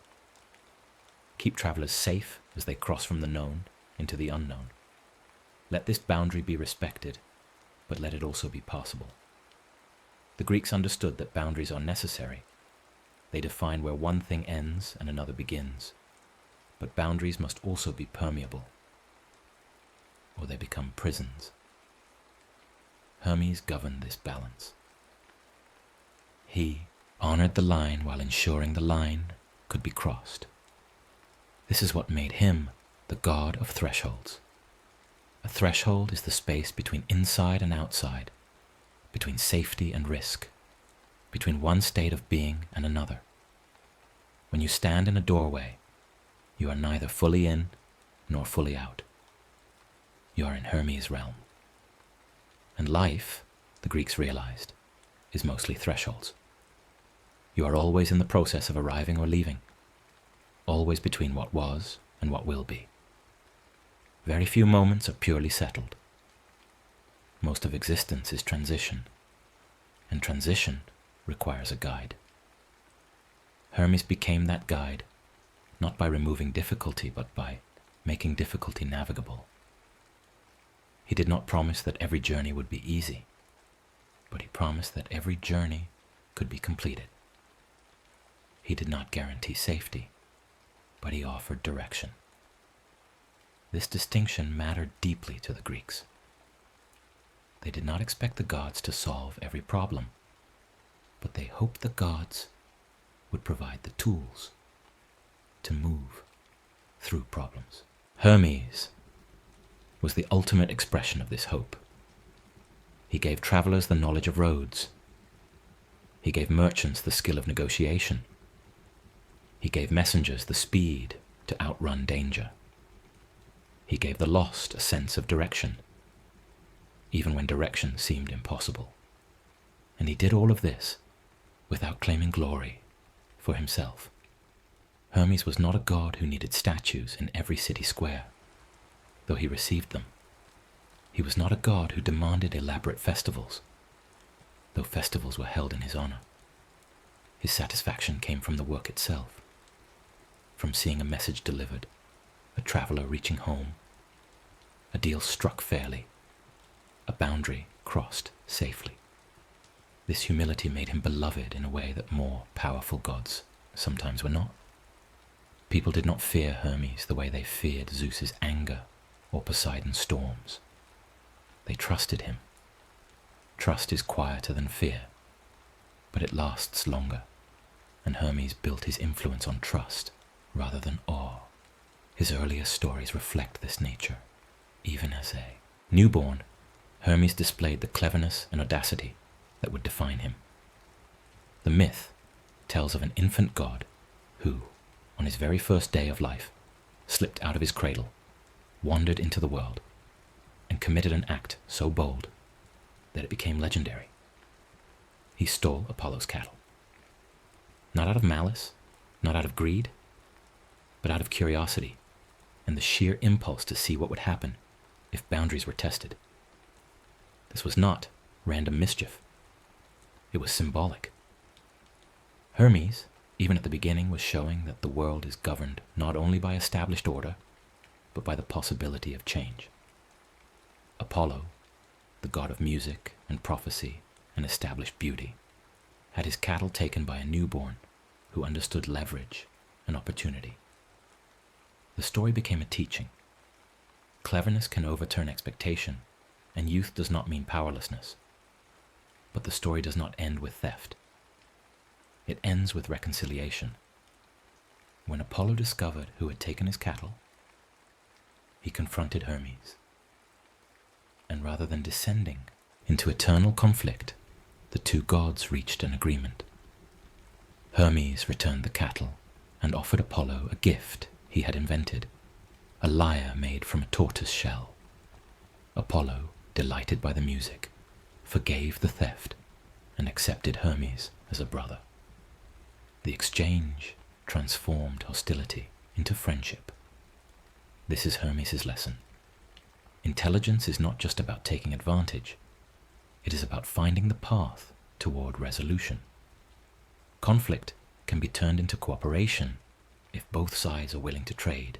Keep travelers safe as they cross from the known into the unknown. Let this boundary be respected, but let it also be passable." The Greeks understood that boundaries are necessary. They define where one thing ends and another begins. But boundaries must also be permeable, or they become prisons. Hermes governed this balance. He honored the line while ensuring the line could be crossed. This is what made him the god of thresholds. A threshold is the space between inside and outside, between safety and risk, between one state of being and another. When you stand in a doorway, you are neither fully in nor fully out. You are in Hermes' realm. And life, the Greeks realized, is mostly thresholds. You are always in the process of arriving or leaving, always between what was and what will be. Very few moments are purely settled. Most of existence is transition, and transition requires a guide. Hermes became that guide, not by removing difficulty, but by making difficulty navigable. He did not promise that every journey would be easy, but he promised that every journey could be completed. He did not guarantee safety, but he offered direction. This distinction mattered deeply to the Greeks. They did not expect the gods to solve every problem, but they hoped the gods would provide the tools to move through problems. Hermes was the ultimate expression of this hope. He gave travelers the knowledge of roads. He gave merchants the skill of negotiation. He gave messengers the speed to outrun danger. He gave the lost a sense of direction, even when direction seemed impossible. And he did all of this without claiming glory for himself. Hermes was not a god who needed statues in every city square, though he received them. He was not a god who demanded elaborate festivals, though festivals were held in his honor. His satisfaction came from the work itself, from seeing a message delivered, a traveler reaching home, a deal struck fairly, a boundary crossed safely. This humility made him beloved in a way that more powerful gods sometimes were not. People did not fear Hermes the way they feared Zeus's anger or Poseidon's storms. They trusted him. Trust is quieter than fear, but it lasts longer, and Hermes built his influence on trust rather than awe. His earliest stories reflect this nature. Even as a newborn, Hermes displayed the cleverness and audacity that would define him. The myth tells of an infant god who, on his very first day of life, slipped out of his cradle, wandered into the world, and committed an act so bold that it became legendary. He stole Apollo's cattle. Not out of malice, not out of greed, but out of curiosity and the sheer impulse to see what would happen if boundaries were tested. This was not random mischief. It was symbolic. Hermes, even at the beginning, was showing that the world is governed not only by established order, but by the possibility of change. Apollo, the god of music and prophecy and established beauty, had his cattle taken by a newborn who understood leverage and opportunity. The story became a teaching. Cleverness can overturn expectation, and youth does not mean powerlessness. But the story does not end with theft. It ends with reconciliation. When Apollo discovered who had taken his cattle, he confronted Hermes. And rather than descending into eternal conflict, the two gods reached an agreement. Hermes returned the cattle and offered Apollo a gift he had invented, a lyre made from a tortoise shell. Apollo, delighted by the music, forgave the theft and accepted Hermes as a brother. The exchange transformed hostility into friendship. This is Hermes' lesson. Intelligence is not just about taking advantage. It is about finding the path toward resolution. Conflict can be turned into cooperation if both sides are willing to trade,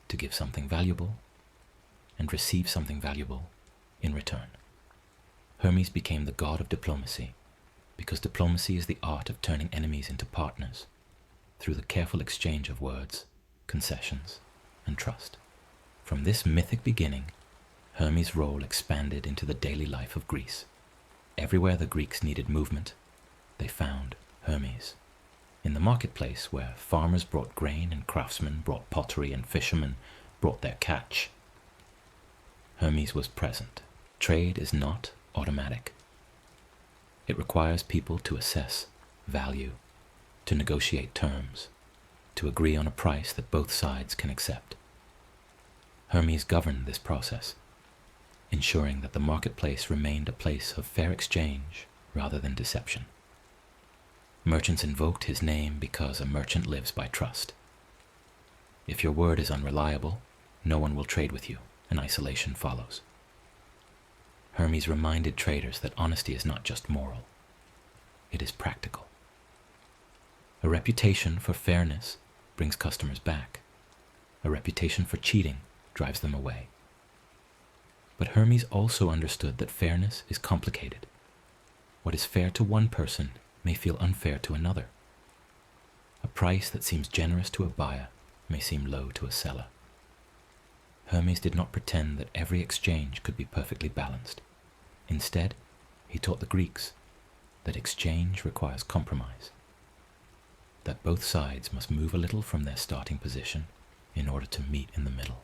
to give something valuable and receive something valuable in return. Hermes became the god of diplomacy because diplomacy is the art of turning enemies into partners through the careful exchange of words, concessions, and trust. From this mythic beginning, Hermes' role expanded into the daily life of Greece. Everywhere the Greeks needed movement, they found Hermes. In the marketplace, where farmers brought grain and craftsmen brought pottery and fishermen brought their catch, Hermes was present. Trade is not automatic. It requires people to assess value, to negotiate terms, to agree on a price that both sides can accept. Hermes governed this process, ensuring that the marketplace remained a place of fair exchange rather than deception. Merchants invoked his name because a merchant lives by trust. If your word is unreliable, no one will trade with you, and isolation follows. Hermes reminded traders that honesty is not just moral, it is practical. A reputation for fairness brings customers back. A reputation for cheating drives them away. But Hermes also understood that fairness is complicated. What is fair to one person may feel unfair to another. A price that seems generous to a buyer may seem low to a seller. Hermes did not pretend that every exchange could be perfectly balanced. Instead, he taught the Greeks that exchange requires compromise, that both sides must move a little from their starting position in order to meet in the middle.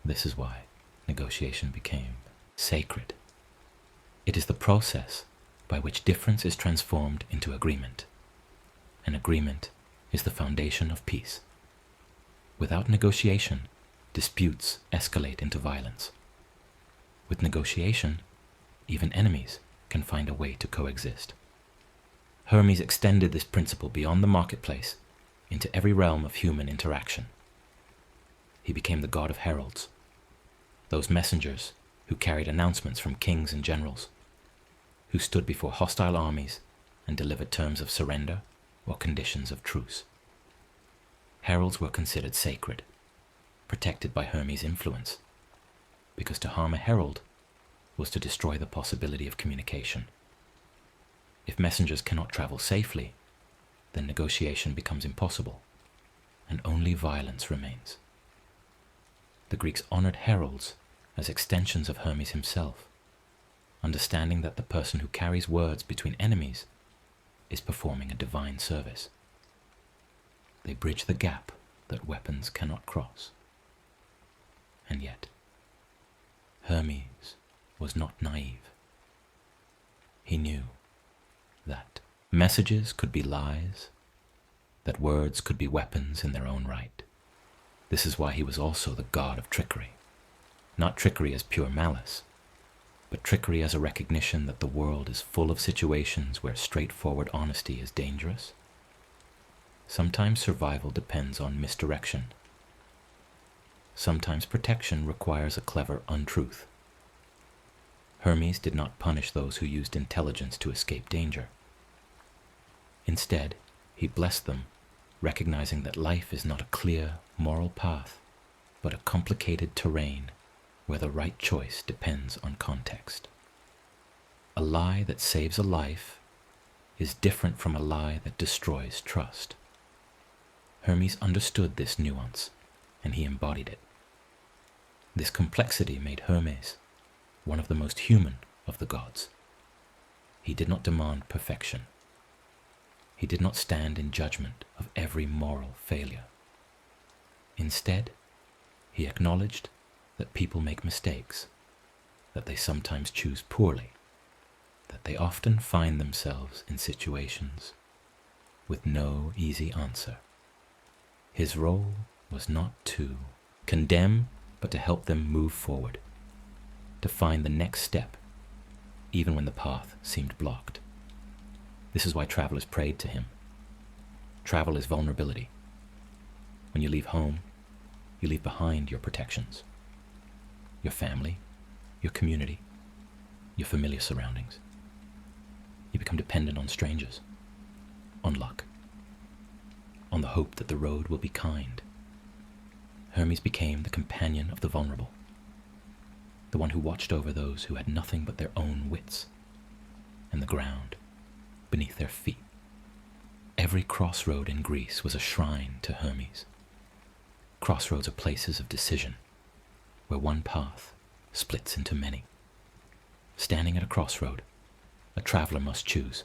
This is why negotiation became sacred. It is the process by which difference is transformed into agreement. An agreement is the foundation of peace. Without negotiation, disputes escalate into violence. With negotiation, even enemies can find a way to coexist. Hermes extended this principle beyond the marketplace into every realm of human interaction. He became the god of heralds, those messengers who carried announcements from kings and generals, who stood before hostile armies and delivered terms of surrender or conditions of truce. Heralds were considered sacred, protected by Hermes' influence, because to harm a herald was to destroy the possibility of communication. If messengers cannot travel safely, then negotiation becomes impossible, and only violence remains. The Greeks honored heralds as extensions of Hermes himself, understanding that the person who carries words between enemies is performing a divine service. They bridge the gap that weapons cannot cross. And yet, Hermes was not naive. He knew that messages could be lies, that words could be weapons in their own right. This is why he was also the god of trickery. Not trickery as pure malice, but trickery as a recognition that the world is full of situations where straightforward honesty is dangerous. Sometimes survival depends on misdirection. Sometimes protection requires a clever untruth. Hermes did not punish those who used intelligence to escape danger. Instead, he blessed them, recognizing that life is not a clear, moral path, but a complicated terrain where the right choice depends on context. A lie that saves a life is different from a lie that destroys trust. Hermes understood this nuance, and he embodied it. This complexity made Hermes one of the most human of the gods. He did not demand perfection. He did not stand in judgment of every moral failure. Instead, he acknowledged that people make mistakes, that they sometimes choose poorly, that they often find themselves in situations with no easy answer. His role was not to condemn, but to help them move forward, to find the next step, even when the path seemed blocked. This is why travelers prayed to him. Travel is vulnerability. When you leave home, you leave behind your protections, your family, your community, your familiar surroundings. You become dependent on strangers, on luck, on the hope that the road will be kind. Hermes became the companion of the vulnerable, the one who watched over those who had nothing but their own wits and the ground beneath their feet. Every crossroad in Greece was a shrine to Hermes. Crossroads are places of decision, where one path splits into many. Standing at a crossroad, a traveler must choose,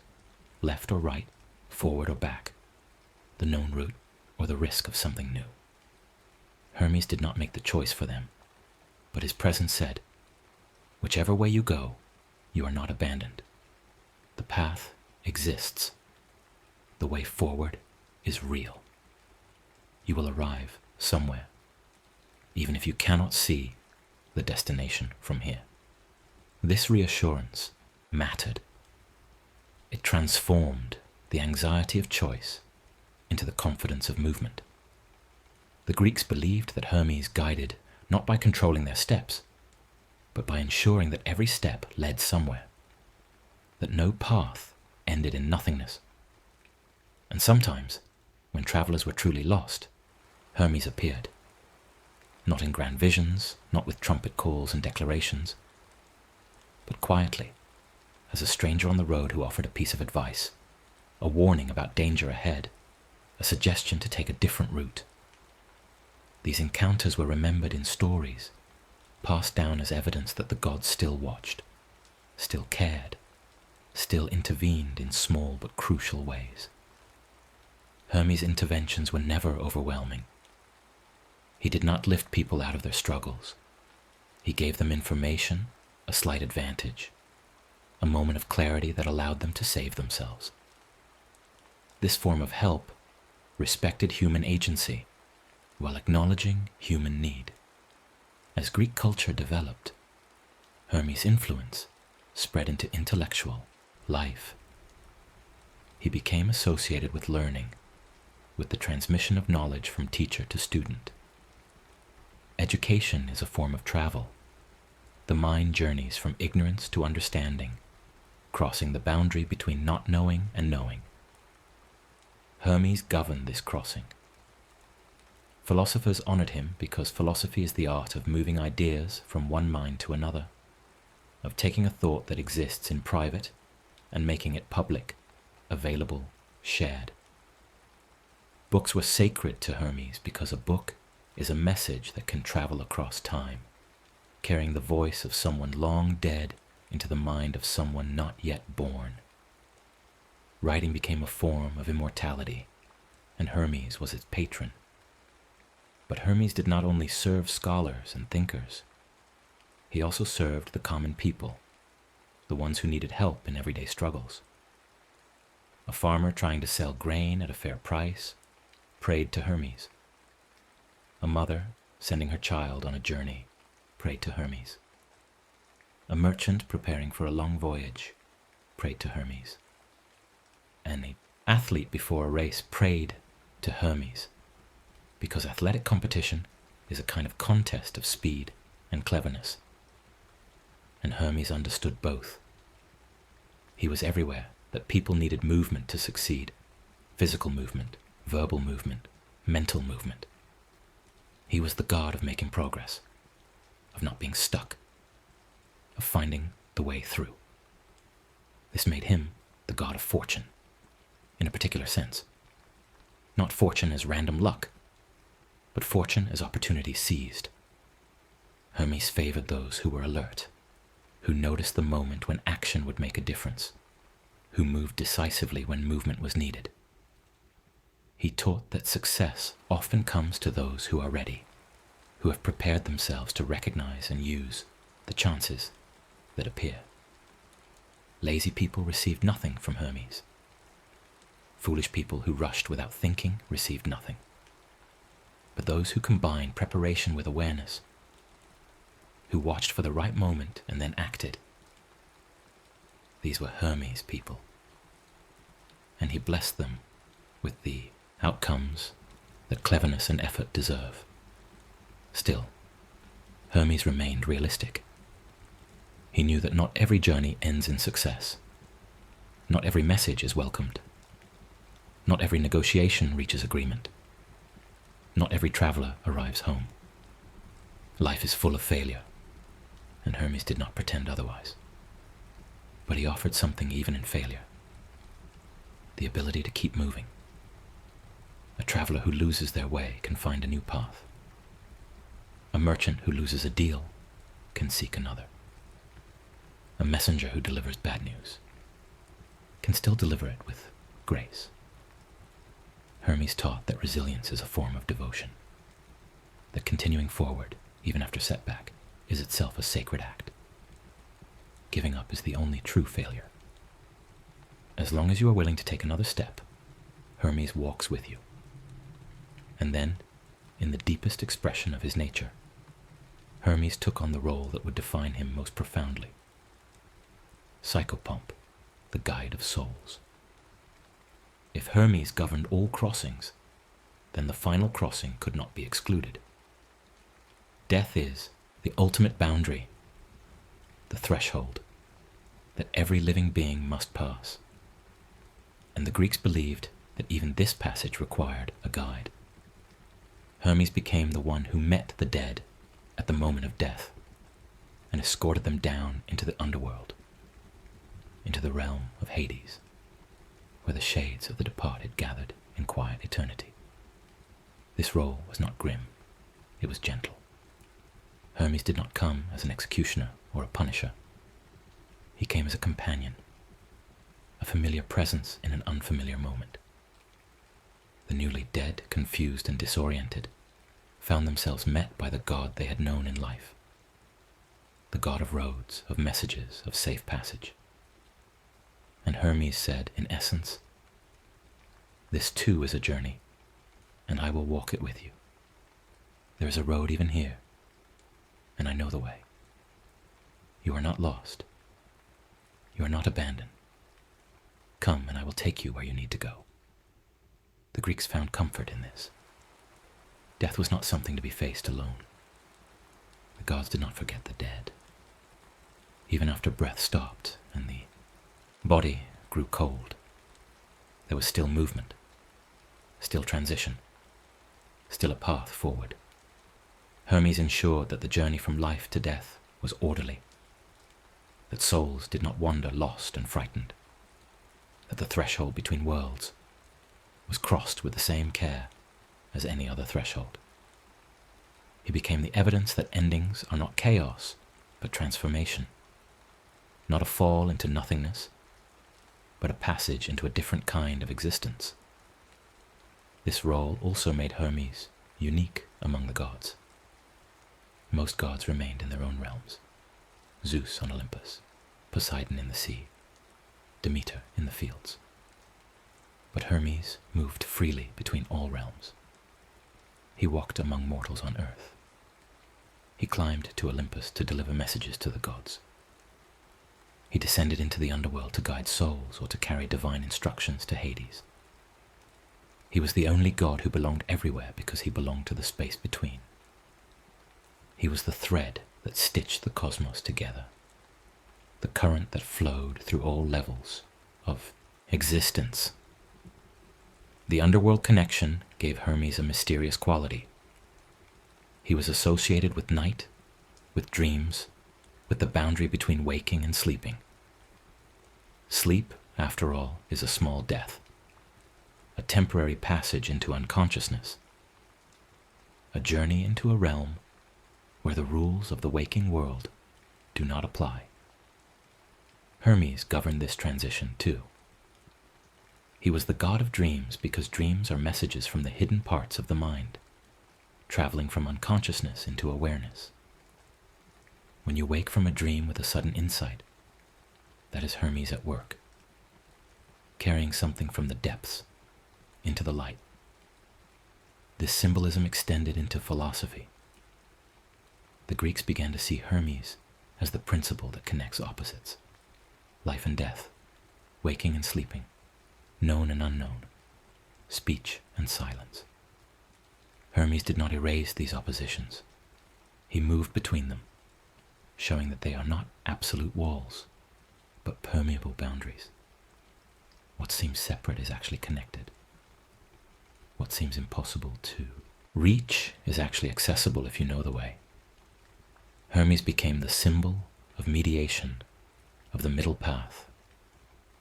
left or right, forward or back, the known route or the risk of something new. Hermes did not make the choice for them, but his presence said, "Whichever way you go, you are not abandoned. The path exists. The way forward is real. You will arrive somewhere, even if you cannot see the destination from here." This reassurance mattered. It transformed the anxiety of choice into the confidence of movement. The Greeks believed that Hermes guided not by controlling their steps, but by ensuring that every step led somewhere, that no path ended in nothingness. And sometimes, when travelers were truly lost, Hermes appeared. Not in grand visions, not with trumpet calls and declarations, but quietly, as a stranger on the road who offered a piece of advice, a warning about danger ahead, a suggestion to take a different route. These encounters were remembered in stories, passed down as evidence that the gods still watched, still cared, still intervened in small but crucial ways. Hermes' interventions were never overwhelming. He did not lift people out of their struggles. He gave them information, a slight advantage, a moment of clarity that allowed them to save themselves. This form of help respected human agency while acknowledging human need. As Greek culture developed, Hermes' influence spread into intellectual life. He became associated with learning, with the transmission of knowledge from teacher to student. Education is a form of travel. The mind journeys from ignorance to understanding, crossing the boundary between not knowing and knowing. Hermes governed this crossing. Philosophers honored him because philosophy is the art of moving ideas from one mind to another, of taking a thought that exists in private and making it public, available, shared. Books were sacred to Hermes because a book is a message that can travel across time, carrying the voice of someone long dead into the mind of someone not yet born. Writing became a form of immortality, and Hermes was its patron. But Hermes did not only serve scholars and thinkers. He also served the common people, the ones who needed help in everyday struggles. A farmer trying to sell grain at a fair price prayed to Hermes. A mother sending her child on a journey prayed to Hermes. A merchant preparing for a long voyage prayed to Hermes. And an athlete before a race prayed to Hermes, because athletic competition is a kind of contest of speed and cleverness. And Hermes understood both. He was everywhere that people needed movement to succeed, physical movement, verbal movement, mental movement. He was the god of making progress, of not being stuck, of finding the way through. This made him the god of fortune, in a particular sense. Not fortune as random luck, but fortune as opportunity seized. Hermes favored those who were alert, who noticed the moment when action would make a difference, who moved decisively when movement was needed. He taught that success often comes to those who are ready, who have prepared themselves to recognize and use the chances that appear. Lazy people received nothing from Hermes. Foolish people who rushed without thinking received nothing. But those who combined preparation with awareness, who watched for the right moment and then acted, these were Hermes' people. And he blessed them with the outcomes that cleverness and effort deserve. Still, Hermes remained realistic. He knew that not every journey ends in success. Not every message is welcomed. Not every negotiation reaches agreement. Not every traveler arrives home. Life is full of failure, and Hermes did not pretend otherwise. But he offered something even in failure: the ability to keep moving. A traveler who loses their way can find a new path. A merchant who loses a deal can seek another. A messenger who delivers bad news can still deliver it with grace. Hermes taught that resilience is a form of devotion, that continuing forward, even after setback, is itself a sacred act. Giving up is the only true failure. As long as you are willing to take another step, Hermes walks with you. And then, in the deepest expression of his nature, Hermes took on the role that would define him most profoundly: Psychopomp, the guide of souls. If Hermes governed all crossings, then the final crossing could not be excluded. Death is the ultimate boundary, the threshold that every living being must pass. And the Greeks believed that even this passage required a guide. Hermes became the one who met the dead at the moment of death and escorted them down into the underworld, into the realm of Hades, where the shades of the departed gathered in quiet eternity. This role was not grim, it was gentle. Hermes did not come as an executioner or a punisher. He came as a companion, a familiar presence in an unfamiliar moment. The newly dead, confused and disoriented, found themselves met by the God they had known in life, the God of roads, of messages, of safe passage. And Hermes said, in essence, "This too is a journey, and I will walk it with you. There is a road even here, and I know the way. You are not lost. You are not abandoned. Come, and I will take you where you need to go." The Greeks found comfort in this. Death was not something to be faced alone. The gods did not forget the dead. Even after breath stopped and the body grew cold, there was still movement, still transition, still a path forward. Hermes ensured that the journey from life to death was orderly, that souls did not wander lost and frightened, that the threshold between worlds was crossed with the same care as any other threshold. He became the evidence that endings are not chaos, but transformation, not a fall into nothingness, but a passage into a different kind of existence. This role also made Hermes unique among the gods. Most gods remained in their own realms: Zeus on Olympus, Poseidon in the sea, Demeter in the fields. But Hermes moved freely between all realms. He walked among mortals on earth. He climbed to Olympus to deliver messages to the gods. He descended into the underworld to guide souls or to carry divine instructions to Hades. He was the only god who belonged everywhere because he belonged to the space between. He was the thread that stitched the cosmos together, the current that flowed through all levels of existence. The underworld connection gave Hermes a mysterious quality. He was associated with night, with dreams, with the boundary between waking and sleeping. Sleep, after all, is a small death, a temporary passage into unconsciousness, a journey into a realm where the rules of the waking world do not apply. Hermes governed this transition too. He was the god of dreams because dreams are messages from the hidden parts of the mind, traveling from unconsciousness into awareness. When you wake from a dream with a sudden insight, that is Hermes at work, carrying something from the depths into the light. This symbolism extended into philosophy. The Greeks began to see Hermes as the principle that connects opposites: life and death, waking and sleeping, known and unknown, speech and silence. Hermes did not erase these oppositions. He moved between them, showing that they are not absolute walls, but permeable boundaries. What seems separate is actually connected. What seems impossible to reach is actually accessible if you know the way. Hermes became the symbol of mediation, of the middle path,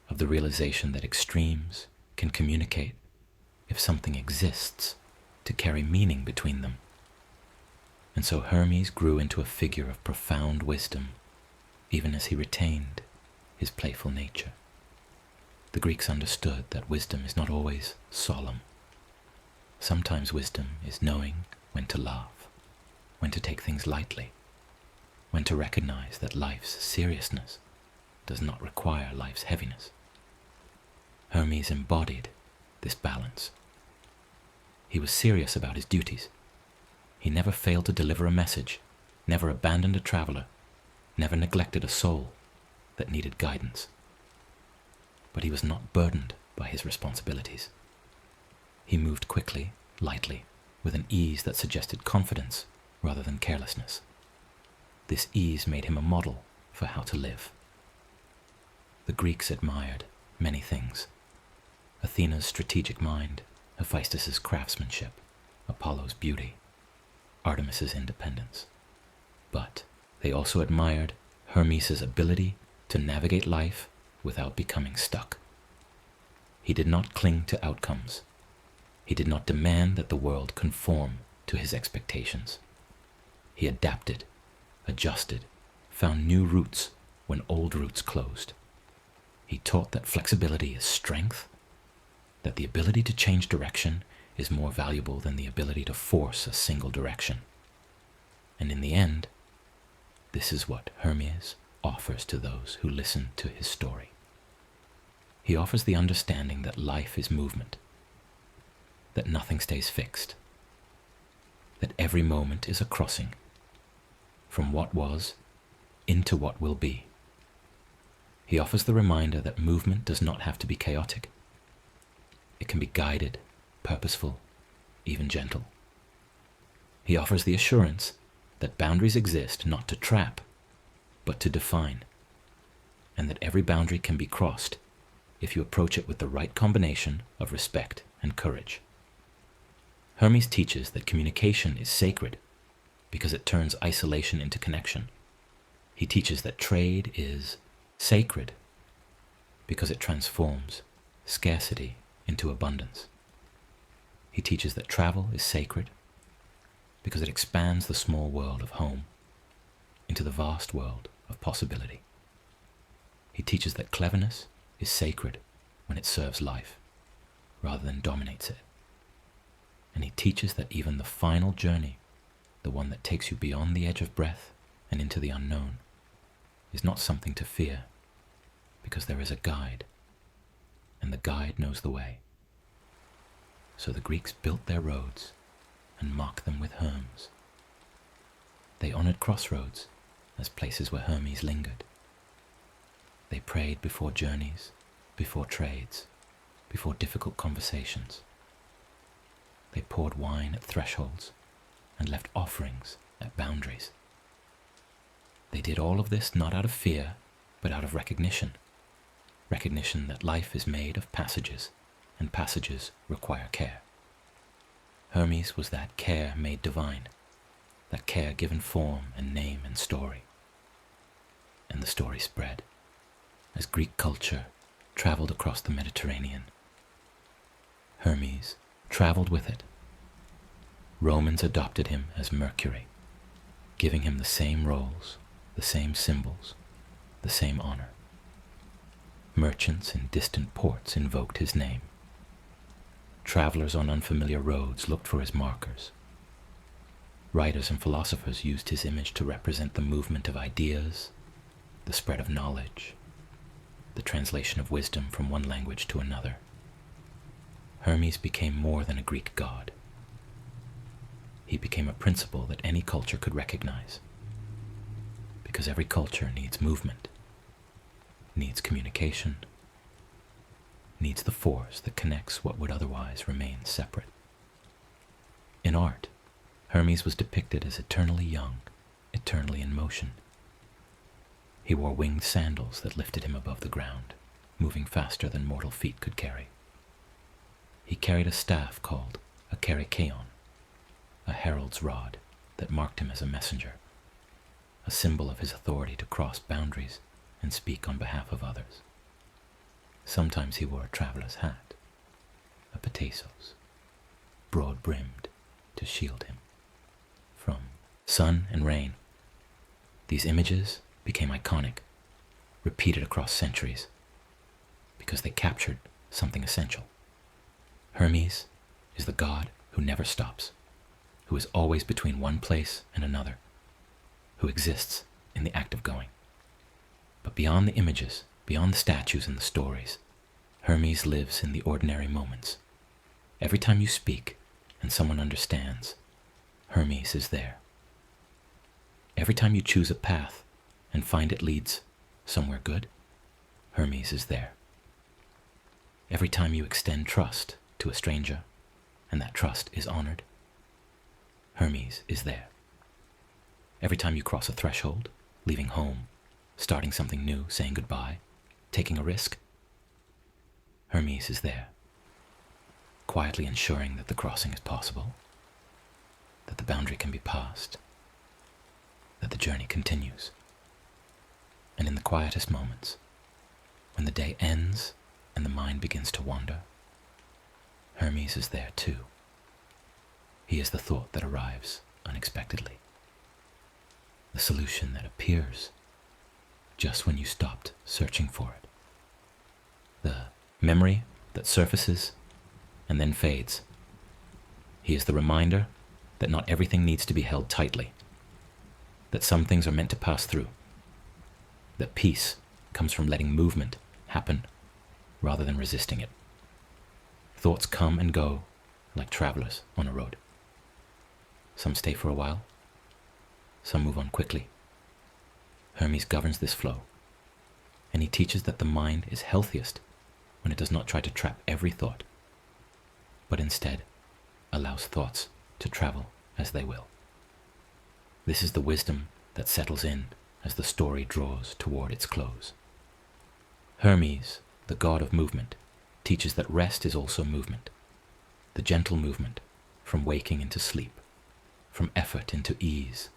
of the realization that extremes can communicate if something exists to carry meaning between them. And so Hermes grew into a figure of profound wisdom, even as he retained his playful nature. The Greeks understood that wisdom is not always solemn. Sometimes wisdom is knowing when to laugh, when to take things lightly, when to recognize that life's seriousness does not require life's heaviness. Hermes embodied this balance. He was serious about his duties. He never failed to deliver a message, never abandoned a traveler, never neglected a soul that needed guidance. But he was not burdened by his responsibilities. He moved quickly, lightly, with an ease that suggested confidence rather than carelessness. This ease made him a model for how to live. The Greeks admired many things: Athena's strategic mind, Hephaestus's craftsmanship, Apollo's beauty, Artemis's independence. But they also admired Hermes' ability to navigate life without becoming stuck. He did not cling to outcomes. He did not demand that the world conform to his expectations. He adapted, adjusted, found new routes when old routes closed. He taught that flexibility is strength, that the ability to change direction is more valuable than the ability to force a single direction. And in the end, this is what Hermes offers to those who listen to his story. He offers the understanding that life is movement, that nothing stays fixed, that every moment is a crossing from what was into what will be. He offers the reminder that movement does not have to be chaotic. It can be guided, purposeful, even gentle. He offers the assurance that boundaries exist not to trap, but to define, and that every boundary can be crossed if you approach it with the right combination of respect and courage. Hermes teaches that communication is sacred because it turns isolation into connection. He teaches that trade is sacred because it transforms scarcity into abundance. He teaches that travel is sacred because it expands the small world of home into the vast world of possibility. He teaches that cleverness is sacred when it serves life rather than dominates it. And he teaches that even the final journey, the one that takes you beyond the edge of breath and into the unknown, is not something to fear because there is a guide, and the guide knows the way. So the Greeks built their roads and marked them with Hermes. They honored crossroads as places where Hermes lingered. They prayed before journeys, before trades, before difficult conversations. They poured wine at thresholds and left offerings at boundaries. They did all of this not out of fear, but out of recognition. Recognition that life is made of passages, and passages require care. Hermes was that care made divine, that care given form and name and story. And the story spread as Greek culture traveled across the Mediterranean. Hermes traveled with it. Romans adopted him as Mercury, giving him the same roles, the same symbols, the same honor. Merchants in distant ports invoked his name. Travelers on unfamiliar roads looked for his markers. Writers and philosophers used his image to represent the movement of ideas, the spread of knowledge, the translation of wisdom from one language to another. Hermes became more than a Greek god. He became a principle that any culture could recognize, because every culture needs movement, needs communication, needs the force that connects what would otherwise remain separate. In art, Hermes was depicted as eternally young, eternally in motion. He wore winged sandals that lifted him above the ground, moving faster than mortal feet could carry. He carried a staff called a kerykeion, a herald's rod that marked him as a messenger, a symbol of his authority to cross boundaries and speak on behalf of others. Sometimes he wore a traveler's hat, a petasos, broad-brimmed to shield him from sun and rain. These images became iconic, repeated across centuries, because they captured something essential. Hermes is the god who never stops, who is always between one place and another, who exists in the act of going. But beyond the images, beyond the statues and the stories, Hermes lives in the ordinary moments. Every time you speak and someone understands, Hermes is there. Every time you choose a path and find it leads somewhere good, Hermes is there. Every time you extend trust to a stranger and that trust is honored, Hermes is there. Every time you cross a threshold, leaving home, starting something new, saying goodbye, taking a risk, Hermes is there, quietly ensuring that the crossing is possible, that the boundary can be passed, that the journey continues. And in the quietest moments, when the day ends and the mind begins to wander, Hermes is there too. He is the thought that arrives unexpectedly, the solution that appears just when you stopped searching for it, the memory that surfaces and then fades. He is the reminder that not everything needs to be held tightly, that some things are meant to pass through, that peace comes from letting movement happen rather than resisting it. Thoughts come and go like travelers on a road. Some stay for a while, some move on quickly. Hermes governs this flow, and he teaches that the mind is healthiest when it does not try to trap every thought, but instead allows thoughts to travel as they will. This is the wisdom that settles in as the story draws toward its close. Hermes, the god of movement, teaches that rest is also movement, the gentle movement from waking into sleep, from effort into ease,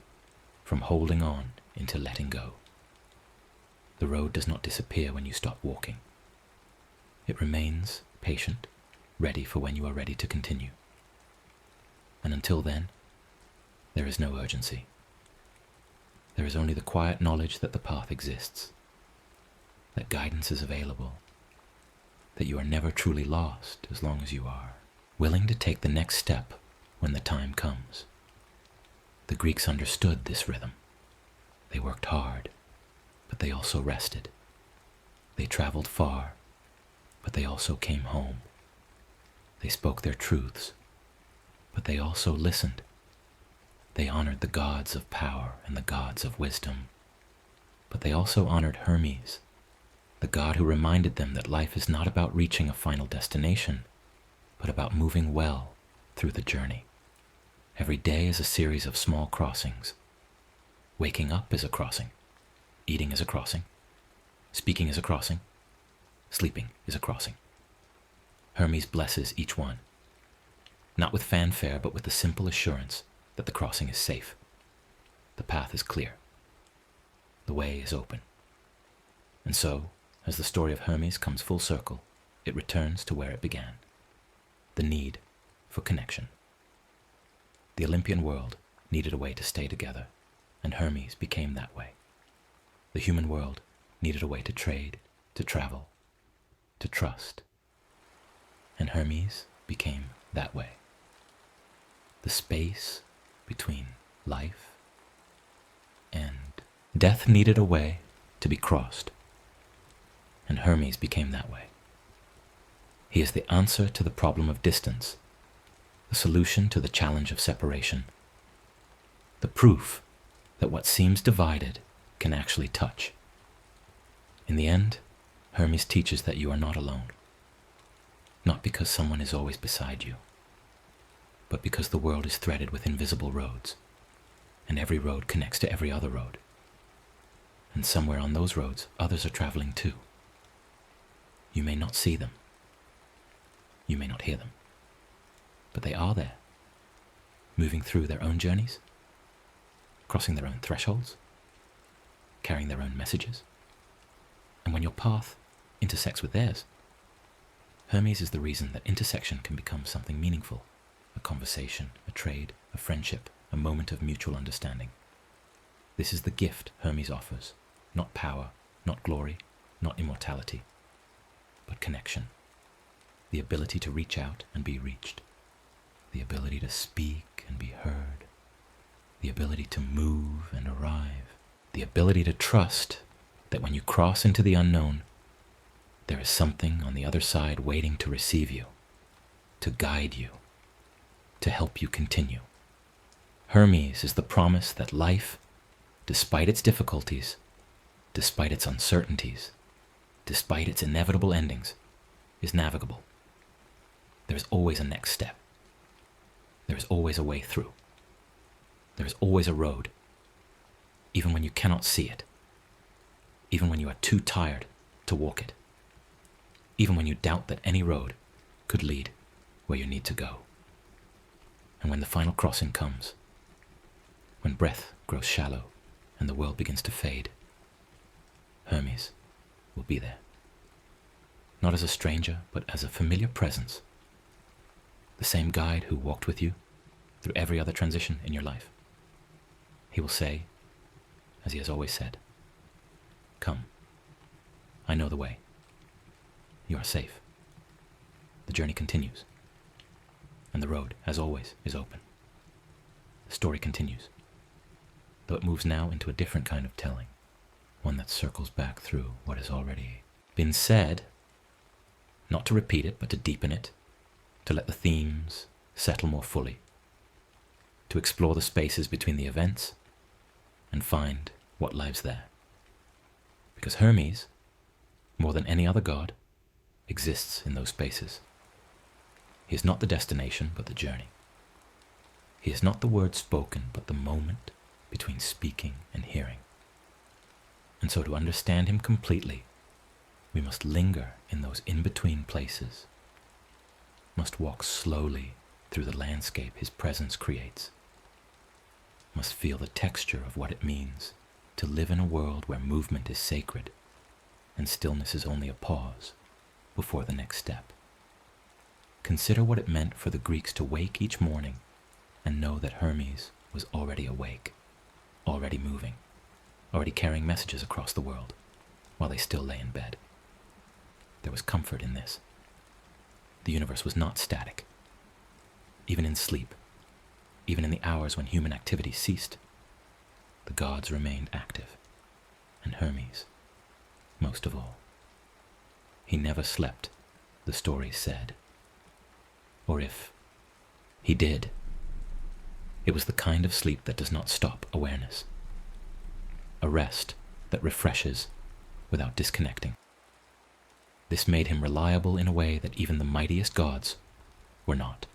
from holding on into letting go. The road does not disappear when you stop walking. It remains patient, ready for when you are ready to continue. And until then, there is no urgency. There is only the quiet knowledge that the path exists, that guidance is available, that you are never truly lost as long as you are willing to take the next step when the time comes. The Greeks understood this rhythm. They worked hard, but they also rested. They traveled far, but they also came home. They spoke their truths, but they also listened. They honored the gods of power and the gods of wisdom, but they also honored Hermes, the god who reminded them that life is not about reaching a final destination, but about moving well through the journey. Every day is a series of small crossings. Waking up is a crossing. Eating is a crossing. Speaking is a crossing. Sleeping is a crossing. Hermes blesses each one, not with fanfare, but with the simple assurance that the crossing is safe. The path is clear. The way is open. And so, as the story of Hermes comes full circle, it returns to where it began, the need for connection. The Olympian world needed a way to stay together, and Hermes became that way. The human world needed a way to trade, to travel, to trust, and Hermes became that way. The space between life and death needed a way to be crossed, and Hermes became that way. He is the answer to the problem of distance, the solution to the challenge of separation, the proof that what seems divided can actually touch. In the end, Hermes teaches that you are not alone, not because someone is always beside you, but because the world is threaded with invisible roads, and every road connects to every other road. And somewhere on those roads, others are traveling too. You may not see them. You may not hear them. But they are there, moving through their own journeys, crossing their own thresholds, carrying their own messages. And when your path intersects with theirs, Hermes is the reason that intersection can become something meaningful, a conversation, a trade, a friendship, a moment of mutual understanding. This is the gift Hermes offers, not power, not glory, not immortality, but connection, the ability to reach out and be reached, the ability to speak and be heard, the ability to move and arrive, the ability to trust that when you cross into the unknown, there is something on the other side waiting to receive you, to guide you, to help you continue. Hermes is the promise that life, despite its difficulties, despite its uncertainties, despite its inevitable endings, is navigable. There is always a next step. There is always a way through. There is always a road, even when you cannot see it, even when you are too tired to walk it, even when you doubt that any road could lead where you need to go. And when the final crossing comes, when breath grows shallow and the world begins to fade, Hermes will be there. Not as a stranger, but as a familiar presence. The same guide who walked with you through every other transition in your life. He will say, as he has always said, "Come, I know the way. You are safe." The journey continues, and the road, as always, is open. The story continues, though it moves now into a different kind of telling, one that circles back through what has already been said, not to repeat it, but to deepen it, to let the themes settle more fully, to explore the spaces between the events and find what lives there. Because Hermes, more than any other god, exists in those spaces. He is not the destination, but the journey. He is not the word spoken, but the moment between speaking and hearing. And so to understand him completely, we must linger in those in-between places, must walk slowly through the landscape his presence creates, must feel the texture of what it means to live in a world where movement is sacred and stillness is only a pause before the next step. Consider what it meant for the Greeks to wake each morning and know that Hermes was already awake, already moving, already carrying messages across the world while they still lay in bed. There was comfort in this. The universe was not static. Even in sleep, even in the hours when human activity ceased, the gods remained active, and Hermes, most of all. He never slept, the story said. Or if he did, it was the kind of sleep that does not stop awareness, a rest that refreshes without disconnecting. This made him reliable in a way that even the mightiest gods were not.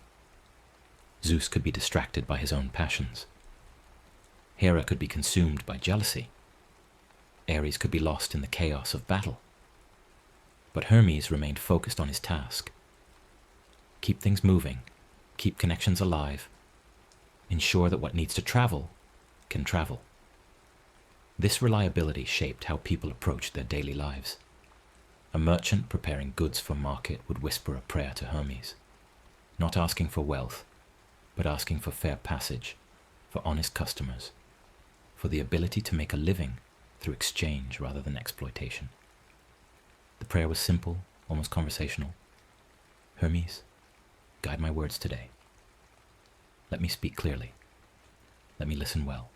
Zeus could be distracted by his own passions. Hera could be consumed by jealousy. Ares could be lost in the chaos of battle. But Hermes remained focused on his task. Keep things moving, keep connections alive, ensure that what needs to travel can travel. This reliability shaped how people approached their daily lives. A merchant preparing goods for market would whisper a prayer to Hermes, not asking for wealth, but asking for fair passage, for honest customers, for the ability to make a living through exchange rather than exploitation. The prayer was simple, almost conversational. Hermes, guide my words today. Let me speak clearly. Let me listen well.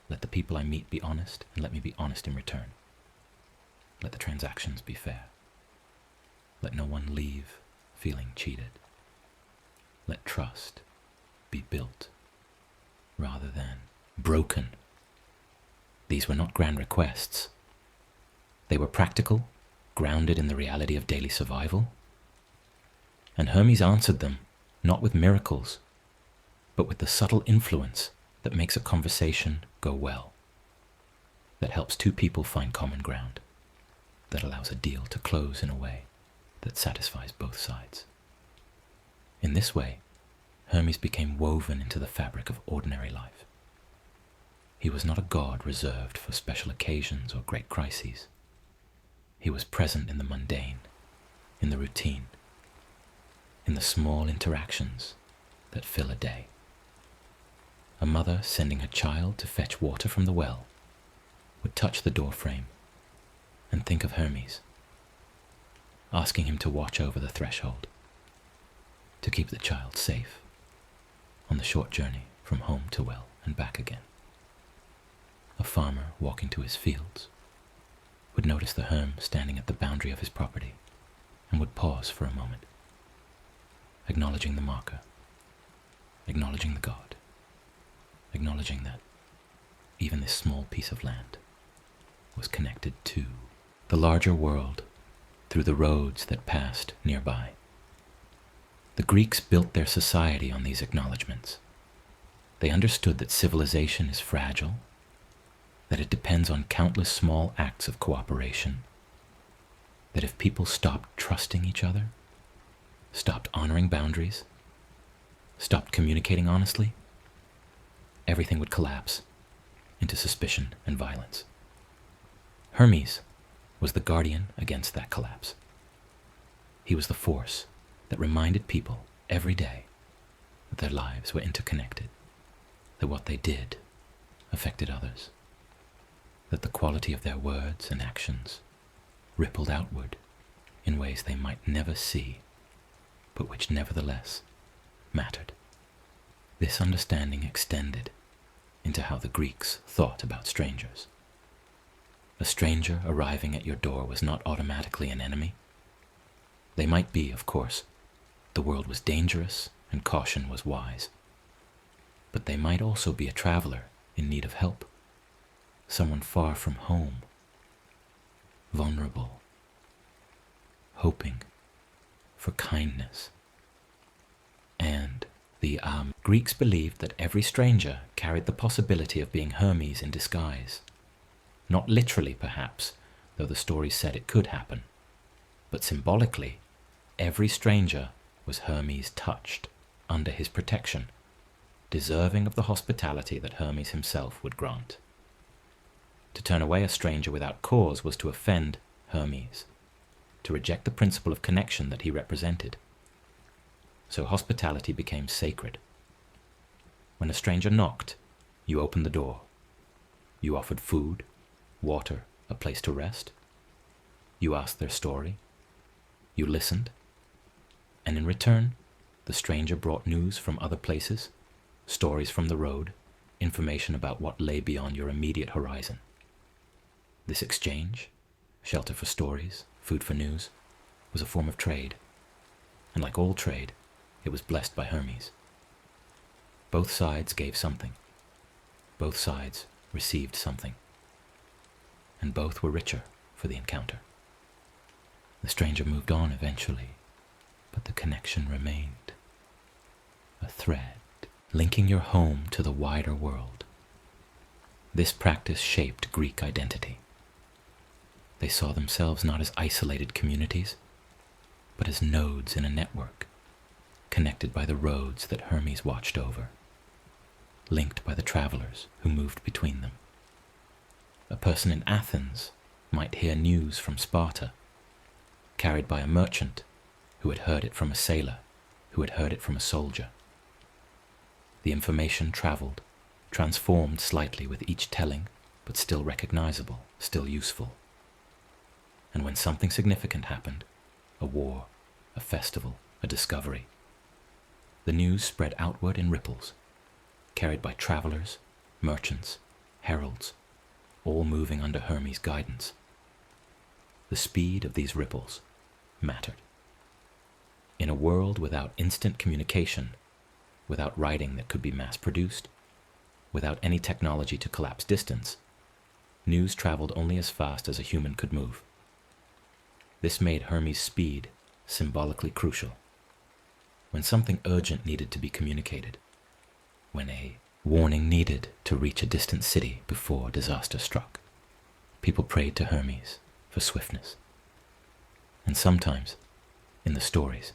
Let the people I meet be honest, and let me be honest in return. Let the transactions be fair. Let no one leave feeling cheated. Let trust be built rather than broken. These were not grand requests. They were practical, grounded in the reality of daily survival. And Hermes answered them not with miracles, but with the subtle influence that makes a conversation go well, that helps two people find common ground, that allows a deal to close in a way that satisfies both sides. In this way, Hermes became woven into the fabric of ordinary life. He was not a god reserved for special occasions or great crises. He was present in the mundane, in the routine, in the small interactions that fill a day. A mother sending her child to fetch water from the well would touch the door frame and think of Hermes, asking him to watch over the threshold, to keep the child safe on the short journey from home to well and back again. A farmer walking to his fields would notice the Herm standing at the boundary of his property and would pause for a moment, acknowledging the marker, acknowledging the god, acknowledging that even this small piece of land was connected to the larger world through the roads that passed nearby. The Greeks built their society on these acknowledgments. They understood that civilization is fragile, that it depends on countless small acts of cooperation, that if people stopped trusting each other, stopped honoring boundaries, stopped communicating honestly, everything would collapse into suspicion and violence. Hermes was the guardian against that collapse. He was the force that reminded people every day that their lives were interconnected, that what they did affected others, that the quality of their words and actions rippled outward in ways they might never see, but which nevertheless mattered. This understanding extended into how the Greeks thought about strangers. A stranger arriving at your door was not automatically an enemy. They might be, of course. The world was dangerous and caution was wise. But they might also be a traveler in need of help, someone far from home, vulnerable, hoping for kindness. And the Greeks believed that every stranger carried the possibility of being Hermes in disguise. Not literally, perhaps, though the stories said it could happen, but symbolically, every stranger was Hermes touched, under his protection, deserving of the hospitality that Hermes himself would grant. To turn away a stranger without cause was to offend Hermes, to reject the principle of connection that he represented. So hospitality became sacred. When a stranger knocked, you opened the door. You offered food, water, a place to rest. You asked their story. You listened. And in return, the stranger brought news from other places, stories from the road, information about what lay beyond your immediate horizon. This exchange, shelter for stories, food for news, was a form of trade. And like all trade, it was blessed by Hermes. Both sides gave something. Both sides received something. And both were richer for the encounter. The stranger moved on eventually, but the connection remained. A thread linking your home to the wider world. This practice shaped Greek identity. They saw themselves not as isolated communities, but as nodes in a network, connected by the roads that Hermes watched over, linked by the travelers who moved between them. A person in Athens might hear news from Sparta, carried by a merchant who had heard it from a sailor, who had heard it from a soldier. The information traveled, transformed slightly with each telling, but still recognizable, still useful. And when something significant happened, a war, a festival, a discovery, the news spread outward in ripples, carried by travelers, merchants, heralds, all moving under Hermes' guidance. The speed of these ripples mattered. In a world without instant communication, without writing that could be mass-produced, without any technology to collapse distance, news traveled only as fast as a human could move. This made Hermes' speed symbolically crucial. When something urgent needed to be communicated, when a warning needed to reach a distant city before disaster struck, people prayed to Hermes for swiftness. And sometimes, in the stories,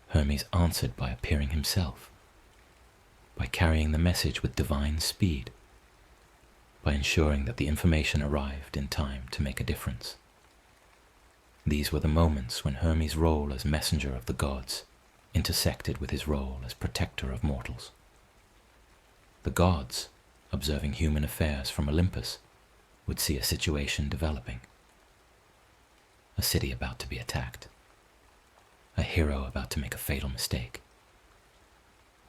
Hermes answered by appearing himself, by carrying the message with divine speed, by ensuring that the information arrived in time to make a difference. These were the moments when Hermes' role as messenger of the gods intersected with his role as protector of mortals. The gods, observing human affairs from Olympus, would see a situation developing. A city about to be attacked. A hero about to make a fatal mistake.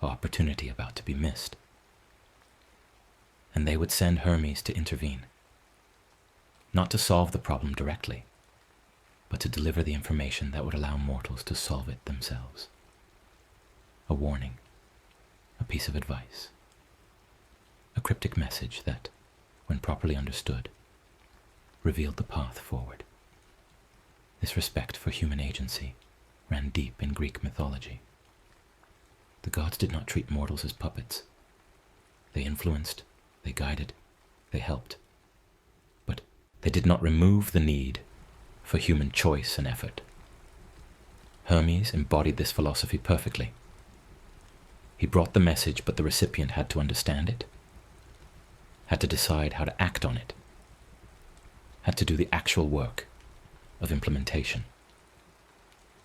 An opportunity about to be missed. And they would send Hermes to intervene, not to solve the problem directly, but to deliver the information that would allow mortals to solve it themselves. A warning, a piece of advice, a cryptic message that, when properly understood, revealed the path forward. This respect for human agency ran deep in Greek mythology. The gods did not treat mortals as puppets. They influenced, they guided, they helped. But they did not remove the need for human choice and effort. Hermes embodied this philosophy perfectly. He brought the message, but the recipient had to understand it, had to decide how to act on it, had to do the actual work of implementation.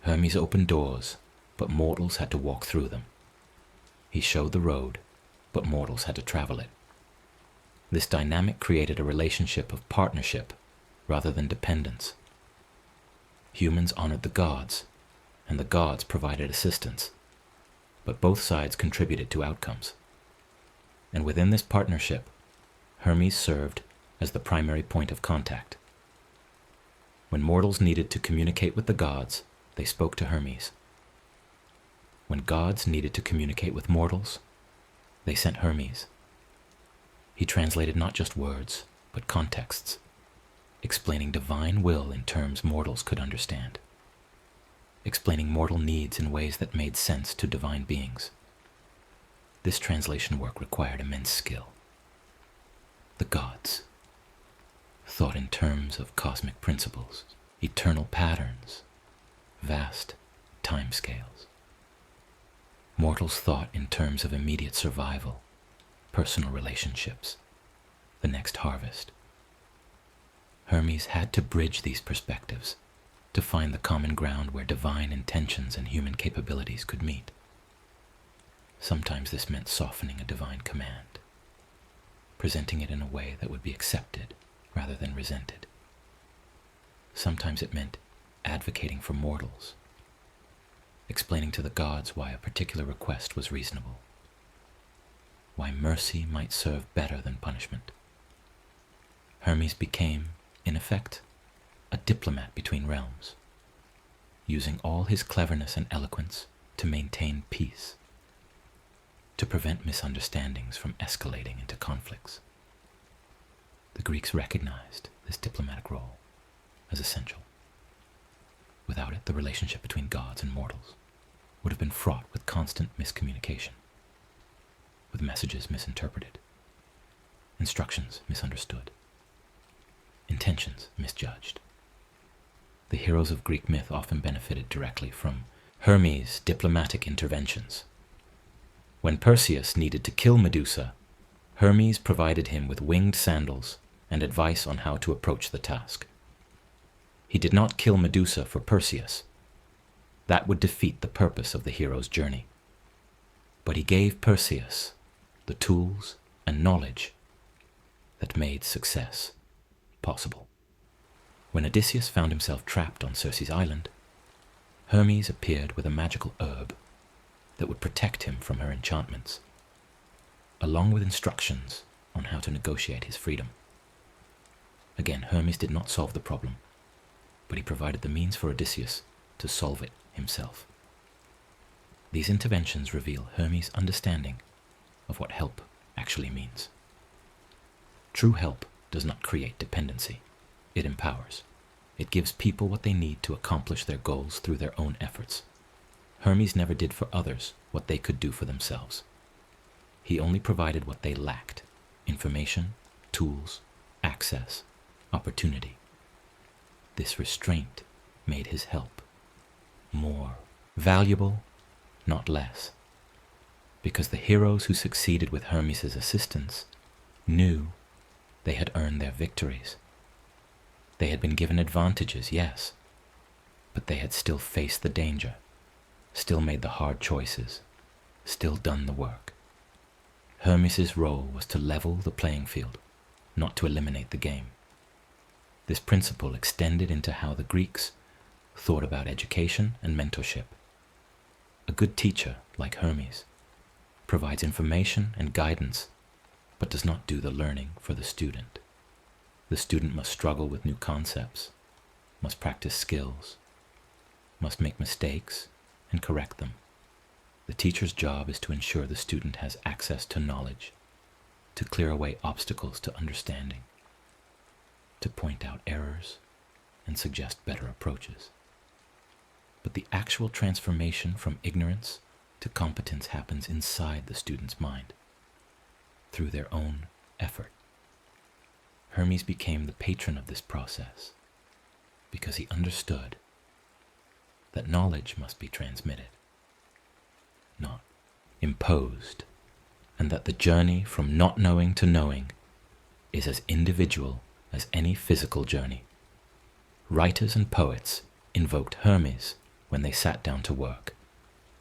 Hermes opened doors, but mortals had to walk through them. He showed the road, but mortals had to travel it. This dynamic created a relationship of partnership rather than dependence. Humans honored the gods, and the gods provided assistance, but both sides contributed to outcomes. And within this partnership, Hermes served as the primary point of contact. When mortals needed to communicate with the gods, they spoke to Hermes. When gods needed to communicate with mortals, they sent Hermes. He translated not just words, but contexts, explaining divine will in terms mortals could understand, explaining mortal needs in ways that made sense to divine beings. This translation work required immense skill. The gods thought in terms of cosmic principles, eternal patterns, vast timescales. Mortals thought in terms of immediate survival, personal relationships, the next harvest. Hermes had to bridge these perspectives to find the common ground where divine intentions and human capabilities could meet. Sometimes this meant softening a divine command, presenting it in a way that would be accepted rather than resented. Sometimes it meant advocating for mortals, explaining to the gods why a particular request was reasonable, why mercy might serve better than punishment. Hermes became, in effect, a diplomat between realms, using all his cleverness and eloquence to maintain peace, to prevent misunderstandings from escalating into conflicts. The Greeks recognized this diplomatic role as essential. Without it, the relationship between gods and mortals would have been fraught with constant miscommunication, with messages misinterpreted, instructions misunderstood, intentions misjudged. The heroes of Greek myth often benefited directly from Hermes' diplomatic interventions. When Perseus needed to kill Medusa, Hermes provided him with winged sandals and advice on how to approach the task. He did not kill Medusa for Perseus. That would defeat the purpose of the hero's journey. But he gave Perseus the tools and knowledge that made success possible. When Odysseus found himself trapped on Circe's island, Hermes appeared with a magical herb that would protect him from her enchantments, along with instructions on how to negotiate his freedom. Again, Hermes did not solve the problem, but he provided the means for Odysseus to solve it himself. These interventions reveal Hermes' understanding of what help actually means. True help does not create dependency. It empowers. It gives people what they need to accomplish their goals through their own efforts. Hermes never did for others what they could do for themselves. He only provided what they lacked: information, tools, access, opportunity. This restraint made his help more valuable, not less, because the heroes who succeeded with Hermes' assistance knew they had earned their victories. They had been given advantages, yes, but they had still faced the danger, still made the hard choices, still done the work. Hermes' role was to level the playing field, not to eliminate the game. This principle extended into how the Greeks thought about education and mentorship. A good teacher, like Hermes, provides information and guidance, but does not do the learning for the student. The student must struggle with new concepts, must practice skills, must make mistakes and correct them. The teacher's job is to ensure the student has access to knowledge, to clear away obstacles to understanding, to point out errors and suggest better approaches. But the actual transformation from ignorance to competence happens inside the student's mind, through their own effort. Hermes became the patron of this process because he understood that knowledge must be transmitted, not imposed, and that the journey from not knowing to knowing is as individual as any physical journey. Writers and poets invoked Hermes when they sat down to work,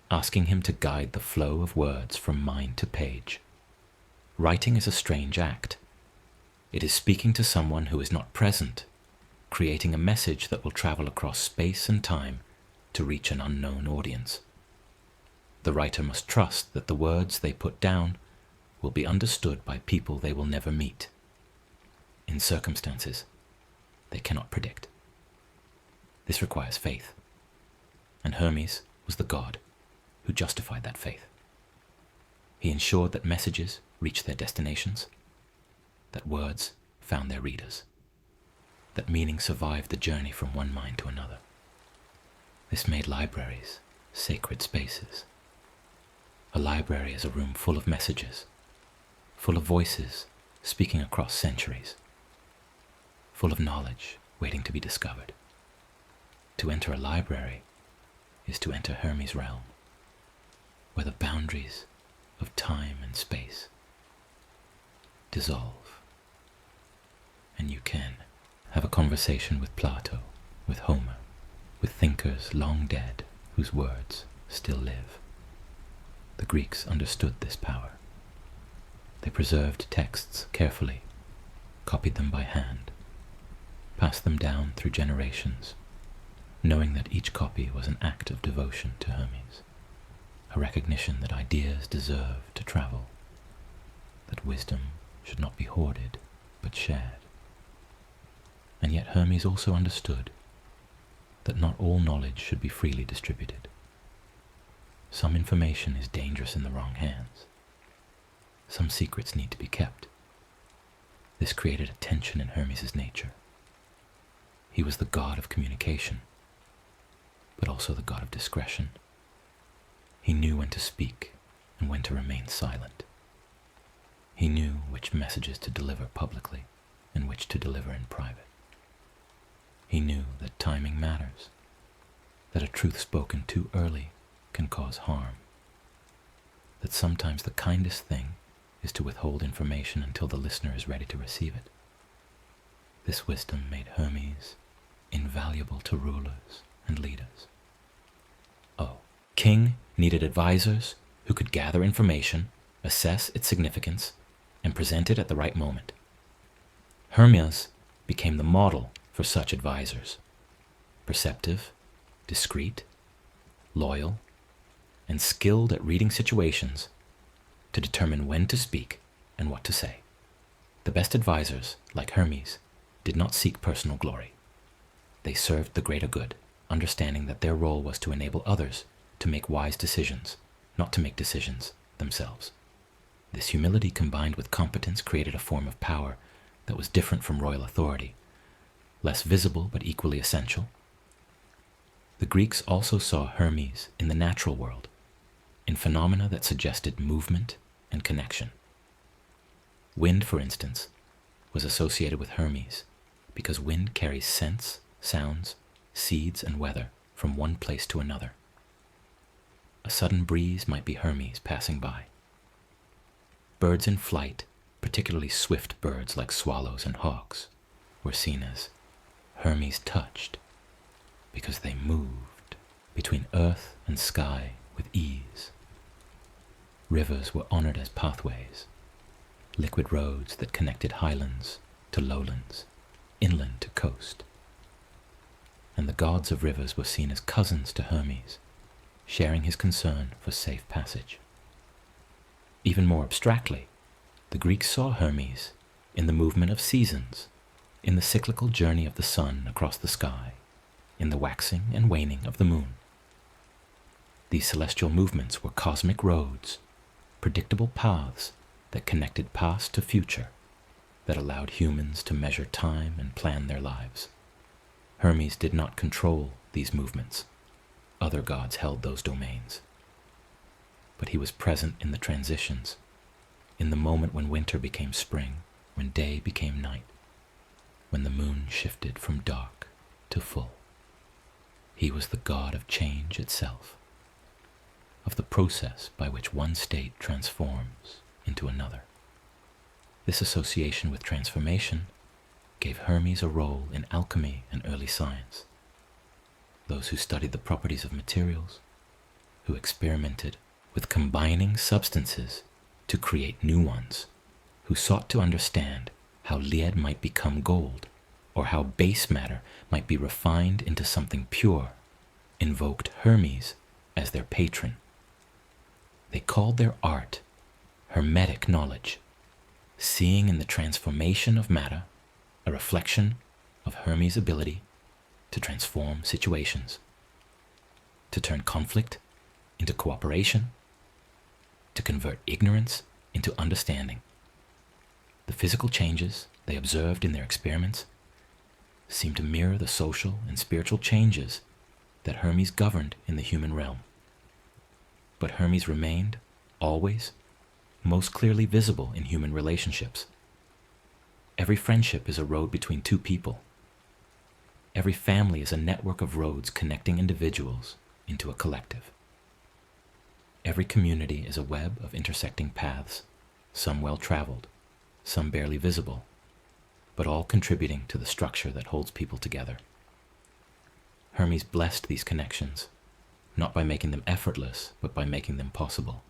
asking him to guide the flow of words from mind to page. Writing is a strange act. It is speaking to someone who is not present, creating a message that will travel across space and time to reach an unknown audience. The writer must trust that the words they put down will be understood by people they will never meet, in circumstances they cannot predict. This requires faith, and Hermes was the god who justified that faith. He ensured that messages reached their destinations, that words found their readers, that meaning survived the journey from one mind to another. This made libraries sacred spaces. A library is a room full of messages, full of voices speaking across centuries, full of knowledge waiting to be discovered. To enter a library is to enter Hermes' realm, where the boundaries of time and space dissolve, and you can have a conversation with Plato, with Homer, with thinkers long dead whose words still live. The Greeks understood this power. They preserved texts carefully, copied them by hand, passed them down through generations, knowing that each copy was an act of devotion to Hermes, a recognition that ideas deserve to travel, that wisdom should not be hoarded but shared. And yet Hermes also understood that not all knowledge should be freely distributed. Some information is dangerous in the wrong hands. Some secrets need to be kept. This created a tension in Hermes' nature. He was the god of communication, but also the god of discretion. He knew when to speak and when to remain silent. He knew which messages to deliver publicly and which to deliver in private. He knew that timing matters, that a truth spoken too early can cause harm, that sometimes the kindest thing is to withhold information until the listener is ready to receive it. This wisdom made Hermes invaluable to rulers and leaders. Oh, king needed advisors who could gather information, assess its significance, and present it at the right moment. Hermes became the model for such advisors: perceptive, discreet, loyal, and skilled at reading situations to determine when to speak and what to say. The best advisors, like Hermes, did not seek personal glory. They served the greater good, understanding that their role was to enable others to make wise decisions, not to make decisions themselves. This humility combined with competence created a form of power that was different from royal authority, less visible but equally essential. The Greeks also saw Hermes in the natural world, in phenomena that suggested movement and connection. Wind, for instance, was associated with Hermes because wind carries scents, sounds, seeds, and weather from one place to another. A sudden breeze might be Hermes passing by. Birds in flight, particularly swift birds like swallows and hawks, were seen as Hermes touched because they moved between earth and sky with ease. Rivers were honored as pathways, liquid roads that connected highlands to lowlands, inland to coast. And the gods of rivers were seen as cousins to Hermes, sharing his concern for safe passage. Even more abstractly, the Greeks saw Hermes in the movement of seasons, in the cyclical journey of the sun across the sky, in the waxing and waning of the moon. These celestial movements were cosmic roads, predictable paths that connected past to future, that allowed humans to measure time and plan their lives. Hermes did not control these movements. Other gods held those domains. But he was present in the transitions, in the moment when winter became spring, when day became night, when the moon shifted from dark to full. He was the god of change itself, of the process by which one state transforms into another. This association with transformation gave Hermes a role in alchemy and early science. Those who studied the properties of materials, who experimented with combining substances to create new ones, who sought to understand how lead might become gold, or how base matter might be refined into something pure, invoked Hermes as their patron. They called their art Hermetic knowledge, seeing in the transformation of matter a reflection of Hermes' ability to transform situations, to turn conflict into cooperation, to convert ignorance into understanding. The physical changes they observed in their experiments seemed to mirror the social and spiritual changes that Hermes governed in the human realm. But Hermes remained, always, most clearly visible in human relationships. Every friendship is a road between two people. Every family is a network of roads connecting individuals into a collective. Every community is a web of intersecting paths, some well-traveled, some barely visible, but all contributing to the structure that holds people together. Hermes blessed these connections, not by making them effortless, but by making them possible.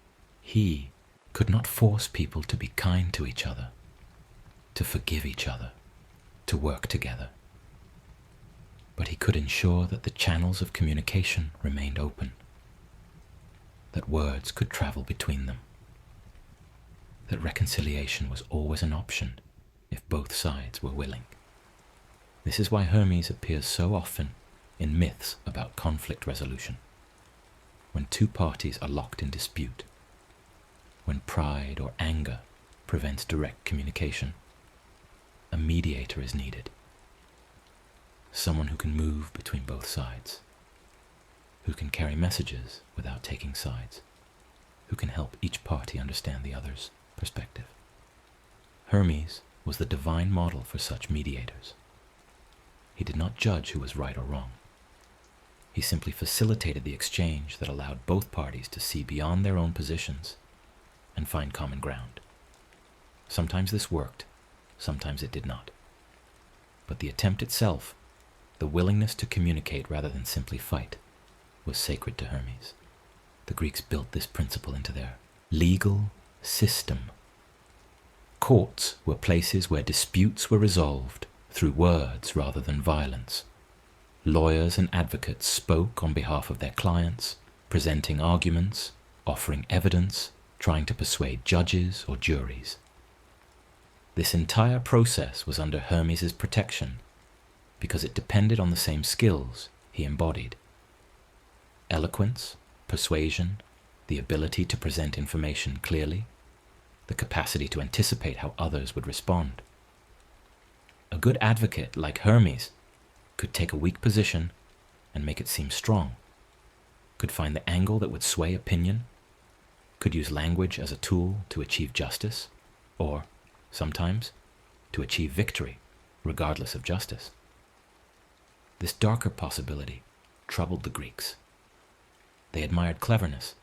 He could not force people to be kind to each other, to forgive each other, to work together. But he could ensure that the channels of communication remained open, that words could travel between them, that reconciliation was always an option if both sides were willing. This is why Hermes appears so often in myths about conflict resolution. When two parties are locked in dispute, when pride or anger prevents direct communication, a mediator is needed. Someone who can move between both sides, who can carry messages without taking sides, who can help each party understand the other's perspective. Hermes was the divine model for such mediators. He did not judge who was right or wrong. He simply facilitated the exchange that allowed both parties to see beyond their own positions and find common ground. Sometimes this worked, sometimes it did not. But the attempt itself, the willingness to communicate rather than simply fight, was sacred to Hermes. The Greeks built this principle into their legal system. Courts were places where disputes were resolved through words rather than violence. Lawyers and advocates spoke on behalf of their clients, presenting arguments, offering evidence, trying to persuade judges or juries. This entire process was under Hermes' protection because it depended on the same skills he embodied: eloquence, persuasion, the ability to present information clearly, the capacity to anticipate how others would respond. A good advocate like Hermes could take a weak position, and make it seem strong, could find the angle that would sway opinion, could use language as a tool to achieve justice, or, sometimes, to achieve victory, regardless of justice. This darker possibility troubled the Greeks. They admired cleverness,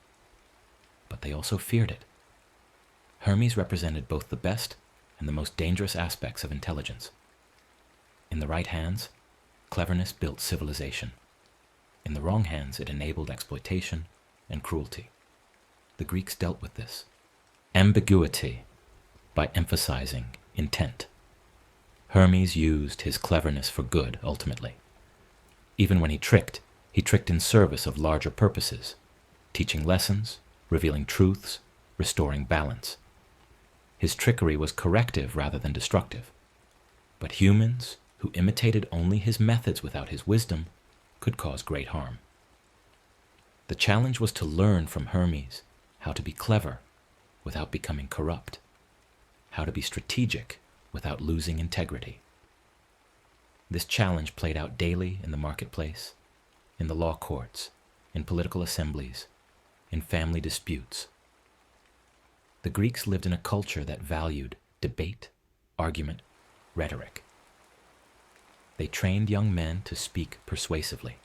but they also feared it. Hermes represented both the best and the most dangerous aspects of intelligence. In the right hands, cleverness built civilization. In the wrong hands, it enabled exploitation and cruelty. The Greeks dealt with this ambiguity by emphasizing intent. Hermes used his cleverness for good, ultimately. Even when he tricked in service of larger purposes, teaching lessons, revealing truths, restoring balance. His trickery was corrective rather than destructive. But humans who imitated only his methods without his wisdom could cause great harm. The challenge was to learn from Hermes how to be clever without becoming corrupt, how to be strategic without losing integrity. This challenge played out daily in the marketplace, in the law courts, in political assemblies, in family disputes. The Greeks lived in a culture that valued debate, argument, rhetoric. They trained young men to speak persuasively,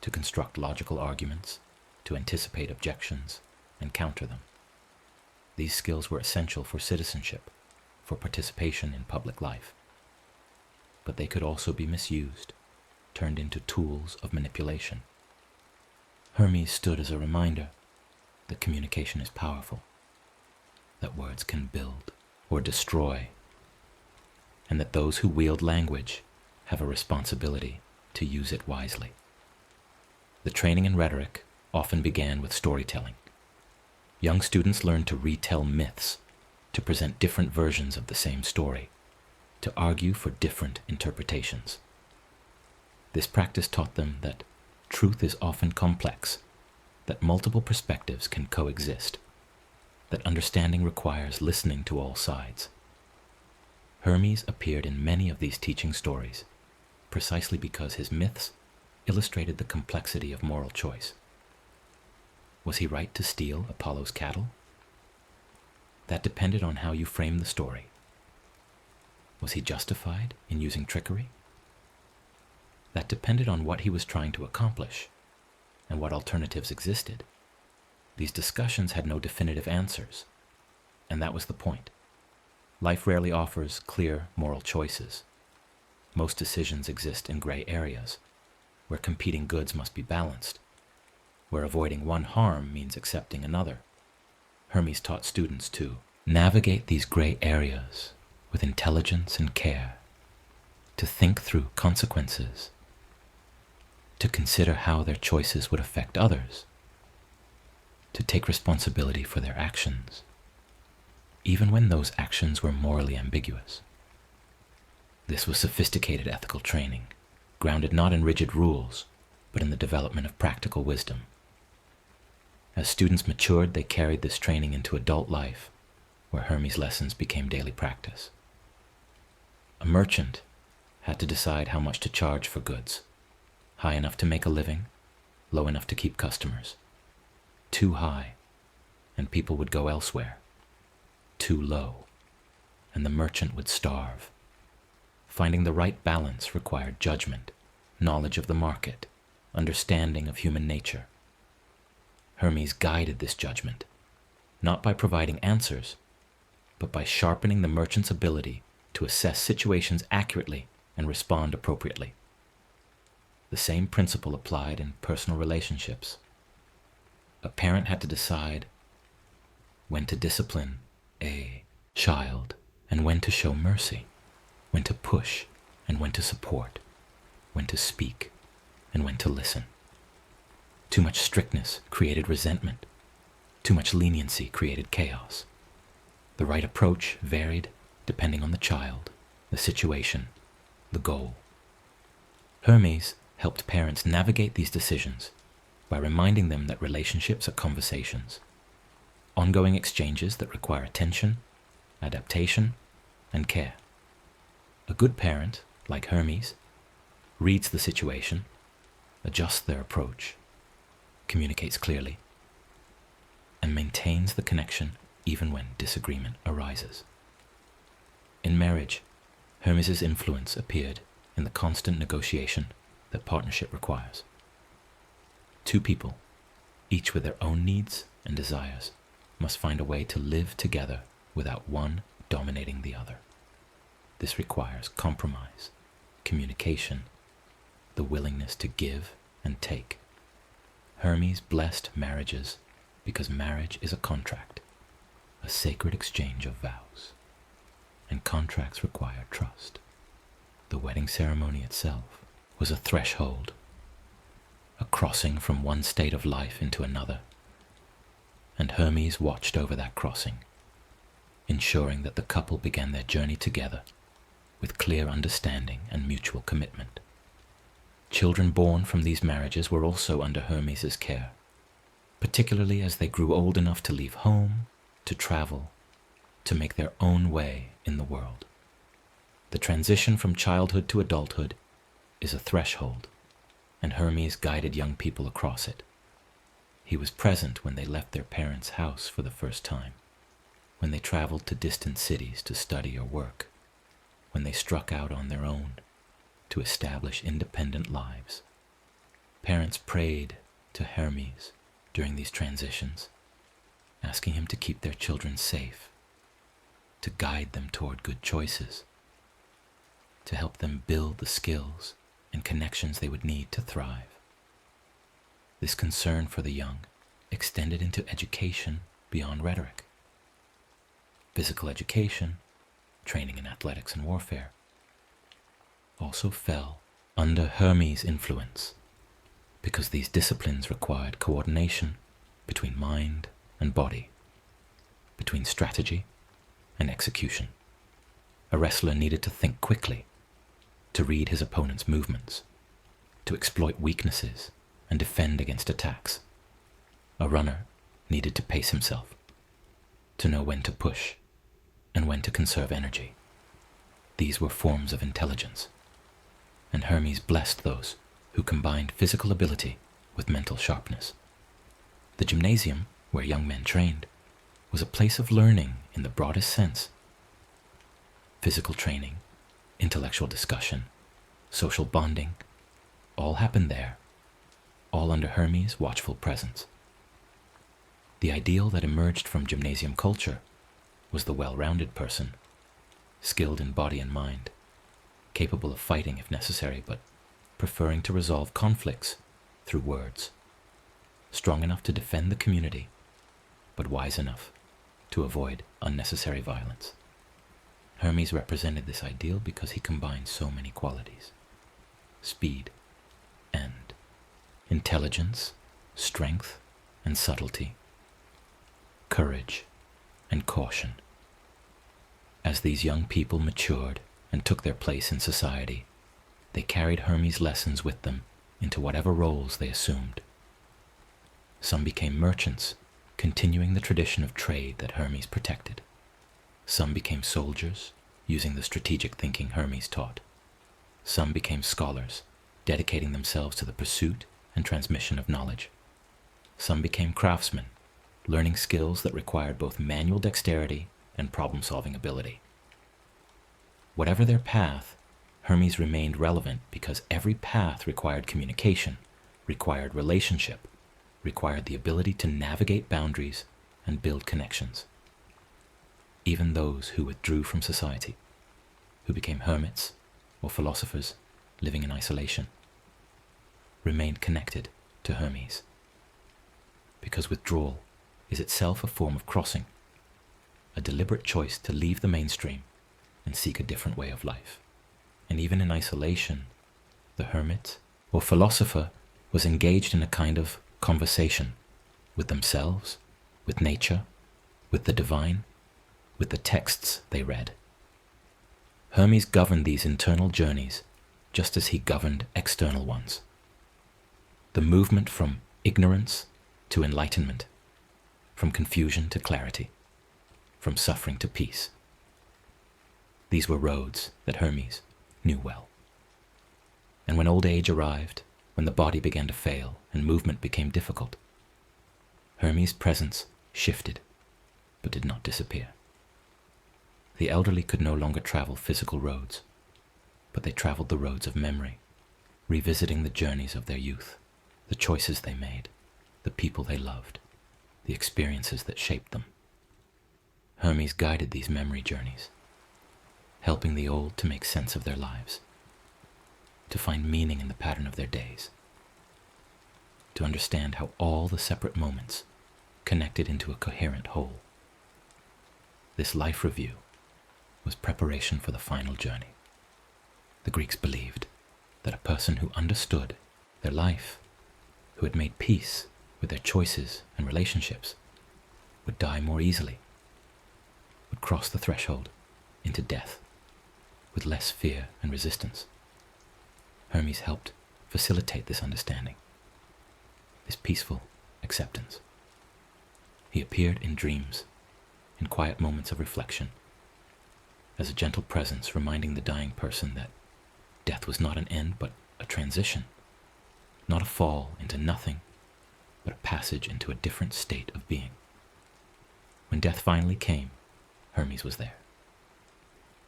to construct logical arguments, to anticipate objections, and counter them. These skills were essential for citizenship, for participation in public life. But they could also be misused, turned into tools of manipulation. Hermes stood as a reminder that communication is powerful, that words can build or destroy, and that those who wield language have a responsibility to use it wisely. The training in rhetoric often began with storytelling. Young students learned to retell myths, to present different versions of the same story, to argue for different interpretations. This practice taught them that truth is often complex, that multiple perspectives can coexist, that understanding requires listening to all sides. Hermes appeared in many of these teaching stories, precisely because his myths illustrated the complexity of moral choice. Was he right to steal Apollo's cattle? That depended on how you frame the story. Was he justified in using trickery? That depended on what he was trying to accomplish and what alternatives existed. These discussions had no definitive answers, and that was the point. Life rarely offers clear moral choices. Most decisions exist in gray areas, where competing goods must be balanced, where avoiding one harm means accepting another. Hermes taught students to navigate these gray areas with intelligence and care, to think through consequences, to consider how their choices would affect others, to take responsibility for their actions, even when those actions were morally ambiguous. This was sophisticated ethical training, grounded not in rigid rules, but in the development of practical wisdom. As students matured, they carried this training into adult life, where Hermes' lessons became daily practice. A merchant had to decide how much to charge for goods, high enough to make a living, low enough to keep customers. Too high, and people would go elsewhere. Too low, and the merchant would starve. Finding the right balance required judgment, knowledge of the market, understanding of human nature. Hermes guided this judgment, not by providing answers, but by sharpening the merchant's ability to assess situations accurately and respond appropriately. The same principle applied in personal relationships. A parent had to decide when to discipline a child and when to show mercy, when to push and when to support, when to speak and when to listen. Too much strictness created resentment. Too much leniency created chaos. The right approach varied depending on the child, the situation, the goal. Hermes helped parents navigate these decisions by reminding them that relationships are conversations, ongoing exchanges that require attention, adaptation, and care. A good parent, like Hermes, reads the situation, adjusts their approach, communicates clearly, and maintains the connection even when disagreement arises. In marriage, Hermes' influence appeared in the constant negotiation that partnership requires. Two people, each with their own needs and desires, must find a way to live together without one dominating the other. This requires compromise, communication, the willingness to give and take. Hermes blessed marriages because marriage is a contract, a sacred exchange of vows, and contracts require trust. The wedding ceremony itself was a threshold, a crossing from one state of life into another, and Hermes watched over that crossing, ensuring that the couple began their journey together with clear understanding and mutual commitment. Children born from these marriages were also under Hermes' care, particularly as they grew old enough to leave home, to travel, to make their own way in the world. The transition from childhood to adulthood is a threshold, and Hermes guided young people across it. He was present when they left their parents' house for the first time, when they traveled to distant cities to study or work, when they struck out on their own to establish independent lives. Parents prayed to Hermes during these transitions, asking him to keep their children safe, to guide them toward good choices, to help them build the skills and connections they would need to thrive. This concern for the young extended into education beyond rhetoric. Physical education, training in athletics and warfare, also fell under Hermes' influence because these disciplines required coordination between mind and body, between strategy and execution. A wrestler needed to think quickly, to read his opponent's movements, to exploit weaknesses and defend against attacks. A runner needed to pace himself, to know when to push and when to conserve energy. These were forms of intelligence, and Hermes blessed those who combined physical ability with mental sharpness. The gymnasium, where young men trained, was a place of learning in the broadest sense. Physical training, intellectual discussion, social bonding, all happened there, all under Hermes' watchful presence. The ideal that emerged from gymnasium culture was the well-rounded person, skilled in body and mind, capable of fighting if necessary, but preferring to resolve conflicts through words, strong enough to defend the community, but wise enough to avoid unnecessary violence. Hermes represented this ideal because he combined so many qualities: speed and intelligence, strength and subtlety, courage and caution. As these young people matured and took their place in society, they carried Hermes' lessons with them into whatever roles they assumed. Some became merchants, continuing the tradition of trade that Hermes protected. Some became soldiers, using the strategic thinking Hermes taught. Some became scholars, dedicating themselves to the pursuit and transmission of knowledge. Some became craftsmen, learning skills that required both manual dexterity and problem-solving ability. Whatever their path, Hermes remained relevant because every path required communication, required relationship, required the ability to navigate boundaries and build connections. Even those who withdrew from society, who became hermits or philosophers living in isolation, remained connected to Hermes, because withdrawal is itself a form of crossing, a deliberate choice to leave the mainstream and seek a different way of life. And even in isolation, the hermit or philosopher was engaged in a kind of conversation with themselves, with nature, with the divine, with the texts they read. Hermes governed these internal journeys just as he governed external ones. The movement from ignorance to enlightenment, from confusion to clarity, from suffering to peace. These were roads that Hermes knew well. And when old age arrived when the body began to fail and movement became difficult, Hermes' presence shifted, but did not disappear. The elderly could no longer travel physical roads, but they traveled the roads of memory, revisiting the journeys of their youth, the choices they made, the people they loved, the experiences that shaped them. Hermes guided these memory journeys, helping the old to make sense of their lives, to find meaning in the pattern of their days, to understand how all the separate moments connected into a coherent whole. This life review was preparation for the final journey. The Greeks believed that a person who understood their life, who had made peace with their choices and relationships, would die more easily, would cross the threshold into death with less fear and resistance. Hermes helped facilitate this understanding, this peaceful acceptance. He appeared in dreams, in quiet moments of reflection, as a gentle presence reminding the dying person that death was not an end but a transition, not a fall into nothing, but a passage into a different state of being. When death finally came, Hermes was there.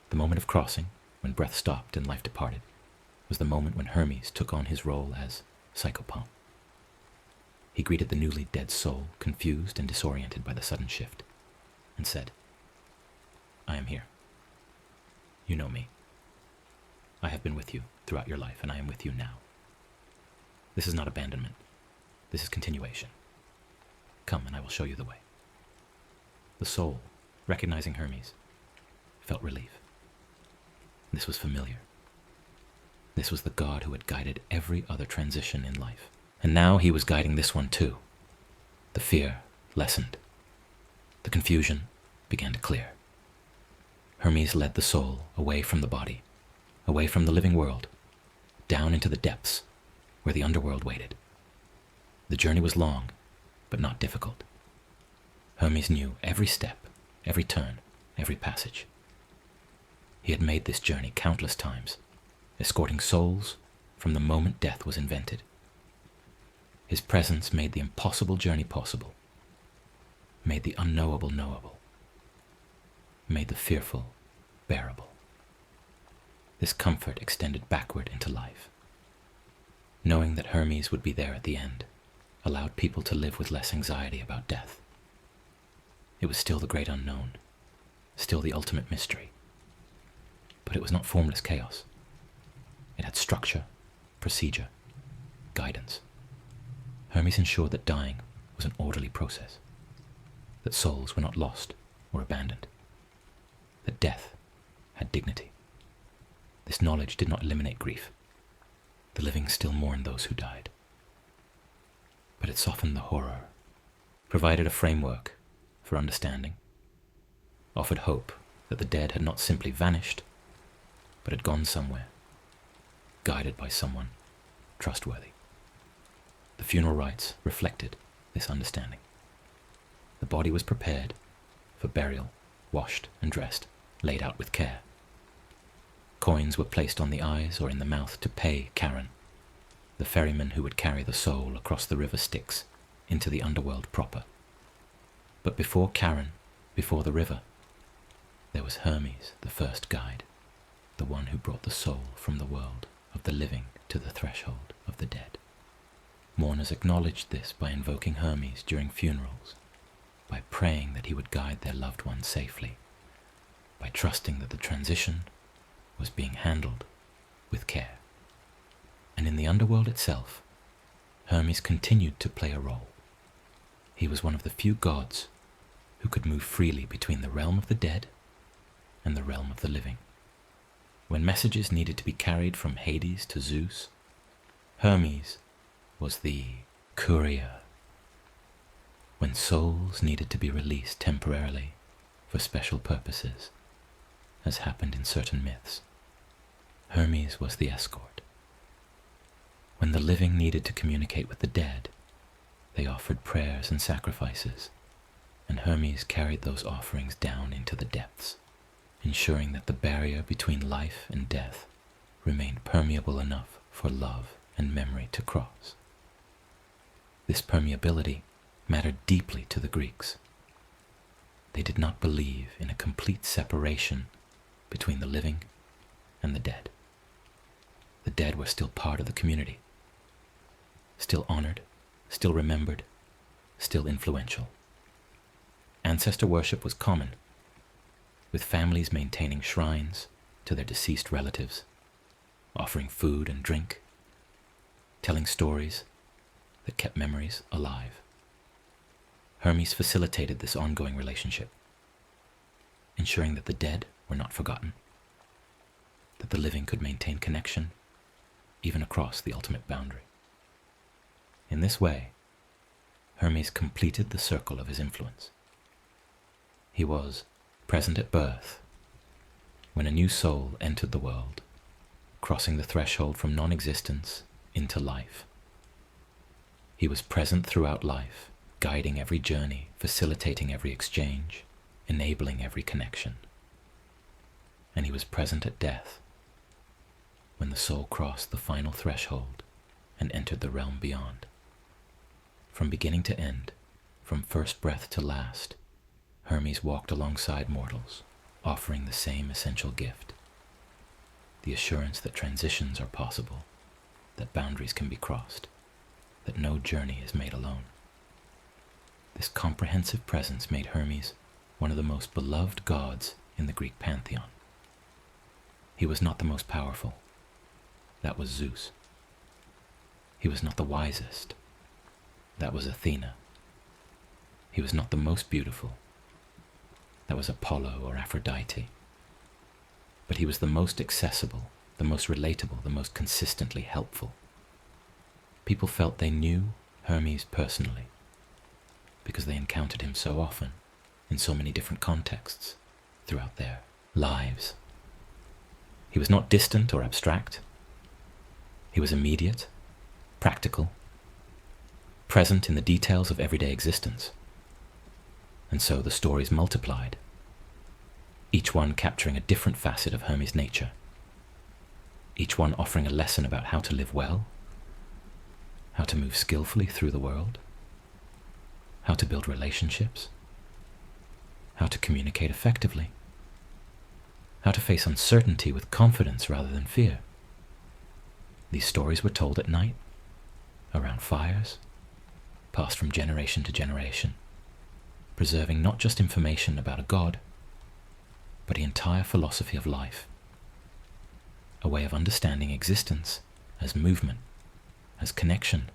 The moment of crossing, when breath stopped and life departed, was the moment when Hermes took on his role as psychopomp. He greeted the newly dead soul, confused and disoriented by the sudden shift, and said, "I am here. You know me. I have been with you throughout your life, and I am with you now. This is not abandonment. This is continuation. Come, and I will show you the way." The soul, recognizing Hermes, felt relief. This was familiar. This was the god who had guided every other transition in life. And now he was guiding this one too. The fear lessened. The confusion began to clear. Hermes led the soul away from the body, away from the living world, down into the depths where the underworld waited. The journey was long, but not difficult. Hermes knew every step, every turn, every passage. He had made this journey countless times, escorting souls from the moment death was invented. His presence made the impossible journey possible, made the unknowable knowable, made the fearful bearable. This comfort extended backward into life. Knowing that Hermes would be there at the end allowed people to live with less anxiety about death. It was still the great unknown, still the ultimate mystery. But it was not formless chaos. It had structure, procedure, guidance. Hermes ensured that dying was an orderly process, that souls were not lost or abandoned, that death had dignity. This knowledge did not eliminate grief. The living still mourned those who died. But it softened the horror, provided a framework for understanding, offered hope that the dead had not simply vanished, but had gone somewhere, guided by someone trustworthy. The funeral rites reflected this understanding. The body was prepared for burial, washed and dressed, laid out with care. Coins were placed on the eyes or in the mouth to pay Charon, the ferryman who would carry the soul across the river Styx into the underworld proper. But before Charon, before the river, there was Hermes, the first guide, the one who brought the soul from the world of the living to the threshold of the dead. Mourners acknowledged this by invoking Hermes during funerals, by praying that he would guide their loved ones safely, by trusting that the transition was being handled with care. And in the underworld itself, Hermes continued to play a role. He was one of the few gods who could move freely between the realm of the dead and the realm of the living. When messages needed to be carried from Hades to Zeus, Hermes was the courier. When souls needed to be released temporarily for special purposes, as happened in certain myths, Hermes was the escort. When the living needed to communicate with the dead, they offered prayers and sacrifices, and Hermes carried those offerings down into the depths, ensuring that the barrier between life and death remained permeable enough for love and memory to cross. This permeability mattered deeply to the Greeks. They did not believe in a complete separation between the living and the dead. The dead were still part of the community, still honored, still remembered, still influential. Ancestor worship was common, with families maintaining shrines to their deceased relatives, offering food and drink, telling stories that kept memories alive. Hermes facilitated this ongoing relationship, ensuring that the dead were not forgotten, that the living could maintain connection even across the ultimate boundary. In this way, Hermes completed the circle of his influence. He was present at birth, when a new soul entered the world, crossing the threshold from non-existence into life. He was present throughout life, guiding every journey, facilitating every exchange, enabling every connection. And he was present at death, when the soul crossed the final threshold and entered the realm beyond. From beginning to end, from first breath to last, Hermes walked alongside mortals, offering the same essential gift: the assurance that transitions are possible, that boundaries can be crossed, that no journey is made alone. This comprehensive presence made Hermes one of the most beloved gods in the Greek pantheon. He was not the most powerful. That was Zeus. He was not the wisest. That was Athena. He was not the most beautiful. That was Apollo or Aphrodite. But he was the most accessible, the most relatable, the most consistently helpful. People felt they knew Hermes personally because they encountered him so often in so many different contexts throughout their lives. He was not distant or abstract. He was immediate, practical, present in the details of everyday existence. And so the stories multiplied, each one capturing a different facet of Hermes' nature, each one offering a lesson about how to live well, how to move skillfully through the world, how to build relationships, how to communicate effectively, how to face uncertainty with confidence rather than fear. These stories were told at night, around fires, passed from generation to generation, preserving not just information about a god, but the entire philosophy of life, a way of understanding existence as movement, as connection,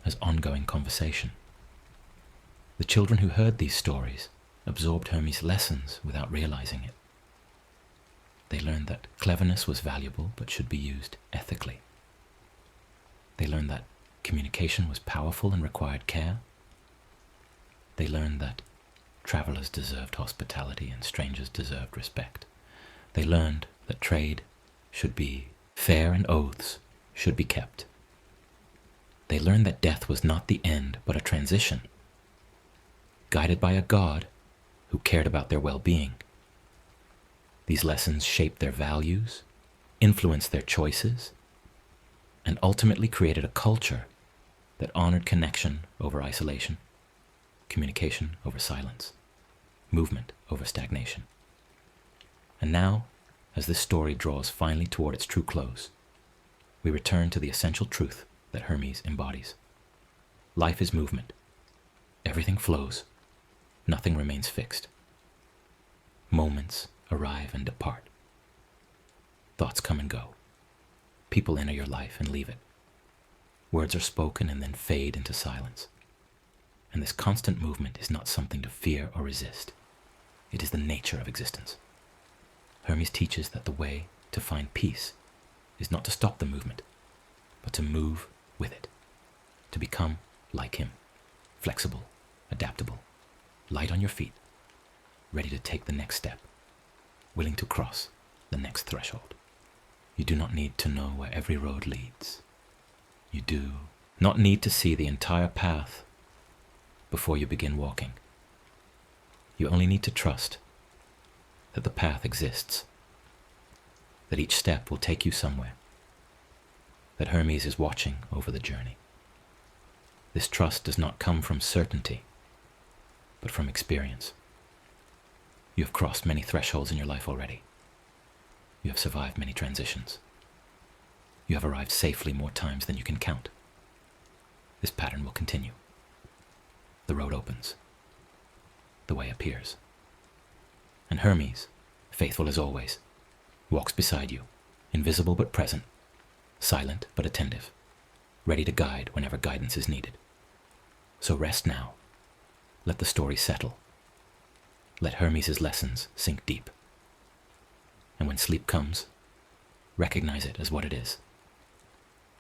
as ongoing conversation. The children who heard these stories absorbed Hermes' lessons without realizing it. They learned that cleverness was valuable but should be used ethically. They learned that communication was powerful and required care. They learned that travelers deserved hospitality and strangers deserved respect. They learned that trade should be fair and oaths should be kept. They learned that death was not the end but a transition, guided by a god who cared about their well-being. These lessons shaped their values, influenced their choices, and ultimately created a culture that honored connection over isolation, communication over silence, movement over stagnation. And now, as this story draws finally toward its true close, we return to the essential truth that Hermes embodies. Life is movement. Everything flows. Nothing remains fixed. Moments arrive and depart. Thoughts come and go. People enter your life and leave it. Words are spoken and then fade into silence. And this constant movement is not something to fear or resist. It is the nature of existence. Hermes teaches that the way to find peace is not to stop the movement, but to move with it, to become like him, flexible, adaptable, light on your feet, ready to take the next step, willing to cross the next threshold. You do not need to know where every road leads. You do not need to see the entire path before you begin walking. You only need to trust that the path exists, that each step will take you somewhere, that Hermes is watching over the journey. This trust does not come from certainty, but from experience. You have crossed many thresholds in your life already. You have survived many transitions. You have arrived safely more times than you can count. This pattern will continue. The road opens. The way appears. And Hermes, faithful as always, walks beside you, invisible but present, silent but attentive, ready to guide whenever guidance is needed. So rest now. Let the story settle. Let Hermes' lessons sink deep. And when sleep comes, recognize it as what it is.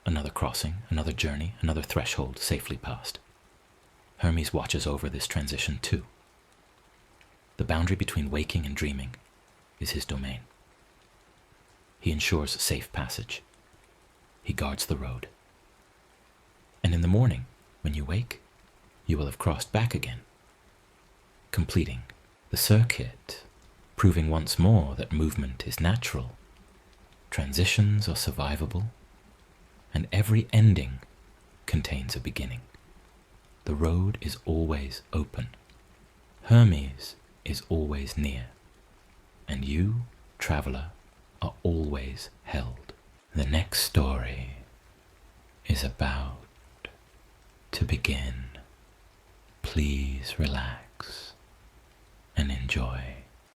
Another crossing, another journey, another threshold safely passed. Hermes watches over this transition too. The boundary between waking and dreaming is his domain. He ensures safe passage. He guards the road. And in the morning, when you wake, you will have crossed back again, completing the circuit, proving once more that movement is natural, transitions are survivable, and every ending contains a beginning. The road is always open. Hermes is always near, and you, traveler, are always held. The next story is about to begin. Please relax and enjoy.